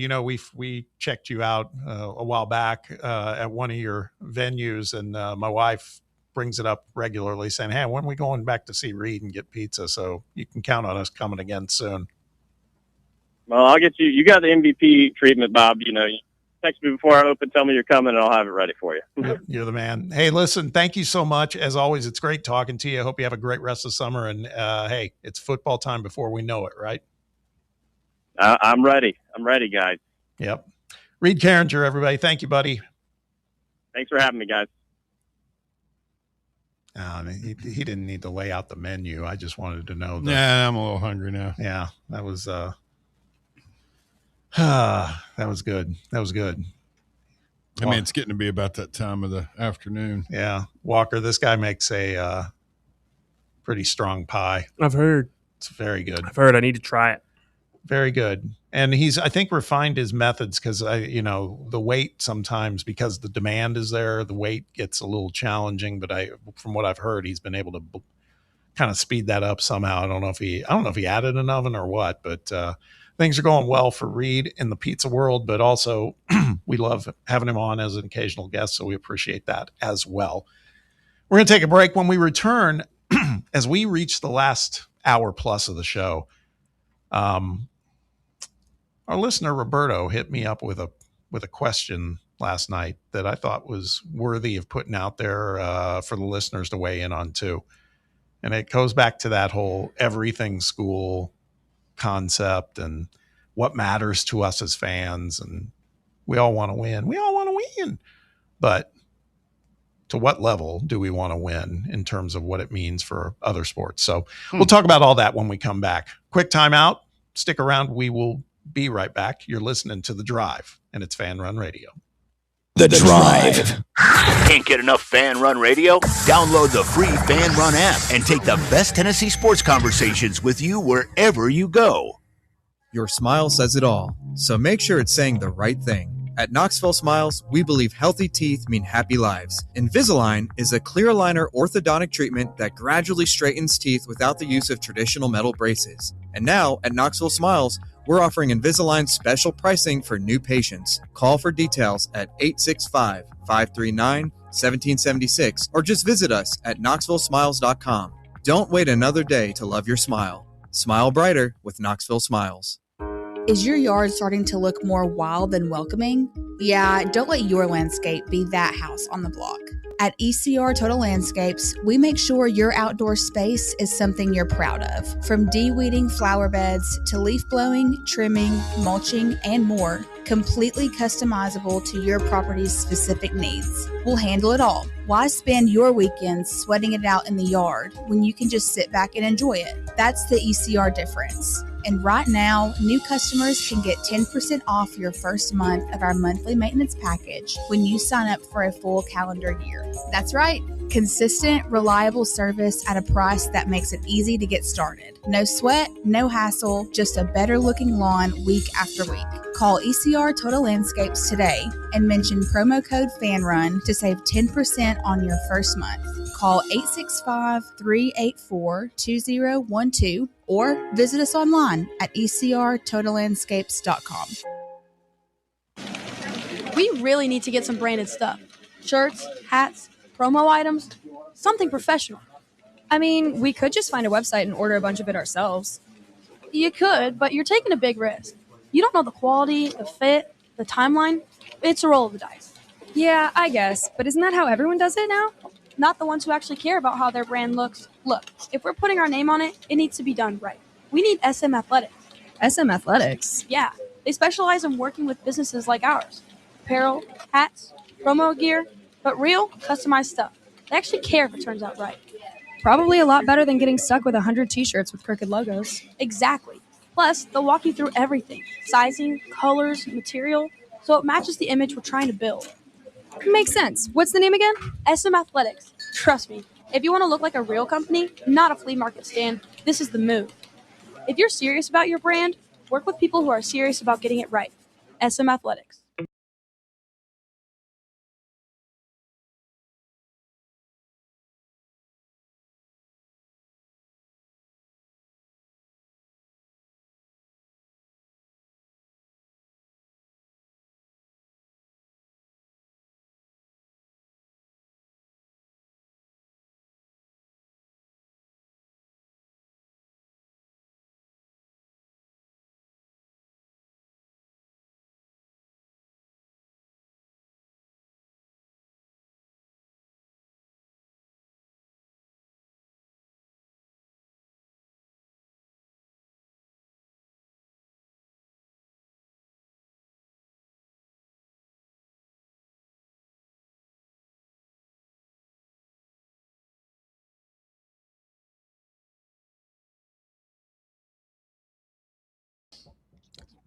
we checked you out a while back at one of your venues, and my wife brings it up regularly saying, hey, when are we going back to see Reed and get pizza? So you can count on us coming again soon. Well, I'll get you. You got the MVP treatment, Bob. You text me before I open, tell me you're coming, and I'll have it ready for you. You're the man. Hey, listen, thank you so much. As always, it's great talking to you. I hope you have a great rest of summer. And hey, it's football time before we know it, right? I'm ready. I'm ready, guys. Yep. Reed Carringer, everybody. Thank you, buddy. Thanks for having me, guys. He didn't need to lay out the menu. I just wanted to know. Yeah, I'm a little hungry now. Yeah, that was that was good. That was good. I mean, it's getting to be about that time of the afternoon. Yeah. Walker, this guy makes a pretty strong pie. I've heard. It's very good. I've heard. I need to try it. Very good. And he's, I think, refined his methods because, the weight sometimes, because the demand is there, the weight gets a little challenging. But from what I've heard, he's been able to kind of speed that up somehow. I don't know if he added an oven or what, but things are going well for Reed in the pizza world. But also, we love having him on as an occasional guest, so we appreciate that as well. We're going to take a break. When we return, as we reach the last hour plus of the show, our listener Roberto hit me up with a question last night that I thought was worthy of putting out there for the listeners to weigh in on too. And it goes back to that whole everything school concept and what matters to us as fans. And we all want to win. We all want to win. But to what level do we want to win in terms of what it means for other sports? So we'll talk about all that when we come back. Quick timeout. Stick around. We will be right back. You're listening to The Drive, and it's Fan Run Radio. The Drive. Can't get enough Fan Run Radio? Download the free Fan Run app and take the best Tennessee sports conversations with you wherever you go. Your smile says it all, so make sure it's saying the right thing. At Knoxville Smiles, we believe healthy teeth mean happy lives. Invisalign is a clear aligner orthodontic treatment that gradually straightens teeth without the use of traditional metal braces. And now, at Knoxville Smiles, we're offering Invisalign special pricing for new patients. Call for details at 865-539-1776 or just visit us at knoxvillesmiles.com. Don't wait another day to love your smile. Smile brighter with Knoxville Smiles. Is your yard starting to look more wild than welcoming? Yeah, don't let your landscape be that house on the block. At ECR Total Landscapes, we make sure your outdoor space is something you're proud of. From de-weeding flower beds to leaf blowing, trimming, mulching, and more, completely customizable to your property's specific needs. We'll handle it all. Why spend your weekends sweating it out in the yard when you can just sit back and enjoy it? That's the ECR difference. And right now, new customers can get 10% off your first month of our monthly maintenance package when you sign up for a full calendar year. That's right. Consistent, reliable service at a price that makes it easy to get started. No sweat, no hassle, just a better looking lawn week after week. Call ECR Total Landscapes today and mention promo code FANRUN to save 10% on your first month. Call 865-384-2012 or visit us online at ecrtotallandscapes.com. We really need to get some branded stuff. Shirts, hats, promo items, something professional. I mean, we could just find a website and order a bunch of it ourselves. You could, but you're taking a big risk. You don't know the quality, the fit, the timeline. It's a roll of the dice. Yeah, I guess, but isn't that how everyone does it now? Not the ones who actually care about how their brand looks. Look, if we're putting our name on it, it needs to be done right. We need SM Athletics. SM Athletics? Yeah, they specialize in working with businesses like ours. Apparel, hats, promo gear, but real, customized stuff. They actually care if it turns out right. Probably a lot better than getting stuck with 100 t-shirts with crooked logos. Exactly. Plus, they'll walk you through everything. Sizing, colors, material, so it matches the image we're trying to build. Makes sense. What's the name again? SM Athletics. Trust me, if you want to look like a real company, not a flea market stand, this is the move. If you're serious about your brand, work with people who are serious about getting it right. SM Athletics.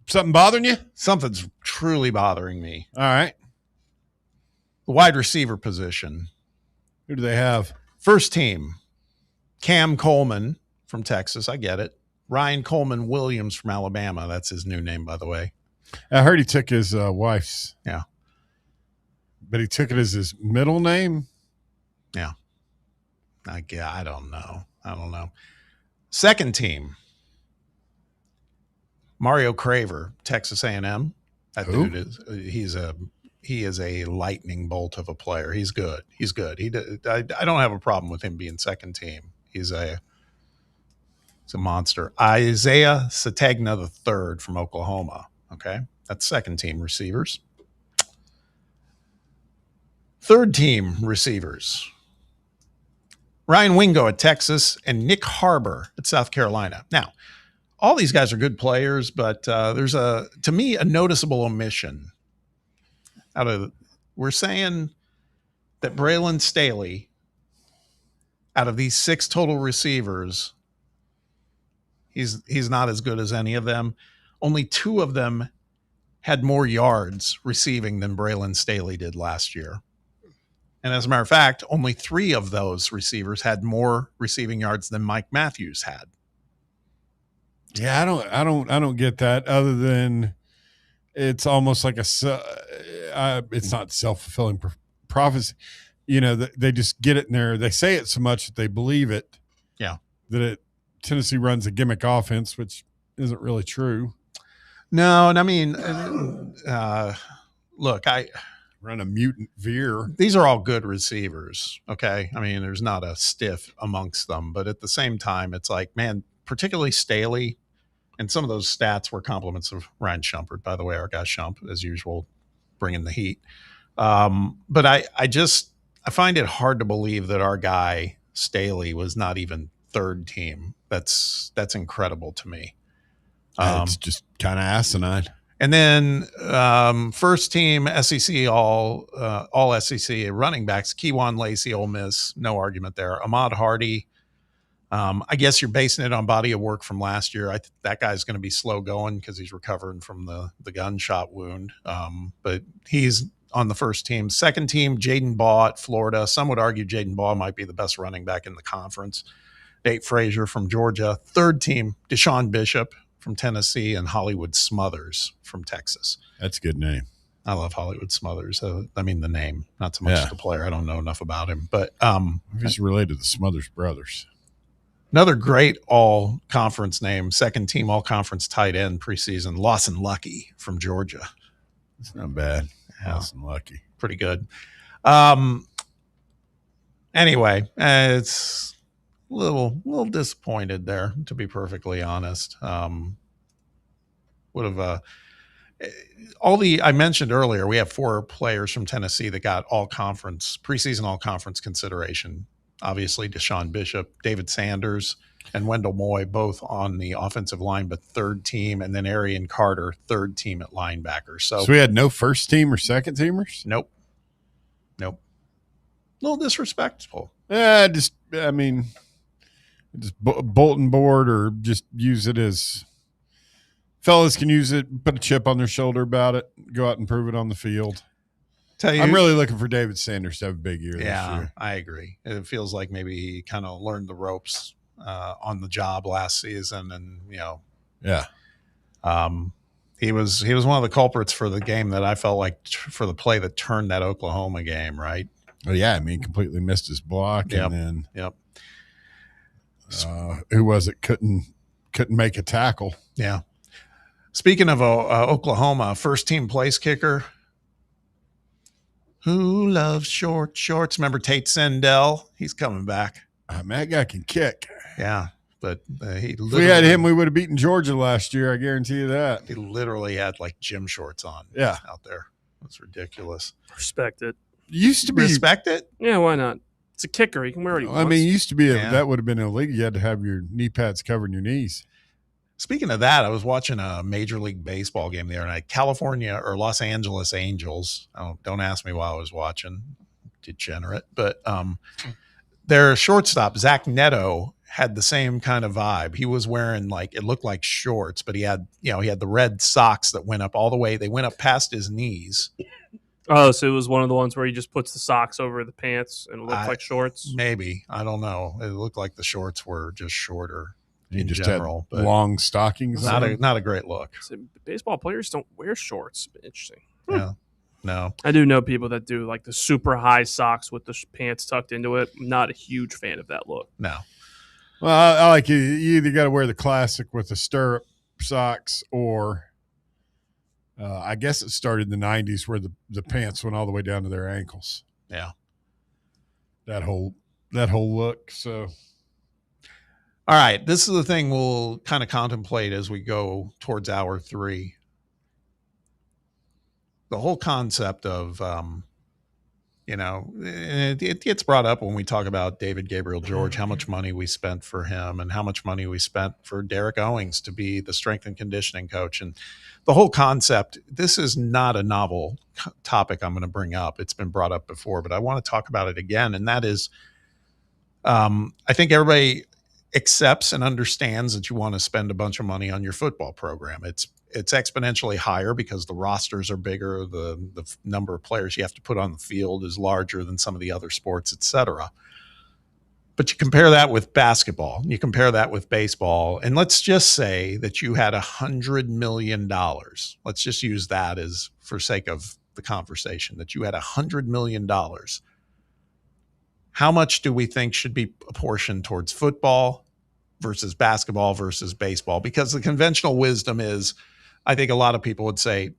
Something bothering you? Something's truly bothering me. All right. The wide receiver position. Who do they have? First team, Cam Coleman from Texas. I get it. Ryan Coleman Williams from Alabama. That's his new name, by the way. I heard he took his wife's. Yeah. But he took it as his middle name? Yeah. I don't know. Second team, Mario Craver, Texas A&M. That dude he is a lightning bolt of a player. He's good. I don't have a problem with him being second team. He's a monster. Isaiah Sategna III from Oklahoma. Okay, that's second team receivers. Third team receivers, Ryan Wingo at Texas and Nick Harbor at South Carolina. Now, all these guys are good players, but there's to me, a noticeable omission. We're saying that Braylon Staley, out of these 6 total receivers, he's not as good as any of them. Only 2 of them had more yards receiving than Braylon Staley did last year. And as a matter of fact, only 3 of those receivers had more receiving yards than Mike Matthews had. Yeah, I don't get that, other than it's almost like it's not self-fulfilling prophecy. You know, they just get it in there. They say it so much that they believe it. Yeah. That Tennessee runs a gimmick offense, which isn't really true. No, and I mean, look, I run a mutant veer. These are all good receivers. Okay. I mean, there's not a stiff amongst them, but at the same time, it's like, man, particularly Staley, and some of those stats were compliments of Ryan Shumpert, by the way, our guy Shump, as usual, bringing the heat. But I find it hard to believe that our guy Staley was not even third team. That's incredible to me. It's just kind of asinine. And then first team SEC all SEC running backs, Keywan Lacey, Ole Miss, no argument there. Ahmad Hardy, I guess you're basing it on body of work from last year. That guy's going to be slow going because he's recovering from the gunshot wound. But he's on the first team. Second team, Jaden Baugh at Florida. Some would argue Jaden Baugh might be the best running back in the conference. Nate Frazier from Georgia. Third team, Deshaun Bishop from Tennessee, and Hollywood Smothers from Texas. That's a good name. I love Hollywood Smothers. I mean, the name, not so much the player. I don't know enough about him, but he's related to the Smothers brothers. Another great all-conference name, second team all-conference tight end preseason, Lawson Lucky from Georgia. It's not bad. Lawson Lucky. Pretty good. Anyway, it's a little disappointed there, to be perfectly honest. Would have I mentioned earlier, we have 4 players from Tennessee that got preseason all conference consideration. Obviously, Deshaun Bishop, David Sanders, and Wendell Moy, both on the offensive line, but third team, and then Arian Carter, third team at linebacker. So we had no first team or second teamers? Nope. A little disrespectful. Just bulletin board, or just use it as fellas can use it, put a chip on their shoulder about it, go out and prove it on the field. I'm really looking for David Sanders to have a big year this year. I agree. It feels like maybe he kind of learned the ropes on the job last season, and he was one of the culprits for the game that I felt like for the play that turned that Oklahoma game, right? Oh yeah, I mean, completely missed his block, and then who was it? Couldn't make a tackle. Yeah. Speaking of Oklahoma, first team place kicker. Who loves shorts? Remember Tate Sendell? He's coming back. That guy can kick. Yeah, but if we had him, we would have beaten Georgia last year. I guarantee you that. He literally had like gym shorts on. Yeah, out there. That's ridiculous. Respect it. Used to be respect it. Yeah, why not? It's a kicker. He can wear what he wants. I mean, it used to be that would have been illegal. You had to have your knee pads covering your knees. Speaking of that, I was watching a Major League Baseball game the other night. California or Los Angeles Angels. Don't ask me why I was watching. Degenerate. But their shortstop, Zach Neto, had the same kind of vibe. He was wearing it looked like shorts, but he had the red socks that went up all the way. They went up past his knees. Oh, so it was one of the ones where he just puts the socks over the pants and it looked like shorts? Maybe. I don't know. It looked like the shorts were just shorter. He in just general, had long stockings. Not a great look. So baseball players don't wear shorts. Interesting. Yeah, no. I do know people that do like the super high socks with the pants tucked into it. I'm not a huge fan of that look. No. Well, I like you either got to wear the classic with the stirrup socks, or I guess it started in the 90s where the pants went all the way down to their ankles. Yeah. That whole look. So. All right, this is the thing we'll kind of contemplate as we go towards hour 3. The whole concept of, it gets brought up when we talk about David Gabriel George, how much money we spent for him and how much money we spent for Derek Owings to be the strength and conditioning coach. And the whole concept, this is not a novel topic I'm going to bring up. It's been brought up before, but I want to talk about it again. And that is, I think everybody accepts and understands that you want to spend a bunch of money on your football program. It's exponentially higher because the rosters are bigger, the number of players you have to put on the field is larger than some of the other sports, etc. But you compare that with basketball, you compare that with baseball, and let's just say that you had $100 million. Let's just use that as for sake of the conversation, that you had $100 million. How much do we think should be apportioned towards football versus basketball versus baseball? Because the conventional wisdom is, I think a lot of people would say,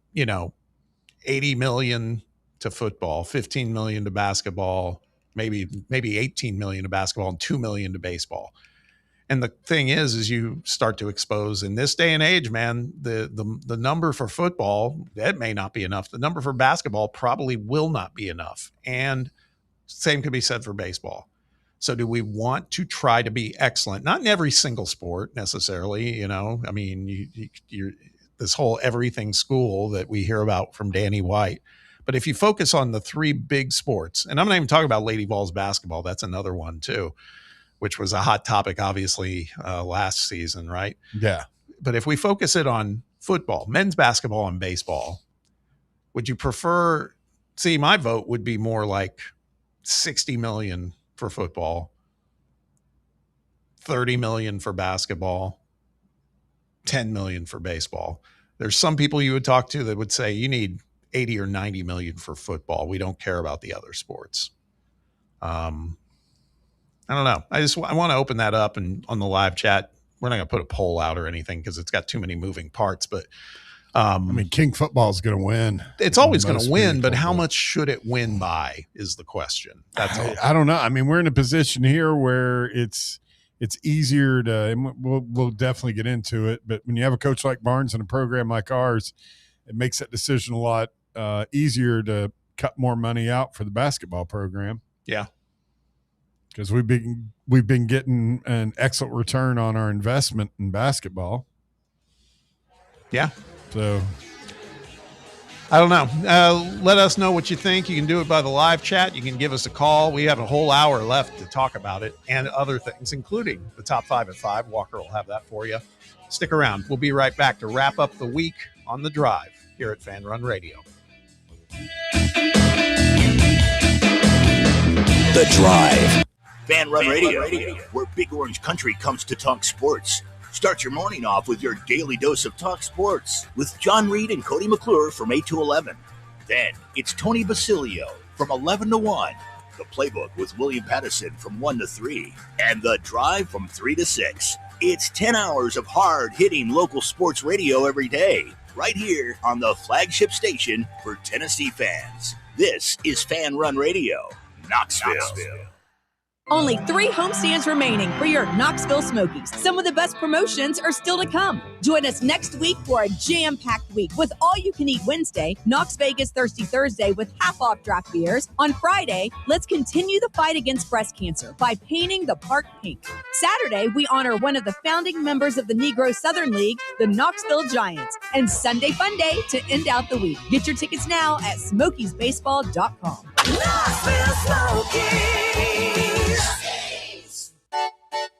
80 million to football, 15 million to basketball, maybe 18 million to basketball, and 2 million to baseball. And the thing is you start to expose in this day and age, man, the number for football, that may not be enough. The number for basketball probably will not be enough. And same could be said for baseball. So do we want to try to be excellent? Not in every single sport necessarily, I mean, you're this whole everything school that we hear about from Danny White. But if you focus on the three big sports, and I'm not even talking about Lady Vols basketball, that's another one too, which was a hot topic, obviously, last season, right? Yeah. But if we focus it on football, men's basketball and baseball, would you prefer, my vote would be more like 60 million for football, 30 million for basketball, 10 million for baseball. There's some people you would talk to that would say you need 80 or 90 million for football. We don't care about the other sports. I don't know. I want to open that up, and on the live chat, we're not going to put a poll out or anything because it's got too many moving parts, but King football is going to win. It's always going to win, but how much should it win by is the question. That's all. I don't know. I mean, we're in a position here where it's easier to, and we'll definitely get into it, but when you have a coach like Barnes and a program like ours, it makes that decision a lot easier to cut more money out for the basketball program. Yeah. Because we've been getting an excellent return on our investment in basketball. Yeah. So I don't know. Let us know what you think. You can do it by the live chat. You can give us a call. We have a whole hour left to talk about it and other things, including the top 5 at 5. Walker will have that for you. Stick around. We'll be right back to wrap up the week on The Drive here at Fan Run Radio. The Drive. Fan Run Radio, where Big Orange Country comes to talk sports. Start your morning off with your daily dose of talk sports with John Reed and Cody McClure from 8 to 11. Then it's Tony Basilio from 11 to 1. The Playbook with William Pattison from 1 to 3. And The Drive from 3 to 6. It's 10 hours of hard-hitting local sports radio every day, right here on the flagship station for Tennessee fans. This is Fan Run Radio, Knoxville. Only 3 homestands remaining for your Knoxville Smokies. Some of the best promotions are still to come. Join us next week for a jam-packed week with all-you-can-eat Wednesday, Knox Vegas Thirsty Thursday with half-off draft beers. On Friday, let's continue the fight against breast cancer by painting the park pink. Saturday, we honor one of the founding members of the Negro Southern League, the Knoxville Giants. And Sunday Fun Day to end out the week. Get your tickets now at SmokiesBaseball.com. Knoxville Smokies.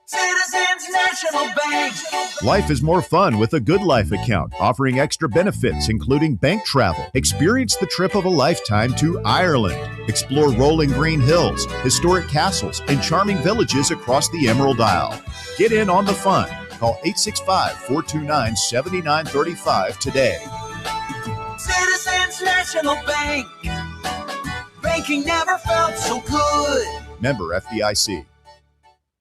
Citizens National Bank. Life is more fun with a Good Life account, offering extra benefits, including bank travel. Experience the trip of a lifetime to Ireland. Explore rolling green hills, historic castles, and charming villages across the Emerald Isle. Get in on the fun. Call 865-429-7935 today. Citizens National Bank. Banking never felt so good. Member FDIC.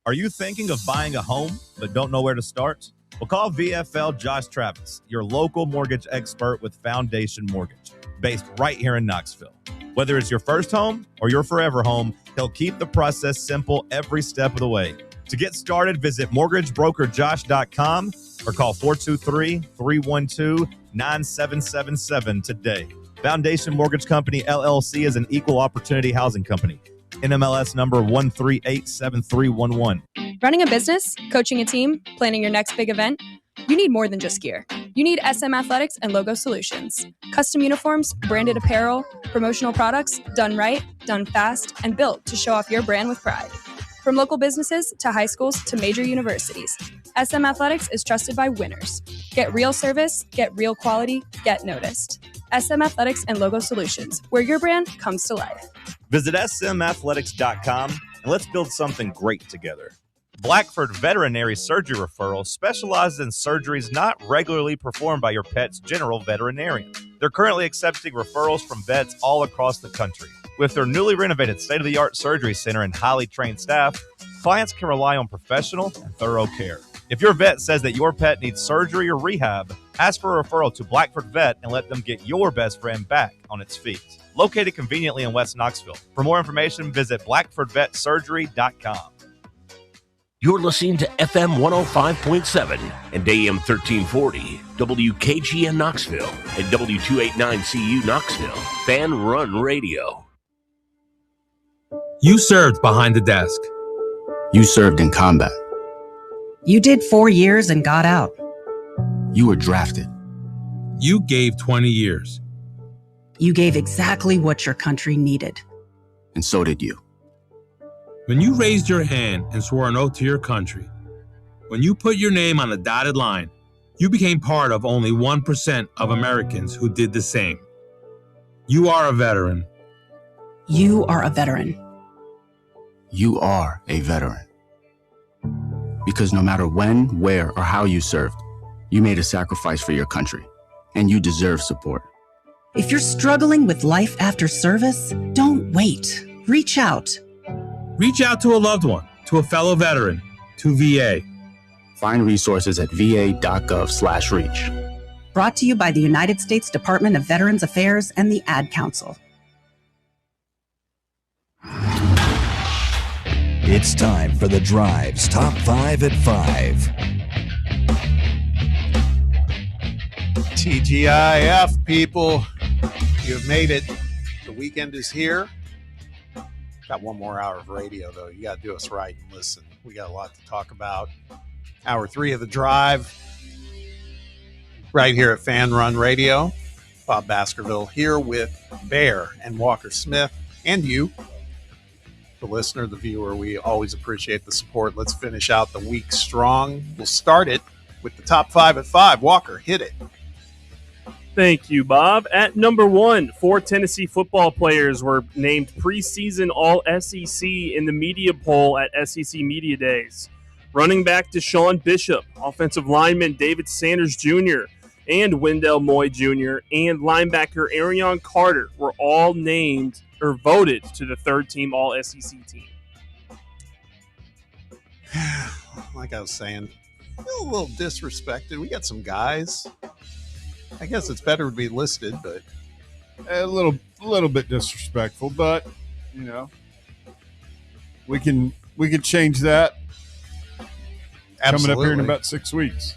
Are you thinking of buying a home but don't know where to start? Well, call VFL Josh Travis, your local mortgage expert with Foundation Mortgage, based right here in Knoxville. Whether it's your first home or your forever home, he'll keep the process simple every step of the way. To get started, visit mortgagebrokerjosh.com or call 423-312-9777 today. Foundation Mortgage Company, LLC is an equal opportunity housing company. NMLS number 1387311. Running a business, coaching a team, planning your next big event, you need more than just gear. You need SM Athletics and Logo Solutions. Custom uniforms, branded apparel, promotional products, done right, done fast, and built to show off your brand with pride. From local businesses to high schools to major universities, SM Athletics is trusted by winners. Get real service, get real quality, get noticed. SM Athletics and Logo Solutions, where your brand comes to life. Visit smathletics.com and let's build something great together. Blackford Veterinary Surgery Referral specializes in surgeries not regularly performed by your pet's general veterinarian. They're currently accepting referrals from vets all across the country. With their newly renovated state-of-the-art surgery center and highly trained staff, clients can rely on professional and thorough care. If your vet says that your pet needs surgery or rehab, ask for a referral to Blackford Vet and let them get your best friend back on its feet. Located conveniently in West Knoxville. For more information, visit blackfordvetsurgery.com. You're listening to FM 105.7 and AM 1340, WKGN Knoxville, and W289CU Knoxville, Fan Run Radio. You served behind the desk. You served in combat. You did 4 years and got out. You were drafted. You gave 20 years. You gave exactly what your country needed. And so did you. When you raised your hand and swore an oath to your country, when you put your name on the dotted line, you became part of only 1% of Americans who did the same. You are a veteran. You are a veteran. You are a veteran. Because no matter when, where, or how you served, you made a sacrifice for your country, and you deserve support. If you're struggling with life after service, don't wait. Reach out. Reach out to a loved one, to a fellow veteran, to VA. Find resources at va.gov/reach. Brought to you by the United States Department of Veterans Affairs and the Ad Council. It's time for the Drive's Top 5 at 5. TGIF, people. You have made it. The weekend is here. Got one more hour of radio, though. You got to do us right and listen. We got a lot to talk about. Hour 3 of the Drive. Right here at Fan Run Radio. Bob Baskerville here with Bear and Walker Smith and you. The listener, the viewer, we always appreciate the support. Let's finish out the week strong. We'll start it with the top 5 at 5. Walker, hit it. Thank you, Bob. At number 1, 4 Tennessee football players were named preseason All-SEC in the media poll at SEC Media Days. Running back Deshaun Bishop, offensive lineman David Sanders Jr., and Wendell Moy Jr., and linebacker Arion Carter were all named or voted to the third-team All-SEC team. Like I was saying, a little disrespected. We got some guys. I guess it's better to be listed, but a little bit disrespectful. But you know, we can change that. Absolutely. Coming up here in about 6 weeks.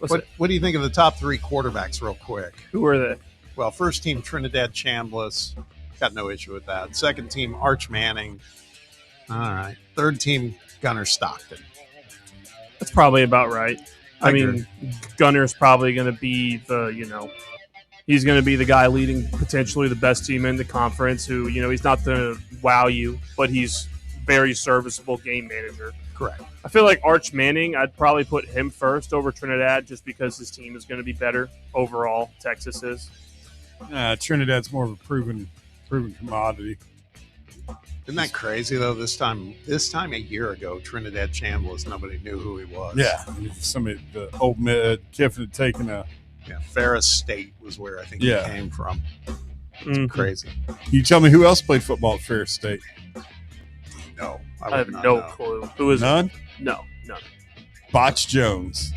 What do you think of the top 3 quarterbacks, real quick? Who are they? Well, first team Trinidad Chambliss. Got no issue with that. Second team, Arch Manning. All right. Third team, Gunnar Stockton. That's probably about right. I agree. mean, Gunner's probably going to be he's going to be the guy leading potentially the best team in the conference who, he's not going to wow you, but he's very serviceable game manager. Correct. I feel like Arch Manning, I'd probably put him first over Trinidad just because his team is going to be better overall. Texas is. Trinidad's more of a proven commodity. Isn't that crazy though? This time a year ago, Trinidad Chambliss, nobody knew who he was. Yeah, somebody the old Kiffin had taken a. Yeah, Ferris State was where I think he came from. It's crazy. Can you tell me who else played football at Ferris State? No, I have no clue. Who is none? It? No, none. Botch Jones.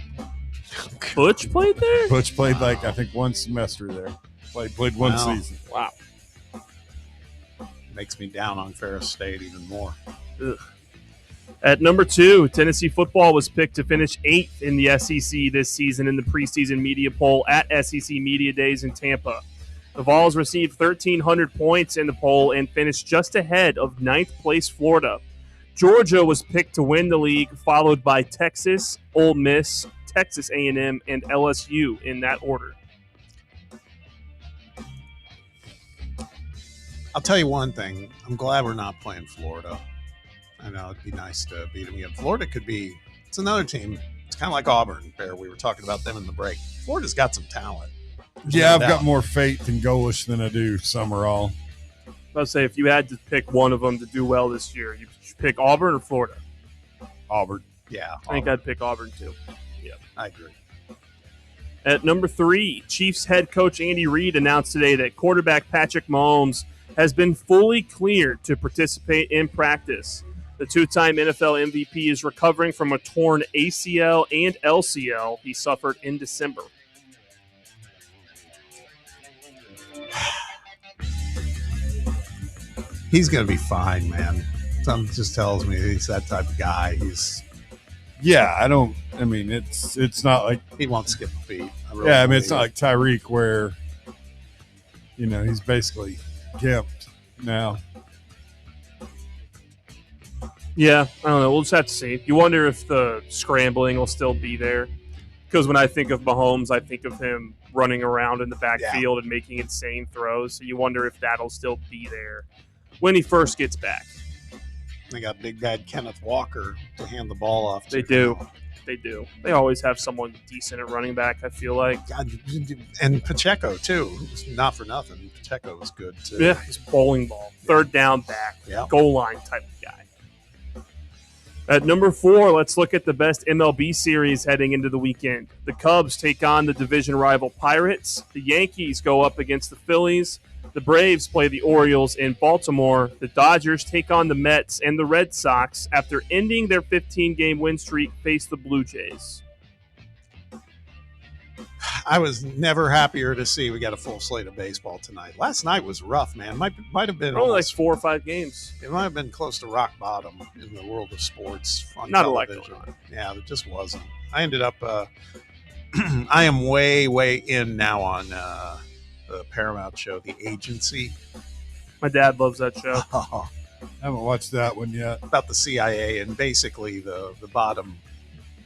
Butch played there? Butch played I think one semester there. Played one season. Wow. Makes me down on Ferris State even more. Ugh. At number 2, Tennessee football was picked to finish 8th in the SEC this season in the preseason media poll at SEC Media Days in Tampa. The Vols received 1,300 points in the poll and finished just ahead of 9th place Florida. Georgia was picked to win the league, followed by Texas, Ole Miss, Texas A&M, and LSU in that order. I'll tell you one thing. I'm glad we're not playing Florida. I know it'd be nice to beat them again. Florida it's another team. It's kind of like Auburn, Bear. We were talking about them in the break. Florida's got some talent. I've got more faith in Golish than I do Summerall. I would say if you had to pick one of them to do well this year, you should pick Auburn or Florida? Auburn. Yeah. I think I'd pick Auburn too. Yeah. I agree. At number 3, Chiefs head coach Andy Reid announced today that quarterback Patrick Mahomes has been fully cleared to participate in practice. The two-time NFL MVP is recovering from a torn ACL and LCL he suffered in December. He's going to be fine, man. Something just tells me he's that type of guy. It's not like he won't skip a beat. It's not like Tyreek where, he's basically gimped now. Yeah, I don't know. We'll just have to see. You wonder if the scrambling will still be there. Because when I think of Mahomes, I think of him running around in the backfield and making insane throws. So you wonder if that'll still be there when he first gets back. They got big bad Kenneth Walker to hand the ball off to. They do. They do. They always have someone decent at running back, I feel like. God, and Pacheco, too. Not for nothing. Pacheco was good, too. Yeah, he's bowling ball. Third down back. Yeah. Goal line type of guy. At number 4, let's look at the best MLB series heading into the weekend. The Cubs take on the division rival Pirates. The Yankees go up against the Phillies. The Braves play the Orioles in Baltimore. The Dodgers take on the Mets, and the Red Sox, after ending their 15-game win streak, face the Blue Jays. I was never happier to see we got a full slate of baseball tonight. Last night was rough, man. Might have been only like 4 or 5 games. It might have been close to rock bottom in the world of sports on Not television. a lot going on. Yeah, it just wasn't. I ended up. I am way in now on the Paramount show, The Agency. My dad loves that show. I haven't watched that one yet. About the CIA, and basically the bottom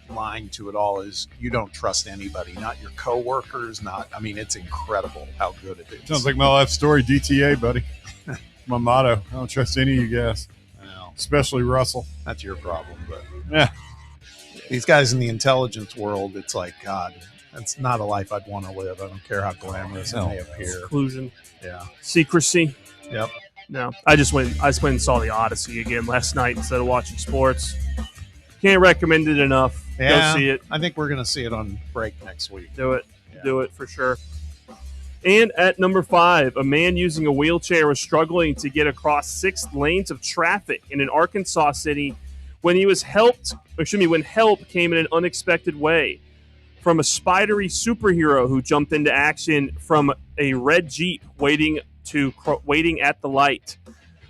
line to it all is you don't trust anybody, not your coworkers, it's incredible how good it is. Sounds like my life story, DTA, buddy. My motto. I don't trust any of you guys. Well, especially Russell. That's your problem, but yeah. These guys in the intelligence world, it's like, God, that's not a life I'd want to live. I don't care how glamorous it may appear. Seclusion. Yeah. Secrecy. Yep. No. I went and saw the Odyssey again last night instead of watching sports. Can't recommend it enough. Yeah, go see it. I think we're going to see it on break next week. Do it. Yeah. Do it for sure. And at number 5, a man using a wheelchair was struggling to get across 6 lanes of traffic in an Arkansas city when when help came in an unexpected way from a spidery superhero who jumped into action from a red Jeep waiting at the light.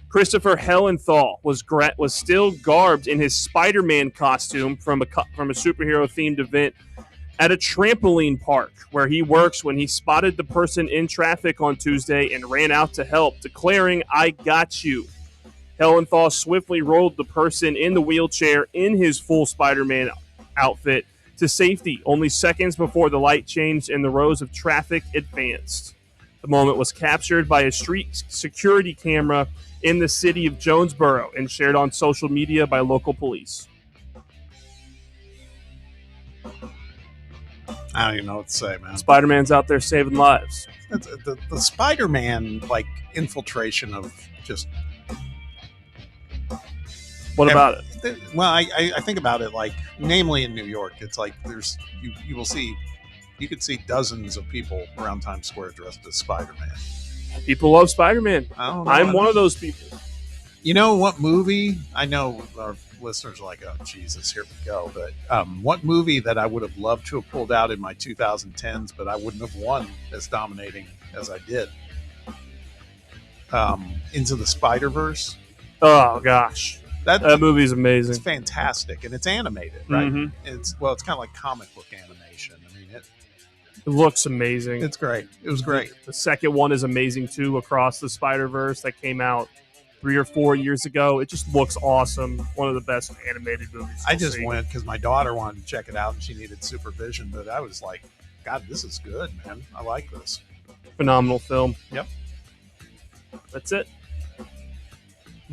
Christopher Hellenthal was still garbed in his Spider-Man costume from a superhero-themed event at a trampoline park where he works when he spotted the person in traffic on Tuesday and ran out to help, declaring, "I got you." Hellenthal swiftly rolled the person in the wheelchair in his full Spider-Man outfit to safety only seconds before the light changed and the rows of traffic advanced. The moment was captured by a street security camera in the city of Jonesboro and shared on social media by local police. I don't even know what to say, man. Spider-Man's out there saving lives. The Spider-Man infiltration of just. What about it? Well, I think about it namely in New York, it's like you could see dozens of people around Times Square dressed as Spider-Man. People love Spider-Man. I'm one of those people. You know what movie? I know our listeners are like, oh, Jesus, here we go. But what movie that I would have loved to have pulled out in my 2010s, but I wouldn't have won as dominating as I did? Into the Spider-Verse. Oh, gosh. That movie's amazing. It's fantastic. And it's animated, right? Mm-hmm. It's kind of like comic book animation. I mean, it looks amazing. It's great. It was great. The second one is amazing, too, Across the Spider-Verse, that came out 3 or 4 years ago. It just looks awesome. One of the best animated movies. I just went because my daughter wanted to check it out and she needed supervision, but I was like, God, this is good, man. I like this. Phenomenal film. Yep. That's it.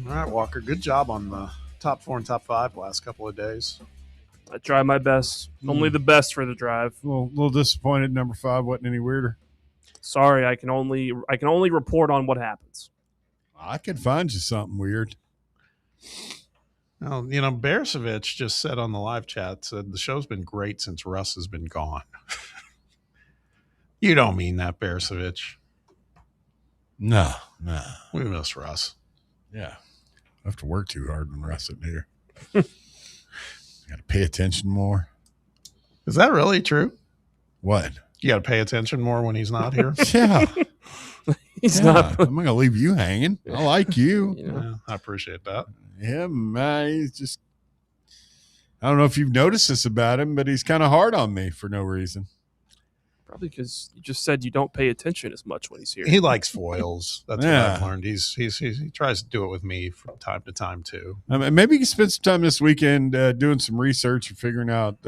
All right, Walker. Good job on the top 4 and top 5 the last couple of days. I try my best. Only the best for the drive. A little disappointed. Number 5 wasn't any weirder. Sorry, I can only report on what happens. I could find you something weird. Well, Beresovich just said on the live chat, said the show's been great since Russ has been gone. You don't mean that, Beresovich. No. We miss Russ. Yeah. I have to work too hard when Russ isn't here. Got to pay attention more. Is that really true? What? You got to pay attention more when he's not here? Yeah. He's not. I'm not going to leave you hanging. I like you. Yeah, I appreciate that. Yeah, man. He's just, I don't know if you've noticed this about him, but he's kind of hard on me for no reason. Probably because you just said you don't pay attention as much when he's here. He likes foils. That's Yeah. what I've learned. He tries to do it with me from time to time too. Maybe you can spend some time this weekend doing some research and figuring out,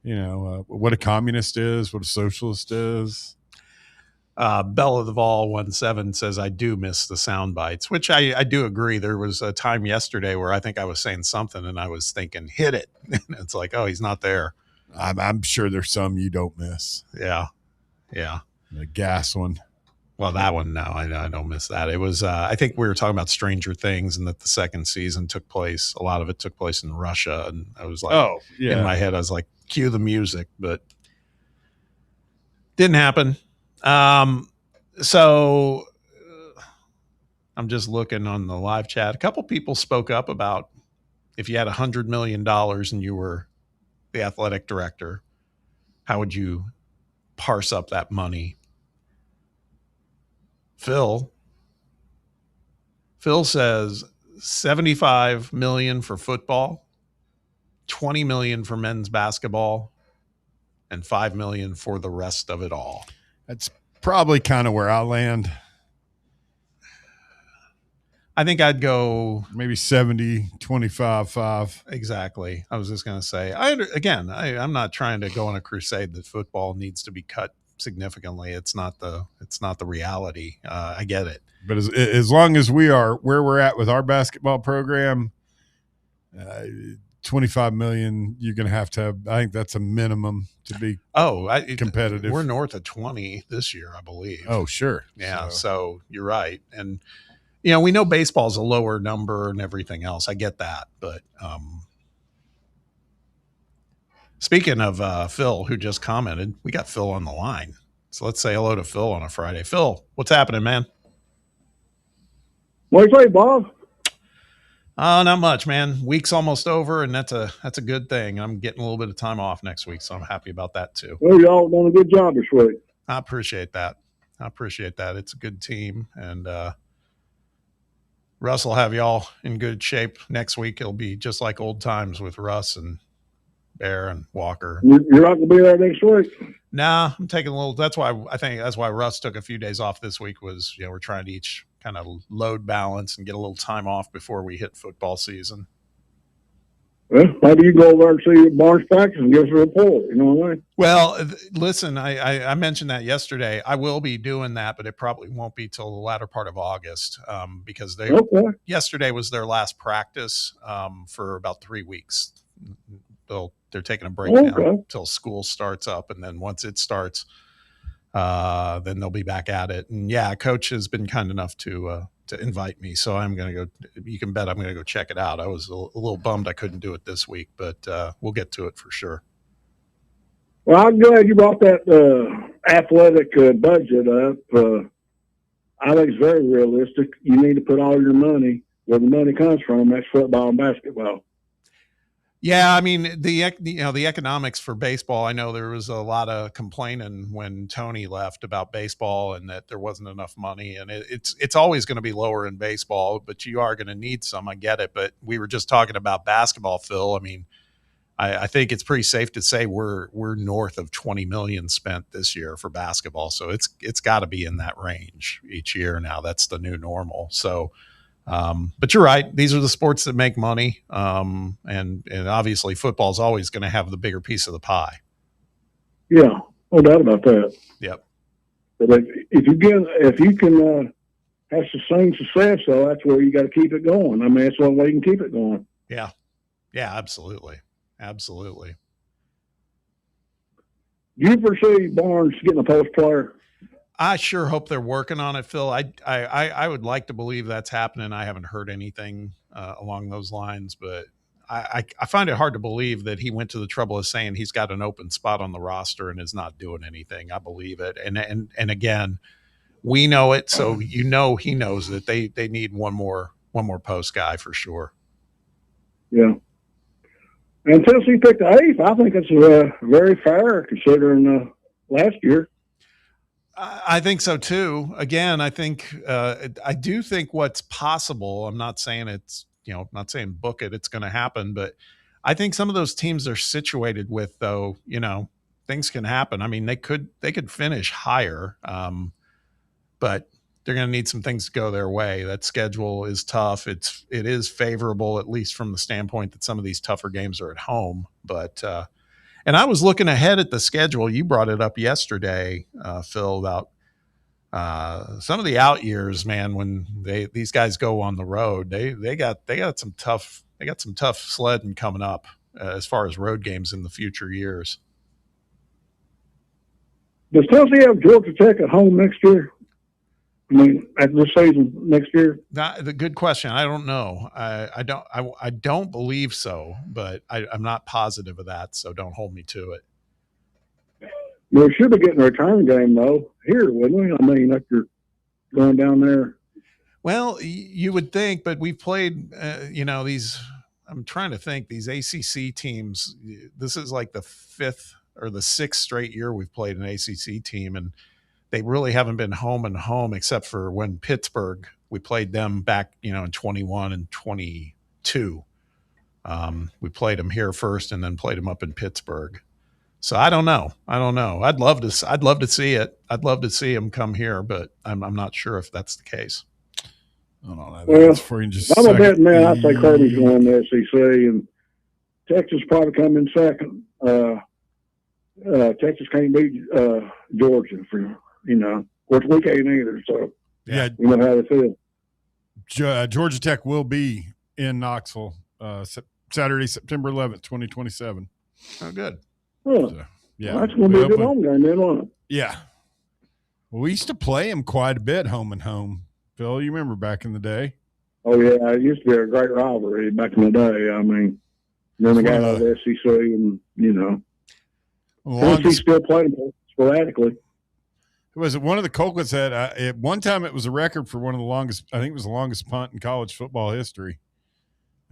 what a communist is, what a socialist is. Bella the Vol 17 says, I do miss the sound bites, which I do agree. There was a time yesterday where I think I was saying something and I was thinking, hit it. And it's like, oh, he's not there. I'm sure there's some you don't miss. Yeah. The gas one. Well, that one, no, I don't miss that. It was, I think we were talking about Stranger Things and that the second season a lot of it took place in Russia. And I was like, Oh, yeah. in my head, I was like, cue the music, but didn't happen. So I'm just looking on the live chat. A couple people spoke up about if you had $100 million and you were the athletic director, how would you parse up that money? Phil says $75 million for football, $20 million for men's basketball, and $5 million for the rest of it all. That's probably kind of where I land. I think I'd go maybe 70, 25, 5. Exactly. I was just going to say, I'm not trying to go on a crusade that football needs to be cut significantly. It's not the reality. I get it. But as long as we are where we're at with our basketball program, 25 million, you're going to have, I think that's a minimum to be competitive. We're north of 20 this year, I believe. Oh, sure. Yeah. So you're right. And, we know baseball's a lower number and everything else. I get that. But speaking of Phil, who just commented, we got Phil on the line. So let's say hello to Phil on a Friday. Phil, what's happening, man? What do you say, Bob? Not much, man. Week's almost over, and that's a good thing. I'm getting a little bit of time off next week, so I'm happy about that too. Well, y'all done a good job this week. I appreciate that. It's a good team, and Russ will have y'all in good shape next week. It'll be just like old times with Russ and Bear and Walker. You're not going to be there next week? Nah, I'm taking a little. That's why Russ took a few days off this week. Was we're trying to each kind of load balance and get a little time off before we hit football season. Well, maybe you go over and see Barnes practice and give us a report. You know what I mean? Well, listen, I mentioned that yesterday. I will be doing that, but it probably won't be till the latter part of August because yesterday was their last practice for about 3 weeks. They're taking a break now until school starts up, and then once it starts, then they'll be back at it. And yeah, coach has been kind enough to invite me, so I'm going to go. You can bet I'm going to go check it out. I was a little bummed I couldn't do it this week, but we'll get to it for sure. Well, I'm glad you brought that athletic budget up. I think it's very realistic. You need to put all your money where the money comes from. That's football and basketball. Yeah, I mean the economics for baseball. I know there was a lot of complaining when Tony left about baseball and that there wasn't enough money, and it's always going to be lower in baseball, but you are going to need some. I get it, but we were just talking about basketball, Phil. I mean, I think it's pretty safe to say we're north of 20 million spent this year for basketball, so it's got to be in that range each year now. That's the new normal. So. But you're right. These are the sports that make money. And obviously football is always going to have the bigger piece of the pie. Yeah, no doubt about that. Yep. But if you can have sustained success, though, that's where you got to keep it going. I mean, that's one way you can keep it going. Yeah. Yeah, absolutely. Absolutely. Do you foresee Barnes getting a post player? I sure hope they're working on it, Phil. I would like to believe that's happening. I haven't heard anything along those lines, but I find it hard to believe that he went to the trouble of saying he's got an open spot on the roster and is not doing anything. I believe it. And again, we know it. So, he knows that they need one more post guy for sure. Yeah. And Tennessee picked the 8th. I think it's very fair considering last year. I think so too. Again, I think I do think what's possible. I'm not saying it's I'm not saying book it. It's going to happen, but I think some of those teams they're situated with, though, things can happen. I mean, they could finish higher, but they're going to need some things to go their way. That schedule is tough. It is favorable, at least from the standpoint that some of these tougher games are at home. But and I was looking ahead at the schedule. You brought it up yesterday, Phil, about some of the out years, man. When these guys go on the road, they got some tough sledding coming up as far as road games in the future years. Does Tennessee have Georgia Tech at home next year? I mean, at this season next year? The good question. I don't know. I don't believe so, but I'm not positive of that. So don't hold me to it. We should be getting a return game though here, wouldn't we? I mean, after going down there. Well, you would think, but we've played, these. I'm trying to think. These ACC teams. This is like the 5th or the 6th straight year we've played an ACC team, and they really haven't been home and home except for when Pittsburgh, we played them back, in 21 and 22. We played them here first and then played them up in Pittsburgh. So I don't know. I'd love to see it. I'd love to see them come here, but I'm not sure if that's the case. Hold on. Well, I'm a betting man. I say Kirby's going to the SEC, and Texas probably come in second. Texas can't beat Georgia for. Of course, we can't either. So, yeah, you know how they feel. Georgia Tech will be in Knoxville Saturday, September 11th, 2027. Oh, good. Huh. So, yeah, well, that's going to be a good home game, then, won't it? Yeah. Well, we used to play them quite a bit, home and home. Phil, you remember back in the day? Oh yeah, it used to be a great rivalry back in the day. I mean, then the guy out of the SEC, and Tennessee still played them sporadically. Was it one of the Colquitt's had at one time? It was a record for one of the longest. I think it was the longest punt in college football history.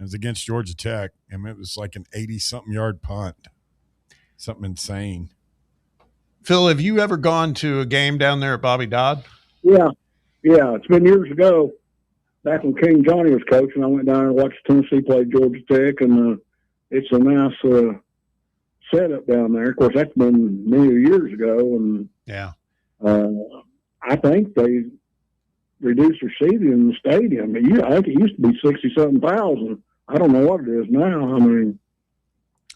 It was against Georgia Tech, and it was like an 80-something yard punt, something insane. Phil, have you ever gone to a game down there at Bobby Dodd? Yeah, it's been years ago. Back when King Johnny was coaching, I went down and watched Tennessee play Georgia Tech, and it's a nice setup down there. Of course, that's been many years ago, and yeah. I think they reduced their seating in the stadium. I think it used to be 60-something thousand. I don't know what it is now. I mean,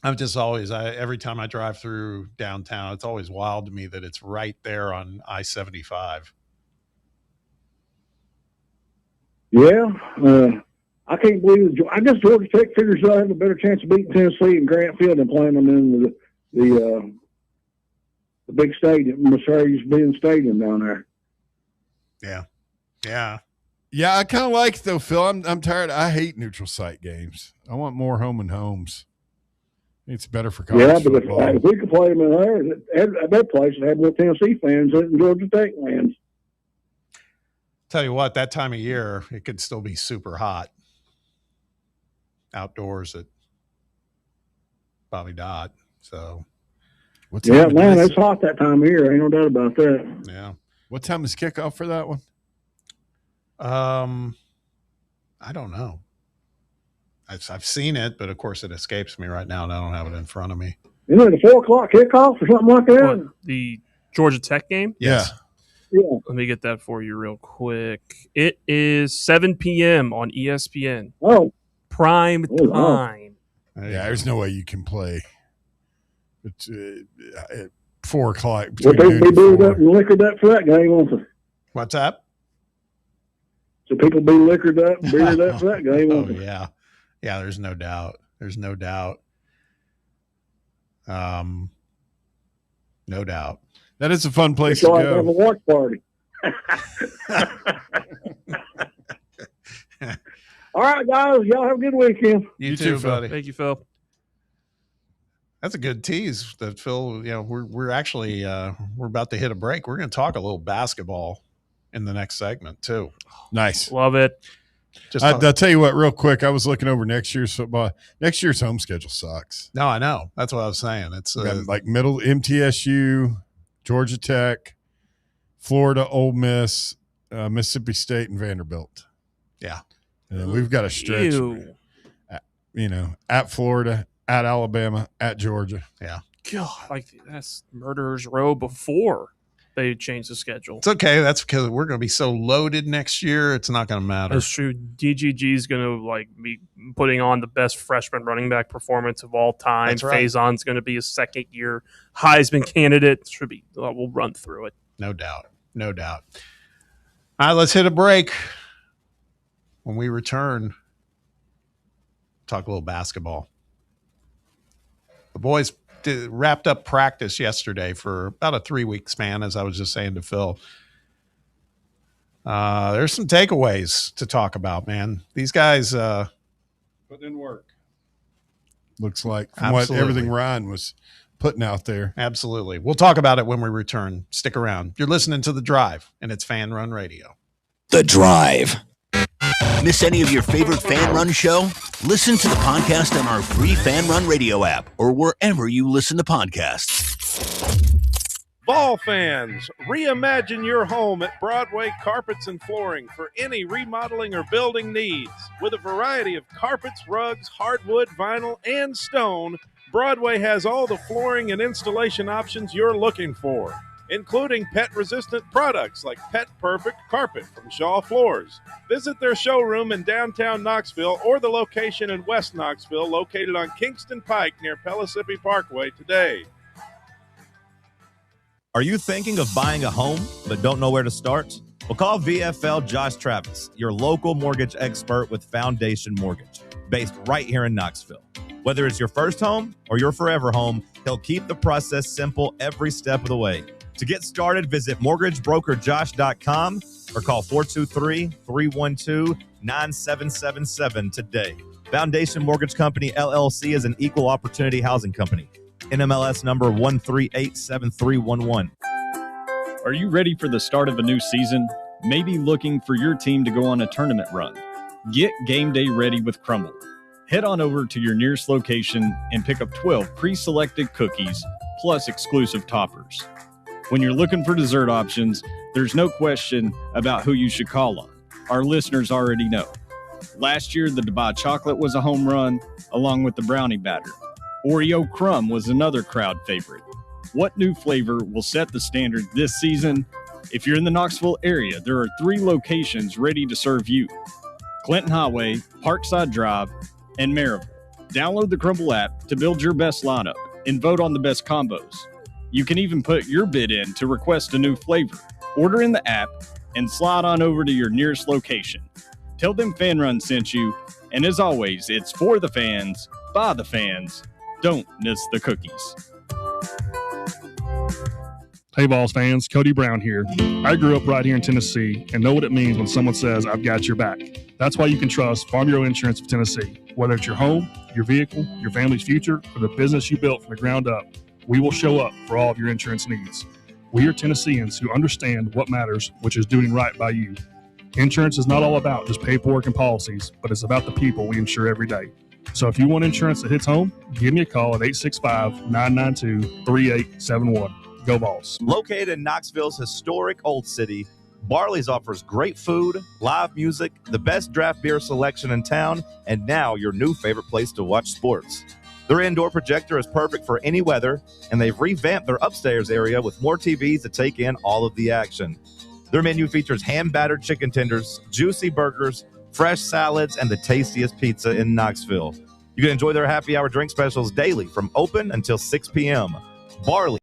I'm just always every time I drive through downtown, it's always wild to me that it's right there on I-75. Yeah, I can't believe it. I guess Georgia Tech figures they'll have a better chance of beating Tennessee in Grant Field than playing them in the big stadium, Mercedes-Benz Stadium down there. Yeah. I kind of like it though, Phil. I'm tired. I hate neutral site games. I want more home and homes. It's better for college football. If we could play them in there, that place would have more Tennessee fans than Georgia Tech fans. Tell you what, that time of year, it could still be super hot outdoors at Bobby Dodd. So, it's hot that time of year. Ain't no doubt about that. Yeah. What time is kickoff for that one? I don't know. I've seen it, but of course it escapes me right now, and I don't have it in front of me. Isn't it a 4:00 kickoff or something like that? What, the Georgia Tech game? Yes. Yeah. Let me get that for you real quick. It is 7 p.m. on ESPN. Oh. Prime time. Yeah, there's no way you can play. It's at 4 o'clock. Well, they'll be booed up and liquored up for that game, won't they? What's that? So people be liquored up and bearded up for that game, won't they? Yeah. Yeah, there's no doubt. No doubt. That is a fun place to go. Have a watch party. All right, guys. Y'all have a good weekend. You too, Phil. buddy. Thank you, Phil. That's a good tease that Phil, we're actually we're about to hit a break. We're going to talk a little basketball in the next segment too. Nice. Love it. I'll tell you what, real quick. I was looking over next year's football. Next year's home schedule sucks. No, I know. That's what I was saying. It's like middle MTSU, Georgia Tech, Florida, Ole Miss, Mississippi State, and Vanderbilt. Yeah. And then we've got a stretch, at Florida, at Alabama, at Georgia. Yeah. God, that's Murderer's Row before they changed the schedule. It's okay. That's because we're going to be so loaded next year. It's not going to matter. That's true. DGG is going to be putting on the best freshman running back performance of all time. That's right. Faison's going to be a second-year Heisman candidate. Should be. We'll run through it. No doubt. No doubt. All right, let's hit a break. When we return, talk a little basketball. The boys wrapped up practice yesterday for about a 3-week span, as I was just saying to Phil. There's some takeaways to talk about, man. These guys putting in work. Looks like from what everything Ryan was putting out there. Absolutely. We'll talk about it when we return. Stick around. You're listening to The Drive, and it's Fan Run Radio. The Drive. Miss any of your favorite Fan Run show? Listen to the podcast on our free Fan Run Radio app or wherever you listen to podcasts. Vol fans, reimagine your home at Broadway Carpets and Flooring for any remodeling or building needs. With a variety of carpets, rugs, hardwood, vinyl, and stone, Broadway has all the flooring and installation options you're looking for, including pet-resistant products like Pet Perfect Carpet from Shaw Floors. Visit their showroom in downtown Knoxville or the location in West Knoxville located on Kingston Pike near Pellissippi Parkway today. Are you thinking of buying a home but don't know where to start? Well, call VFL Josh Travis, your local mortgage expert with Foundation Mortgage, based right here in Knoxville. Whether it's your first home or your forever home, he'll keep the process simple every step of the way. To get started, visit mortgagebrokerjosh.com or call 423-312-9777 today. Foundation Mortgage Company, LLC is an equal opportunity housing company. NMLS number 1387311. Are you ready for the start of a new season? Maybe looking for your team to go on a tournament run? Get game day ready with Crumble. Head on over to your nearest location and pick up 12 pre-selected cookies plus exclusive toppers. When you're looking for dessert options, there's no question about who you should call on. Our listeners already know. Last year, the Dubai chocolate was a home run, along with the brownie batter. Oreo crumb was another crowd favorite. What new flavor will set the standard this season? If you're in the Knoxville area, there are 3 locations ready to serve you: Clinton Highway, Parkside Drive, and Maryville. Download the Crumble app to build your best lineup and vote on the best combos. You can even put your bid in to request a new flavor. Order in the app and slide on over to your nearest location. Tell them Fan Run sent you, and as always, it's for the fans, by the fans. Don't miss the cookies. Hey, Vols fans, Cody Brown here. I grew up right here in Tennessee and know what it means when someone says, I've got your back. That's why you can trust Farm Bureau Insurance of Tennessee. Whether it's your home, your vehicle, your family's future, or the business you built from the ground up, we will show up for all of your insurance needs. We are Tennesseans who understand what matters, which is doing right by you. Insurance is not all about just paperwork and policies, but it's about the people we insure every day. So if you want insurance that hits home, give me a call at 865-992-3871. Go Vols. Located in Knoxville's historic Old City, Barley's offers great food, live music, the best draft beer selection in town, and now your new favorite place to watch sports. Their indoor projector is perfect for any weather, and they've revamped their upstairs area with more TVs to take in all of the action. Their menu features hand-battered chicken tenders, juicy burgers, fresh salads, and the tastiest pizza in Knoxville. You can enjoy their happy hour drink specials daily from open until 6 p.m. Barley.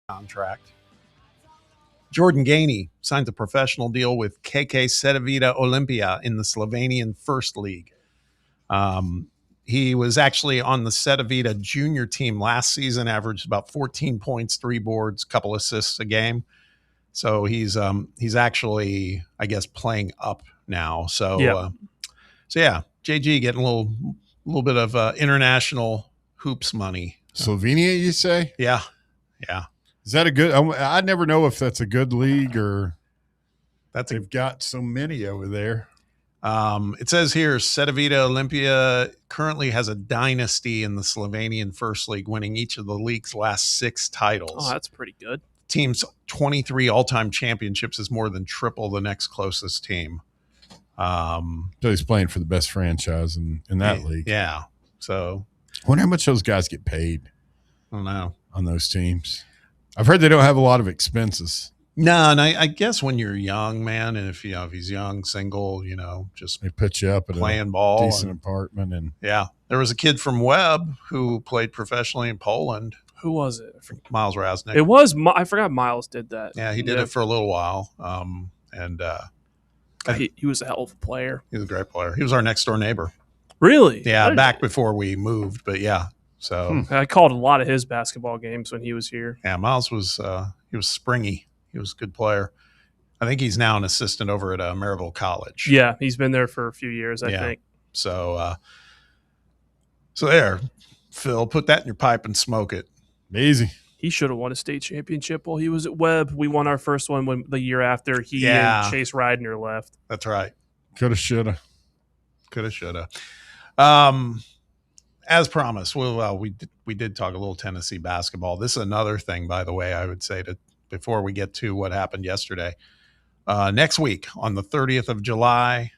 contract. Jordan Gainey signs a professional deal with KK Cedevita Olimpia in the Slovenian First League. He was actually on the Cedevita junior team last season, averaged about 14 points, 3 boards, couple assists a game. So he's actually, I guess, playing up now. So yeah, JG getting a little bit of international hoops money. Slovenia, you say? Yeah. Is that a good? I never know if that's a good league or they've got so many over there. It says here, Cedevita Olimpia currently has a dynasty in the Slovenian First League, winning each of the league's last 6 titles. Oh, that's pretty good. Team's 23 all-time championships is more than triple the next closest team. So he's playing for the best franchise in that league. Yeah. So I wonder how much those guys get paid. I don't know. On those teams. I've heard they don't have a lot of expenses. No, and I guess when you're young, man, and if he's young, single, just they put you up at playing ball, decent apartment, and there was a kid from Webb who played professionally in Poland. Who was it? Miles Rasnick. It was. I forgot Miles did that. Yeah, he did it for a little while, he was a hell of a player. He was a great player. He was our next door neighbor. Really? Yeah, back before we moved, but yeah. So I called a lot of his basketball games when he was here. Yeah, Miles was he was springy. He was a good player. I think he's now an assistant over at Maryville College. Yeah, he's been there for a few years, I think. So there, Phil, put that in your pipe and smoke it. Easy. He should have won a state championship while he was at Webb. We won our first one the year after he and Chase Ridner left. That's right. Coulda, shoulda. Coulda, shoulda. As promised, we did talk a little Tennessee basketball. This is another thing, by the way, I would say before we get to what happened yesterday. Next week, on the 30th of July,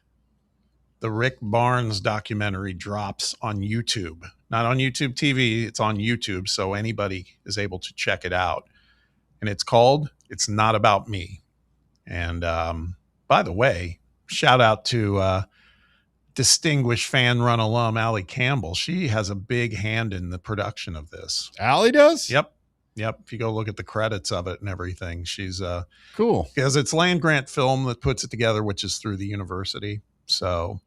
the Rick Barnes documentary drops on YouTube. Not on YouTube TV, it's on YouTube, so anybody is able to check it out. And it's called It's Not About Me. And by the way, shout out to distinguished fan-run alum Allie Campbell. She has a big hand in the production of this. Allie does? Yep. If you go look at the credits of it and everything, she's cool. Because it's land grant film that puts it together, which is through the university. So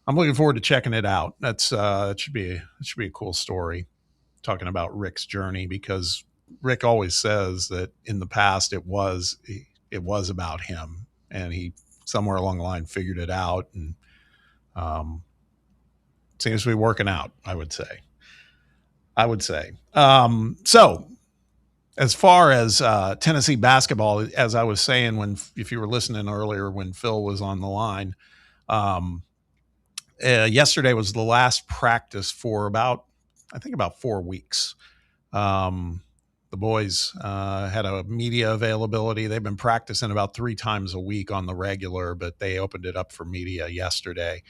I'm looking forward to checking it out. That's it should be a cool story, talking about Rick's journey, because Rick always says that in the past it was about him, and he somewhere along the line figured it out, and seems to be working out, I would say. So as far as Tennessee basketball, as I was saying, if you were listening earlier when Phil was on the line, yesterday was the last practice for about 4 weeks. The boys had a media availability. They've been practicing about 3 times a week on the regular, but they opened it up for media yesterday.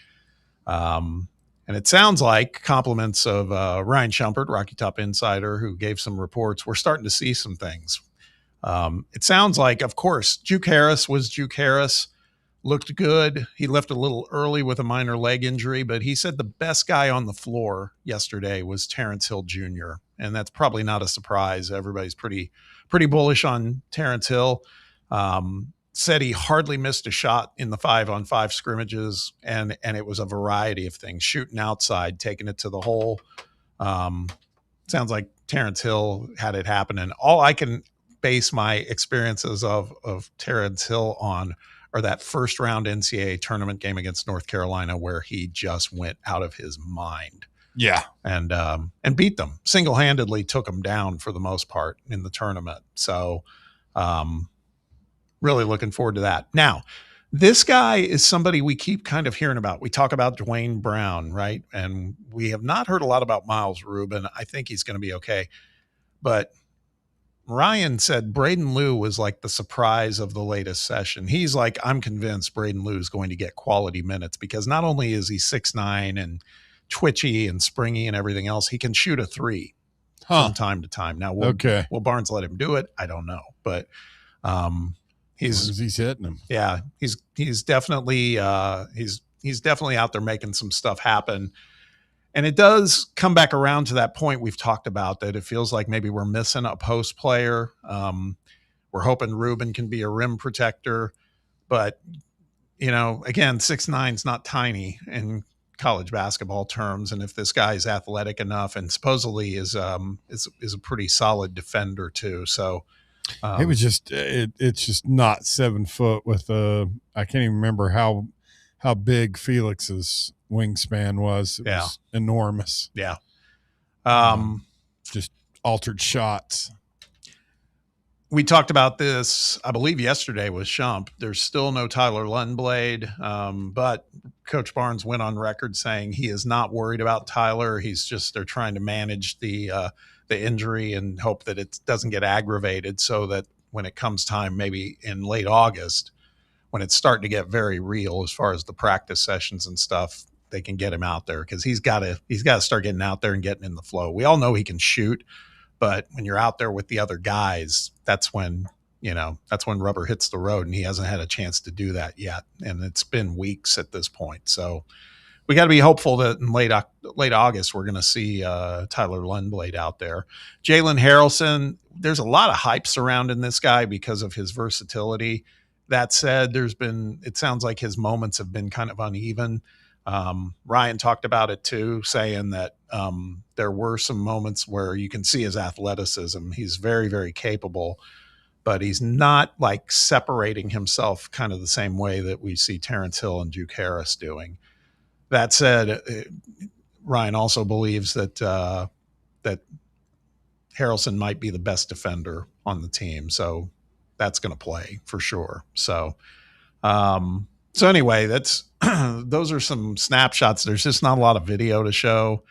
And it sounds like compliments of Ryan Shumpert, Rocky Top Insider, who gave some reports. We're starting to see some things. It sounds like, of course, Juke Harris was Juke Harris. Looked good. He left a little early with a minor leg injury, but he said the best guy on the floor yesterday was Terrence Hill Jr., and that's probably not a surprise. Everybody's pretty bullish on Terrence Hill. Said he hardly missed a shot in the 5-on-5 scrimmages, and it was a variety of things, shooting outside, taking it to the hole. Sounds like Terrence Hill had it happen, and all I can base my experiences of Terrence Hill on are that first round NCAA tournament game against North Carolina, where he just went out of his mind. Yeah. And beat them, single-handedly took them down for the most part in the tournament. So really looking forward to that. Now, this guy is somebody we keep kind of hearing about. We talk about Dwayne Brown, right? And we have not heard a lot about Miles Rubin. I think he's going to be okay. But Ryan said Braden Liu was like the surprise of the latest session. He's like, I'm convinced Braden Liu is going to get quality minutes, because not only is he 6'9" and twitchy and springy and everything else, he can shoot a 3 from time to time. Now, will Barnes let him do it? I don't know, but he's hitting him. Yeah, he's definitely he's definitely out there making some stuff happen. And it does come back around to that point we've talked about, that it feels like maybe we're missing a post player. We're hoping Ruben can be a rim protector, but again, 6'9" is not tiny in college basketball terms. And if this guy is athletic enough and supposedly is a pretty solid defender too. So it was just, it's just not 7 foot with I can't even remember how big Felix's wingspan was. It was enormous. Yeah. Just altered shots. We talked about this, I believe, yesterday with Shump. There's still no Tyler Lundblade, but Coach Barnes went on record saying he is not worried about Tyler. They're trying to manage the injury and hope that it doesn't get aggravated, so that when it comes time, maybe in late August, when it's starting to get very real as far as the practice sessions and stuff, they can get him out there, because he's got to start getting out there and getting in the flow. We all know he can shoot. But when you're out there with the other guys, that's when rubber hits the road, and he hasn't had a chance to do that yet. And it's been weeks at this point. So we got to be hopeful that in late August, we're going to see Tyler Lundblade out there. Jalen Harrelson, there's a lot of hype surrounding this guy because of his versatility. That said, it sounds like his moments have been kind of uneven. Ryan talked about it too, saying that there were some moments where you can see his athleticism. He's very, very capable, but he's not like separating himself kind of the same way that we see Terrence Hill and Duke Harris doing. That said, Ryan also believes that Harrelson might be the best defender on the team. So that's going to play for sure. So anyway, those are some snapshots. There's just not a lot of video to show.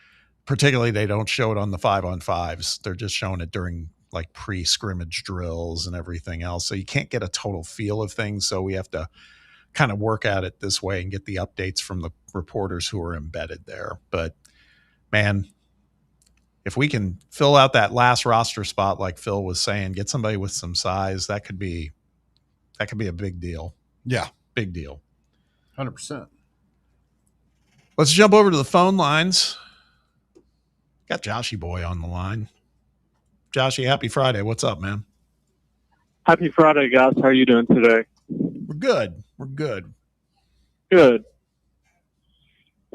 Particularly, they don't show it on the 5-on-5s. They're just showing it during like pre-scrimmage drills and everything else. So you can't get a total feel of things. So we have to kind of work at it this way and get the updates from the reporters who are embedded there. But man, if we can fill out that last roster spot, like Phil was saying, get somebody with some size, that could be a big deal. Yeah. Big deal. 100%. Let's jump over to the phone lines. Got Joshy Boy on the line. Joshy, happy Friday. What's up, man? Happy Friday, guys. How are you doing today? We're good. We're good. Good.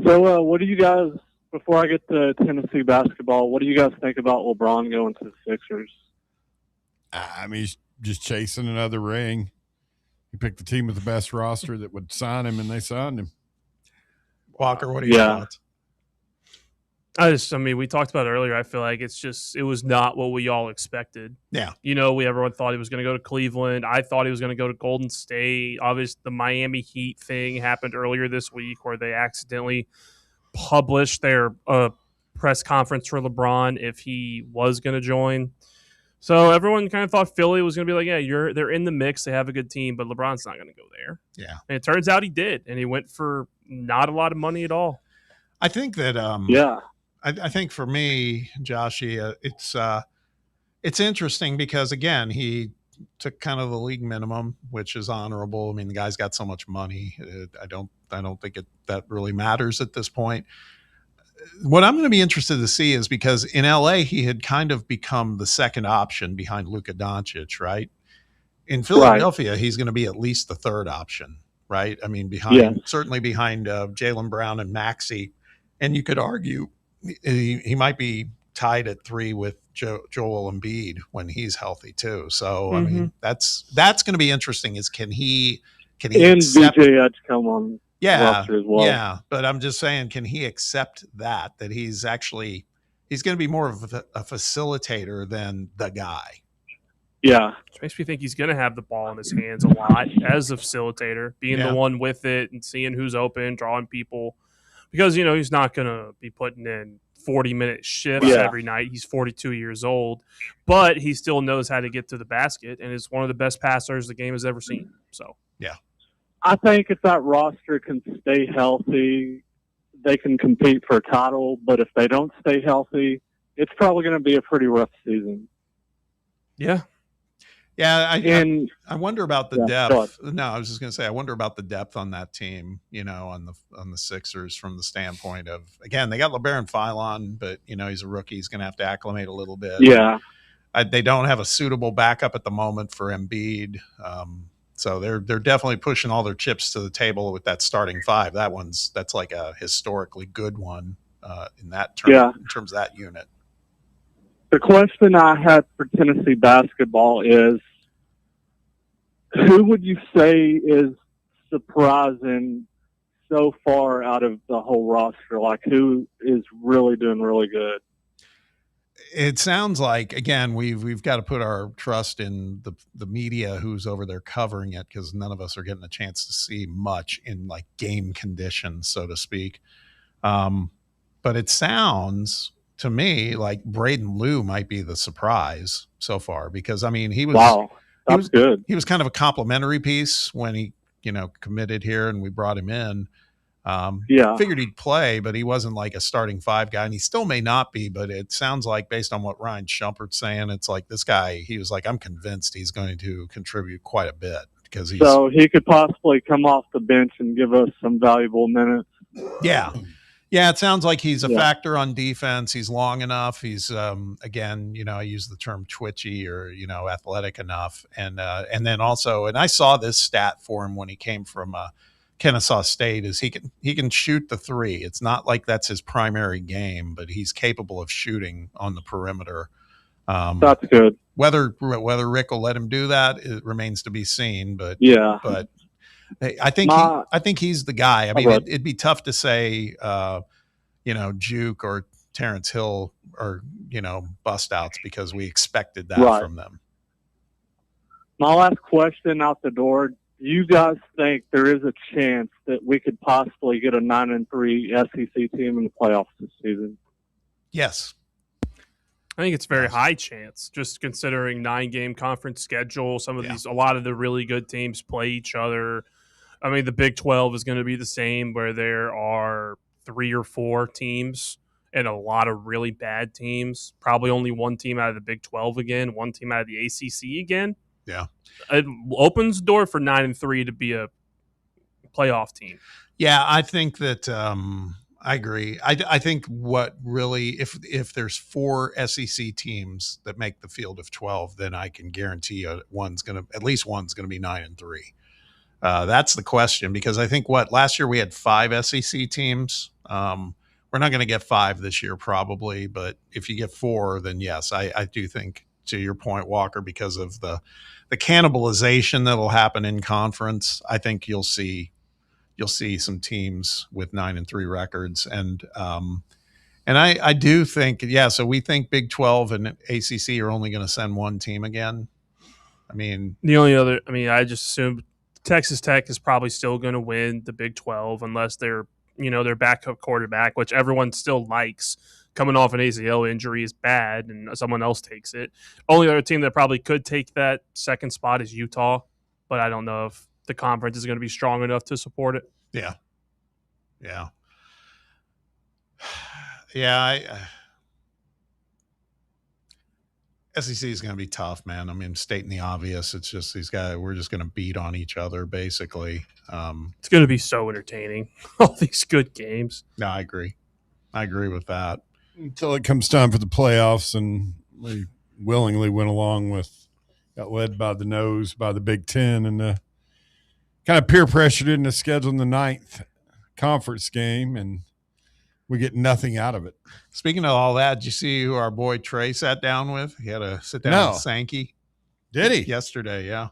So what do you guys, before I get to Tennessee basketball, what do you guys think about LeBron going to the Sixers? I mean, he's just chasing another ring. He picked the team with the best roster that would sign him, and they signed him. Walker, what are your thoughts? We talked about it earlier. I feel like it was not what we all expected. Yeah. Everyone thought he was going to go to Cleveland. I thought he was going to go to Golden State. Obviously, the Miami Heat thing happened earlier this week where they accidentally published their press conference for LeBron if he was going to join. So everyone kind of thought Philly was going to be like, yeah, they're in the mix. They have a good team, but LeBron's not going to go there. Yeah. And it turns out he did, and he went for not a lot of money at all. I think that I think for me, Joshy, it's interesting because, again, he took kind of the league minimum, which is honorable. I mean, the guy's got so much money. I don't think that really matters at this point. What I'm going to be interested to see is because in LA, he had kind of become the second option behind Luka Doncic, right? In Philadelphia, he's going to be at least the third option, right? I mean, certainly behind Jaylen Brown and Maxey. And you could argue he might be tied at 3 with Joel Embiid when he's healthy too. So I mean, that's going to be interesting. Is can he and VJ had to come on roster as well. Yeah, but I'm just saying, can he accept that he's going to be more of a facilitator than the guy? Yeah, which makes me think he's going to have the ball in his hands a lot as a facilitator, being the one with it and seeing who's open, drawing people. Because, he's not going to be putting in 40-minute shifts every night. He's 42 years old, but he still knows how to get to the basket and is one of the best passers the game has ever seen. So, yeah. I think if that roster can stay healthy, they can compete for a title. But if they don't stay healthy, it's probably going to be a pretty rough season. Yeah. Yeah, And I wonder about the Yeah, go depth. No, I was just going to say I wonder about the depth on that team. On the Sixers from the standpoint of, again, they got LeBaron Philon, but he's a rookie. He's going to have to acclimate a little bit. yeah. They don't have a suitable backup at the moment for Embiid. So they're definitely pushing all their chips to the table with that starting five. That's like a historically good one in that term, Yeah. in terms of that unit. The question I had for Tennessee basketball is, who would you say is surprising so far out of the whole roster? Like, who is really doing really good? It sounds like, again, we've got to put our trust in the media who's over there covering it, because none of us are getting a chance to see much in like game conditions, so to speak. But it sounds to me like Braden Liu might be the surprise so far, because I mean he was good. He was kind of a complimentary piece when he committed here and we brought him in. Figured he'd play, but he wasn't like a starting five guy, and he still may not be. But it sounds like, based on what Ryan Shumpert's saying, it's like this guy. He was like, I'm convinced he's going to contribute quite a bit, because So he could possibly come off the bench and give us some valuable minutes. Yeah. It sounds like he's a factor on defense. He's long enough. He's again, I use the term twitchy or athletic enough, and then also, and I saw this stat for him when he came from Kennesaw State, is he can shoot the three. It's not like that's his primary game, but he's capable of shooting on the perimeter. That's good. Whether Rick will let him do that, it remains to be seen. But but I think he's the guy. I mean, it'd be tough to say, Juke or Terrence Hill are bust outs, because we expected that from them. My last question out the door. Do you guys think there is a chance that we could possibly get a 9-3 SEC team in the playoffs this season? Yes. I think it's a very high chance, just considering 9-game conference schedule. A lot of the really good teams play each other. I mean, the Big 12 is going to be the same, where there are 3 or 4 teams and a lot of really bad teams. Probably only one team out of the Big 12 again, one team out of the ACC again. Yeah. It opens the door for 9-3 to be a playoff team. Yeah, I think that I agree. I think what really, if there's 4 SEC teams that make the field of 12, then I can guarantee at least one's going to be 9-3. That's the question, because I think last year we had 5 SEC teams. We're not going to get 5 this year probably, but if you get 4, then yes, I do think, to your point, Walker, because of the cannibalization that'll happen in conference, I think you'll see some teams with 9-3 records, and I do think, so we think Big 12 and ACC are only going to send one team again. I mean, I just assume Texas Tech is probably still going to win the Big 12 unless they're their backup quarterback, which everyone still likes, coming off an ACL injury, is bad and someone else takes it. Only other team that probably could take that second spot is Utah, but I don't know if the conference is going to be strong enough to support it. Yeah. SEC is going to be tough, man. I mean, stating the obvious, it's just we're just going to beat on each other, basically. It's going to be so entertaining. All these good games. No, I agree with that. Until it comes time for the playoffs, and we willingly went along got led by the nose by the Big Ten, and kind of peer pressured into scheduling the 9th conference game, and we get nothing out of it. Speaking of all that, did you see who our boy Trey sat down with? He had to sit down with Sankey. Did he? Yesterday, yeah.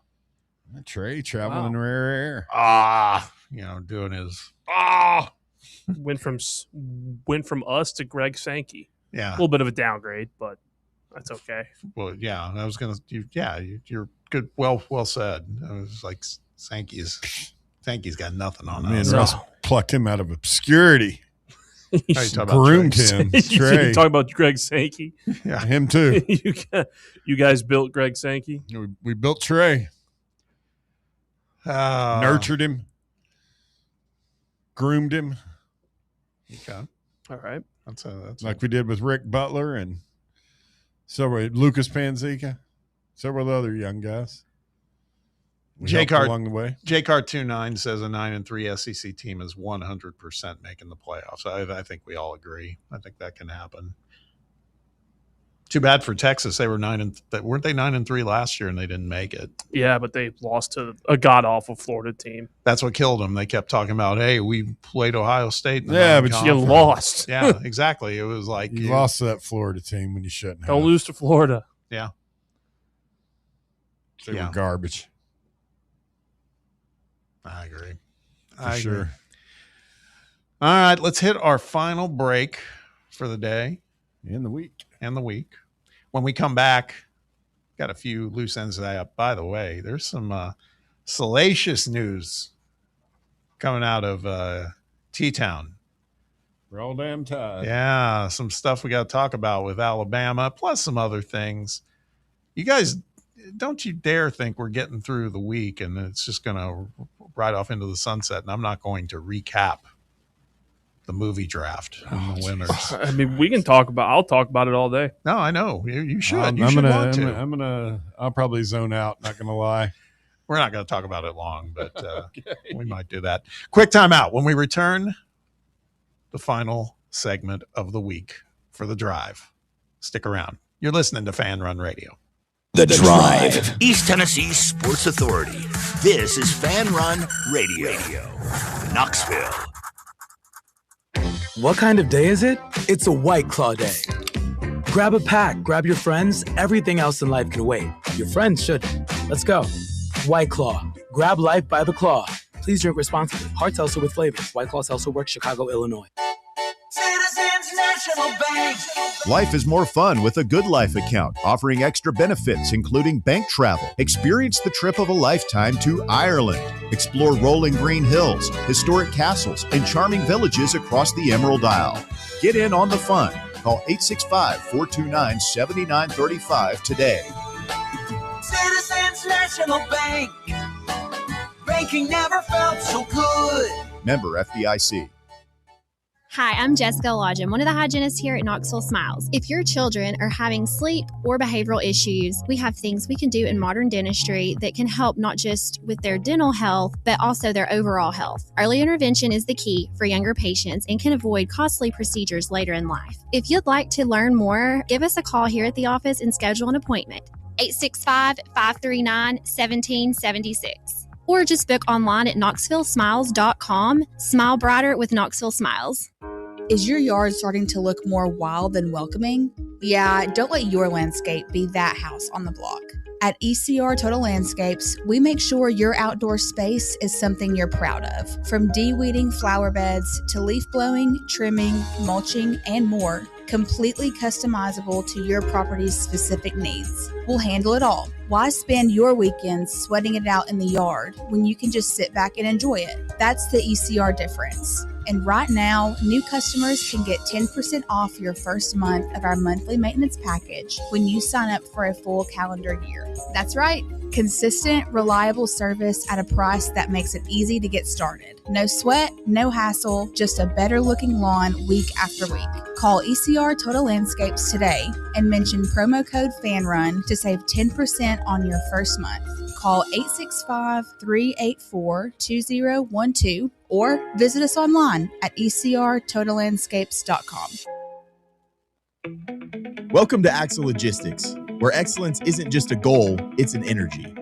Trey traveling in rare air. Doing his went from us to Greg Sankey. Yeah. A little bit of a downgrade, but that's okay. Well, yeah, I was going to you're good. Well said. I was like, Sankey's got nothing on us. Russ plucked him out of obscurity. Groomed him. Trey. You talking about Greg Sankey? Yeah, him too. You guys built Greg Sankey? We built Trey. Nurtured him. Groomed him. Okay. All right. That's like we did with Rick Butler and Lucas Panzica. several other young guys. We J helped Card along the way. JCard29 says a 9-3 SEC team is 100% making the playoffs. I think we all agree. I think that can happen. Too bad for Texas. They were weren't they 9-3 last year and they didn't make it. Yeah, but they lost to a god awful Florida team. That's what killed them. They kept talking about, hey, we played Ohio State. Yeah, but you lost. Yeah, exactly. It was like you lost to that Florida team when you shouldn't have. Don't lose to Florida. Yeah. They were garbage. I agree. For sure. All right, let's hit our final break for the day. And the week. When we come back, got a few loose ends up. By the way, there's some salacious news coming out of T-Town. Roll damn tide. Yeah, some stuff we got to talk about with Alabama, plus some other things. You guys, don't you dare think we're getting through the week and it's just going to ride off into the sunset, and I'm not going to recap the movie draft and the winners. I mean, we can talk about. I'll talk about it all day. No, I know you should. I'll probably zone out. Not gonna lie. We're not going to talk about it long, but we might do that. Quick timeout. When we return, the final segment of the week for the drive. Stick around. You're listening to Fan Run Radio. The Drive. East Tennessee Sports Authority. This is Fan Run Radio. Knoxville. What kind of day is it? It's a White Claw day. Grab a pack, grab your friends. Everything else in life can wait. Your friends shouldn't. Let's go. White Claw. Grab life by the claw. Please drink responsibly. Hard seltzer with flavors. White Claw Seltzer Works, Chicago, Illinois. Citizens National Bank. Life is more fun with a Good Life account, offering extra benefits, including bank travel. Experience the trip of a lifetime to Ireland. Explore rolling green hills, historic castles, and charming villages across the Emerald Isle. Get in on the fun. Call 865-429-7935 today. Citizens National Bank. Banking never felt so good. Member FDIC. Hi, I'm Jessica Lodge. I'm one of the hygienists here at Knoxville Smiles. If your children are having sleep or behavioral issues, we have things we can do in modern dentistry that can help not just with their dental health, but also their overall health. Early intervention is the key for younger patients and can avoid costly procedures later in life. If you'd like to learn more, give us a call here at the office and schedule an appointment. 865-539-1776. Or just book online at knoxvillesmiles.com. Smile brighter with Knoxville Smiles. Is your yard starting to look more wild than welcoming? Yeah, don't let your landscape be that house on the block. At ECR Total Landscapes, we make sure your outdoor space is something you're proud of. From de-weeding flower beds to leaf blowing, trimming, mulching, and more, completely customizable to your property's specific needs. We'll handle it all. Why spend your weekends sweating it out in the yard when you can just sit back and enjoy it? That's the ECR difference. And right now, new customers can get 10% off your first month of our monthly maintenance package when you sign up for a full calendar year. That's right. Consistent, reliable service at a price that makes it easy to get started. No sweat, no hassle, just a better looking lawn week after week. Call ECR Total Landscapes today and mention promo code FANRUN to save 10% on your first month. Call 865-384-2012 or visit us online at ecrtotallandscapes.com. Welcome to Axle Logistics, where excellence isn't just a goal, it's an energy.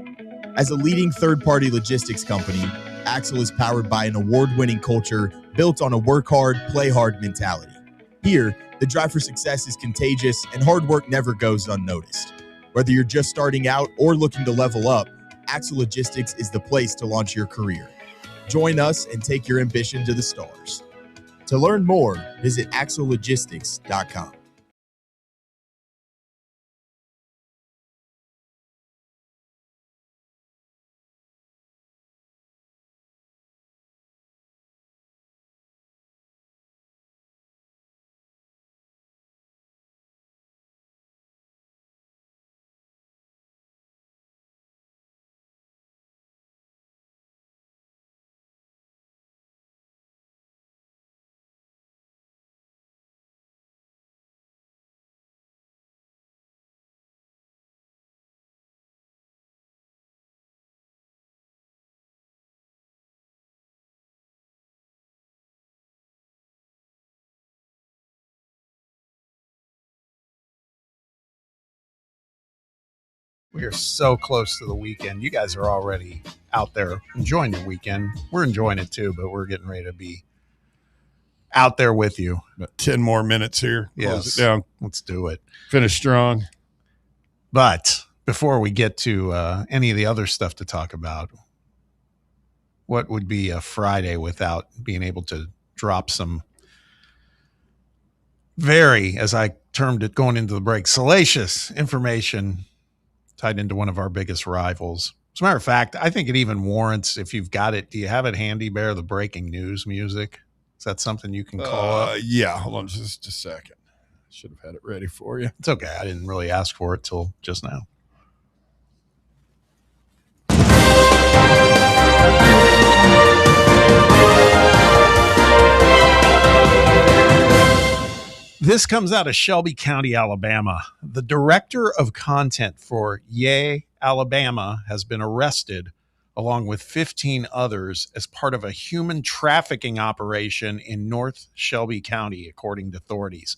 As a leading third-party logistics company, Axle is powered by an award-winning culture built on a work hard, play hard mentality. Here, the drive for success is contagious and hard work never goes unnoticed. Whether you're just starting out or looking to level up, Axle Logistics is the place to launch your career. Join us and take your ambition to the stars. To learn more, visit axlelogistics.com. We are so close to the weekend. You guys are already out there enjoying your weekend. We're enjoying it too, but we're getting ready to be out there with you. About 10 more minutes here. Close Yes. it down. Let's do it. Finish strong. But before we get to any of the other stuff to talk about, what would be a Friday without being able to drop some very, as I termed it going into the break, salacious information tied into one of our biggest rivals. As a matter of fact, I think it even warrants, if you've got it, do you have it handy, Bear, the breaking news music? Is that something you can call up? Yeah, hold on just a second. Should have had it ready for you. It's okay. I didn't really ask for it till just now. This comes out of Shelby County, Alabama. The director of content for Yay, Alabama has been arrested along with 15 others as part of a human trafficking operation in North Shelby County, according to authorities.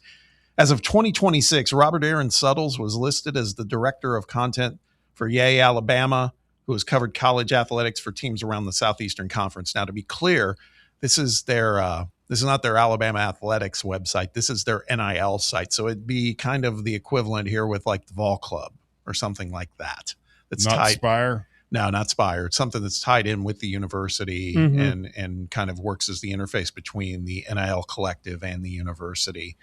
As of 2026, Robert Aaron Suttles was listed as the director of content for Yay, Alabama, who has covered college athletics for teams around the Southeastern Conference. Now, to be clear, this is not their Alabama athletics website. This is their NIL site. So it'd be kind of the equivalent here with like the Vol Club or something like that. That's not tied. Spire? No, not Spire. It's something that's tied in with the university and kind of works as the interface between the NIL collective and the university.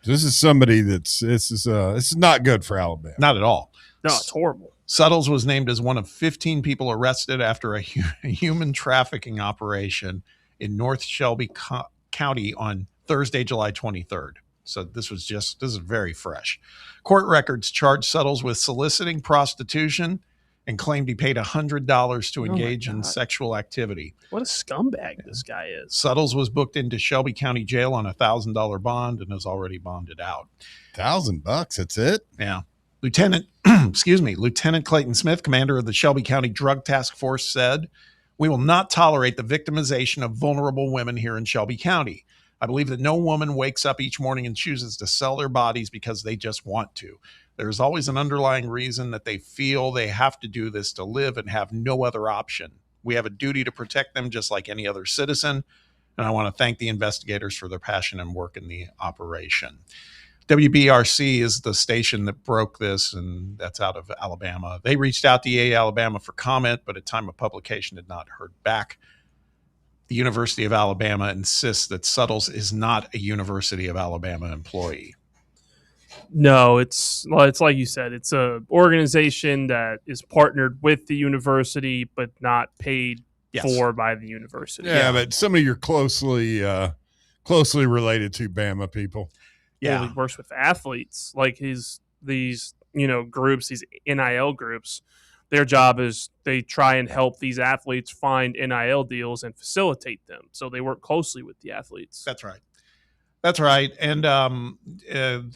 This is somebody this is not good for Alabama. Not at all. No, it's horrible. Suttles was named as one of 15 people arrested after a human trafficking operation in North Shelby County on Thursday, July 23rd. So this is very fresh. Court records charged Suttles with soliciting prostitution and claimed he paid $100 to engage in sexual activity. What a scumbag this guy is. Suttles was booked into Shelby County Jail on a $1,000 bond and is already bonded out. $1,000, that's it? Yeah. Lieutenant Clayton Smith, commander of the Shelby County Drug Task Force, said, "We will not tolerate the victimization of vulnerable women here in Shelby County. I believe that no woman wakes up each morning and chooses to sell their bodies because they just want to. There's always an underlying reason that they feel they have to do this to live and have no other option. We have a duty to protect them just like any other citizen, and I want to thank the investigators for their passion and work in the operation." WBRC is the station that broke this, and that's out of Alabama. They reached out to EA Alabama for comment, but at time of publication did not heard back. The University of Alabama insists that Suttles is not a University of Alabama employee. No, it's like you said. It's a organization that is partnered with the university, but not paid for by the university. Yeah, but some of your closely related to Bama people. Yeah, well, he works with athletes like these groups, these NIL groups. Their job is they try and help these athletes find NIL deals and facilitate them. So they work closely with the athletes. That's right. That's right. And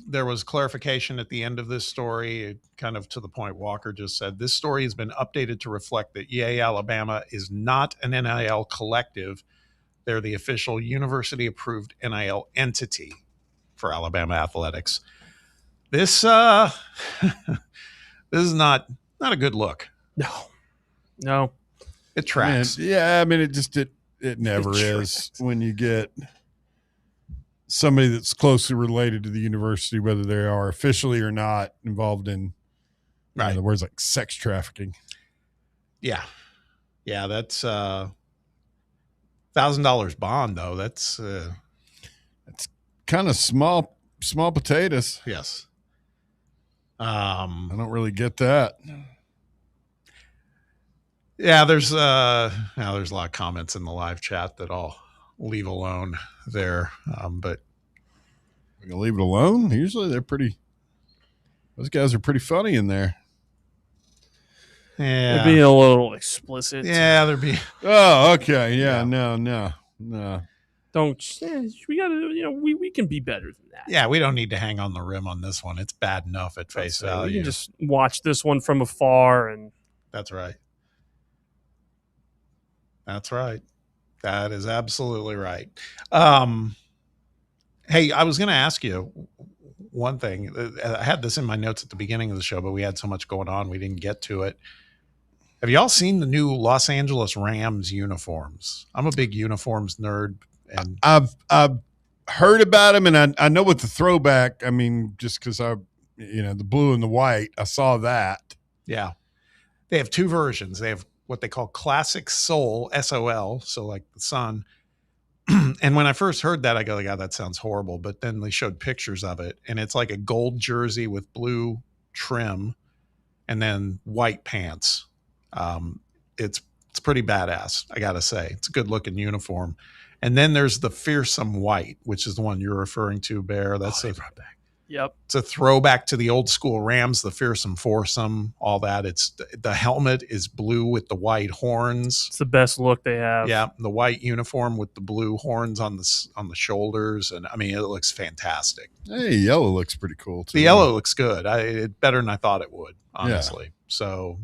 there was clarification at the end of this story, kind of to the point Walker just said. This story has been updated to reflect that Yay, Alabama is not an NIL collective. They're the official university-approved NIL entity for Alabama athletics. This this is not a good look. No, it tracks. It never is when you get somebody that's closely related to the university, whether they are officially or not involved in, in other words, like sex trafficking. Yeah, that's $1,000 bond though. That's kind of small potatoes. Yes. I don't really get that. Yeah, there's a lot of comments in the live chat that I'll leave alone there. But we're gonna leave it alone. Usually those guys are pretty funny in there. Yeah. They're being a little explicit. Yeah, they're being. Oh, okay. Yeah. No. Don't. We gotta. We can be better than that. Yeah, we don't need to hang on the rim on this one. It's bad enough at face value. We can just watch this one from afar, and that's right. That's right. That is absolutely right. Hey, I was going to ask you, one thing. I had this in my notes at the beginning of the show, but we had so much going on, we didn't get to it. Have y'all seen the new Los Angeles Rams uniforms? I'm a big uniforms nerd, and I've heard about them, and I know what the throwback. I mean, just because the blue and the white, I saw that. yeah, they have two versions. They have what they call Classic Soul, SOL, so like the sun. And when I first heard that, I go, God, that sounds horrible. But then they showed pictures of it, and it's like a gold jersey with blue trim, and then white pants. It's pretty badass, I gotta say. It's a good looking uniform. And then there's the fearsome white, which is the one you're referring to, Bear. That's Yep. It's a throwback to the old school Rams, the fearsome foursome, all that. It's the helmet is blue with the white horns. It's the best look they have. Yeah, the white uniform with the blue horns on the shoulders, and I mean it looks fantastic. Hey, yellow looks pretty cool too. The yellow looks good. It better than I thought it would, honestly. Yeah. So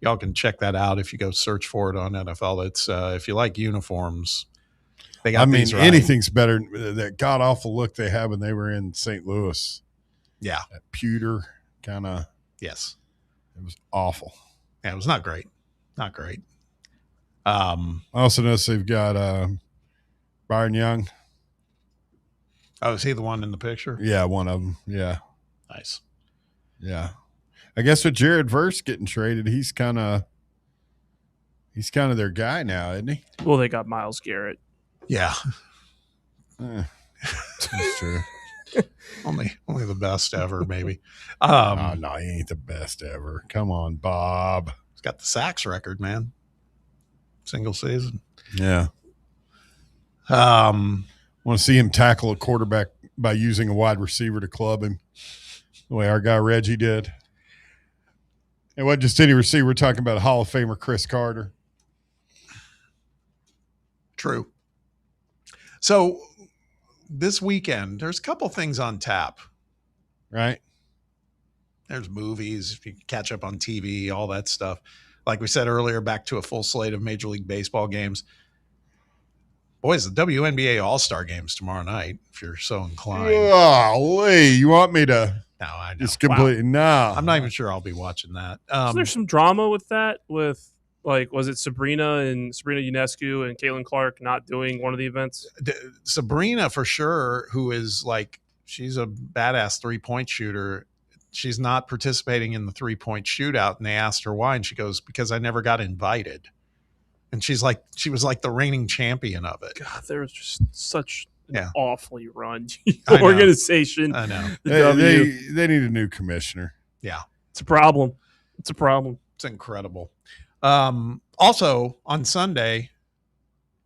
y'all can check that out if you go search for it on NFL. It's if you like uniforms. I mean, anything's better. That god awful look they had when they were in St. Louis. Yeah, that pewter kind of. Yes, it was awful. Yeah, it was not great. Not great. I also noticed they've got Byron Young. Oh, is he the one in the picture? Yeah, one of them. Yeah, nice. Yeah, I guess with Jared Verse getting traded, he's kind of their guy now, isn't he? Well, they got Myles Garrett. Yeah, that's true. only the best ever, maybe. Oh, no, he ain't the best ever. Come on, Bob. He's got the sacks record, man. Single season. Yeah. Want to see him tackle a quarterback by using a wide receiver to club him, the way our guy Reggie did. It wasn't just any receiver. We're talking about Hall of Famer Chris Carter. True. So this weekend, there's a couple things on tap. Right. There's movies, you can catch up on TV, all that stuff. Like we said earlier, back to a full slate of Major League Baseball games. Boys, the WNBA All-Star games tomorrow night, if you're so inclined. Golly, you want me to? No, I know. Just completely, no. I'm not even sure I'll be watching that. So there's some drama with that, with like, was it Sabrina Ionescu and Caitlin Clark not doing one of the events? Sabrina, for sure, who is like, she's a badass three-point shooter. She's not participating in the three-point shootout, and they asked her why, and she goes, because I never got invited. And she was like the reigning champion of it. God, there was just such an awfully run I organization. I know. They need a new commissioner. Yeah. It's a problem. It's a problem. It's incredible. Also on Sunday,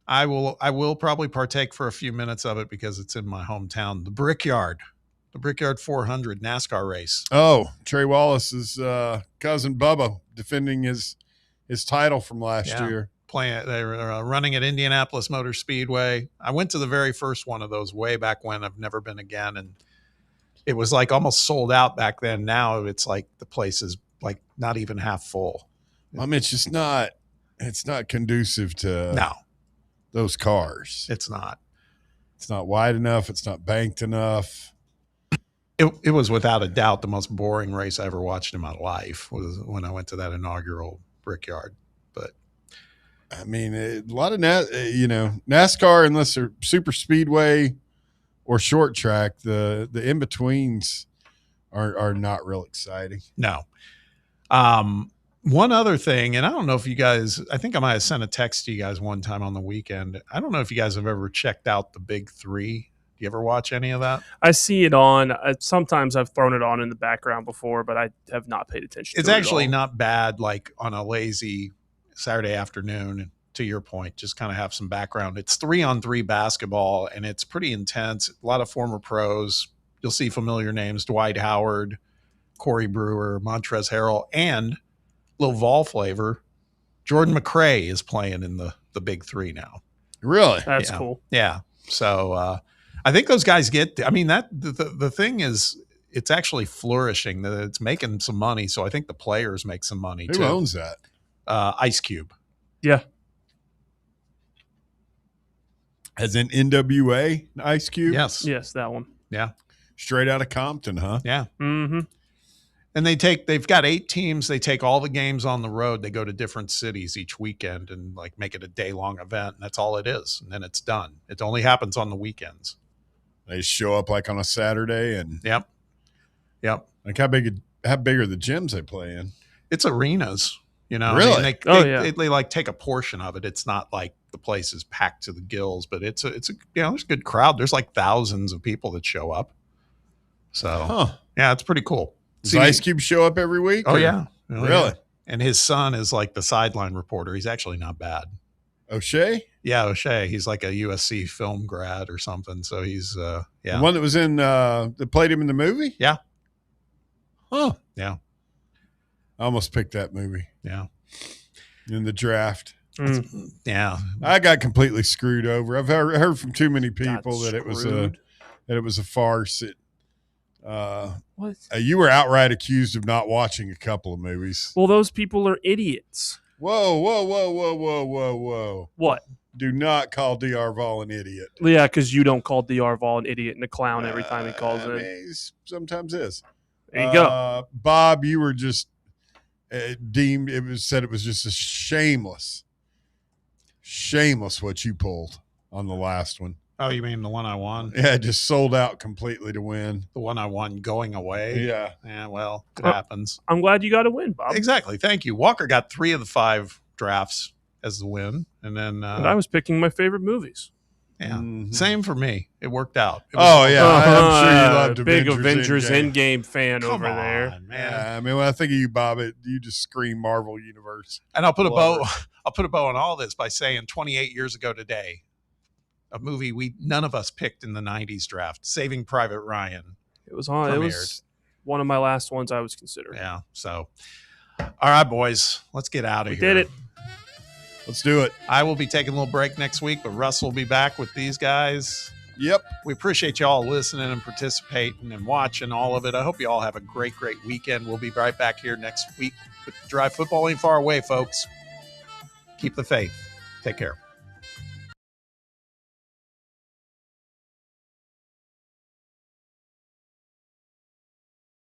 I will probably partake for a few minutes of it because it's in my hometown. The Brickyard 400 NASCAR race. Oh, Trey Wallace's cousin Bubba defending his title from last year. They were running at Indianapolis Motor Speedway. I went to the very first one of those way back when. I've never been again, and it was like almost sold out back then. Now it's like the place is like not even half full. I mean, it's not conducive to those cars. It's not wide enough. It's not banked enough. It was without a doubt the most boring race I ever watched in my life was when I went to that inaugural Brickyard. But I mean, a lot of NASCAR, unless they're super speedway or short track, the in betweens are not real exciting. No. One other thing, and I don't know if you guys, I think I might have sent a text to you guys one time on the weekend. I don't know if you guys have ever checked out the Big Three. Do you ever watch any of that? I see it on. Sometimes I've thrown it on in the background before, but I have not paid attention It's to it. It's actually at all. not bad, like on a lazy Saturday afternoon. And to your point, just kind of have some background. It's 3-on-3 basketball, and it's pretty intense. A lot of former pros. You'll see familiar names: Dwight Howard, Corey Brewer, Montrezl Harrell, and little Vol flavor, Jordan McRae is playing in the Big Three now. Really? That's cool. Yeah. So I think those guys I mean, that the thing is, it's actually flourishing. It's making some money. So I think the players make some money too. Who owns that? Ice Cube. Yeah. As in NWA Ice Cube? Yes. Yes, that one. Yeah. Straight out of Compton, huh? Yeah. Mm-hmm. And they've got 8 teams. They take all the games on the road. They go to different cities each weekend and like make it a day-long event. And that's all it is. And then it's done. It only happens on the weekends. They show up like on a Saturday and Yep. Like how big are the gyms they play in? It's arenas, you know. Really? I mean, they like take a portion of it. It's not like the place is packed to the gills, but it's a there's a good crowd. There's like thousands of people that show up. So yeah, it's pretty cool. Does Ice Cube show up every week? Oh or? yeah. Really? Yeah. And his son is like the sideline reporter. He's actually not bad. O'Shea? Yeah, O'Shea. He's like a USC film grad or something. So he's The one that was in that played him in the movie? Yeah. Huh. Yeah. I almost picked that movie. Yeah. In the draft. Yeah. I got completely screwed over. I've heard from too many people that it was a farce. What? You were outright accused of not watching a couple of movies. Well, those people are idiots. Whoa. What? Do not call DR Vol an idiot. Yeah, because you don't call DR Vol an idiot and a clown every time he calls in. He sometimes is. There you go. Bob, you were just deemed, said it was just a shameless what you pulled on the last one. Oh, you mean the one I won? Yeah, just sold out completely to win. The one I won going away? Yeah. Yeah, well, it happens. I'm glad you got a win, Bob. Exactly. Thank you. Walker got 3 of the 5 drafts as the win. And then and I was picking my favorite movies. Yeah. Same for me. It worked out. It I'm sure you loved big Avengers Endgame fan over there. Man. Yeah, I mean, when I think of you, Bob, you just scream Marvel Universe. And I'll put a bow on all this by saying 28 years ago today, a movie none of us picked in the 90s draft, Saving Private Ryan. It was one of my last ones I was considering. Yeah. So, all right, boys, let's get out of here. We did it. Let's do it. I will be taking a little break next week, but Russ will be back with these guys. Yep. We appreciate you all listening and participating and watching all of it. I hope you all have a great weekend. We'll be right back here next week. But Drive Football ain't far away, folks. Keep the faith. Take care.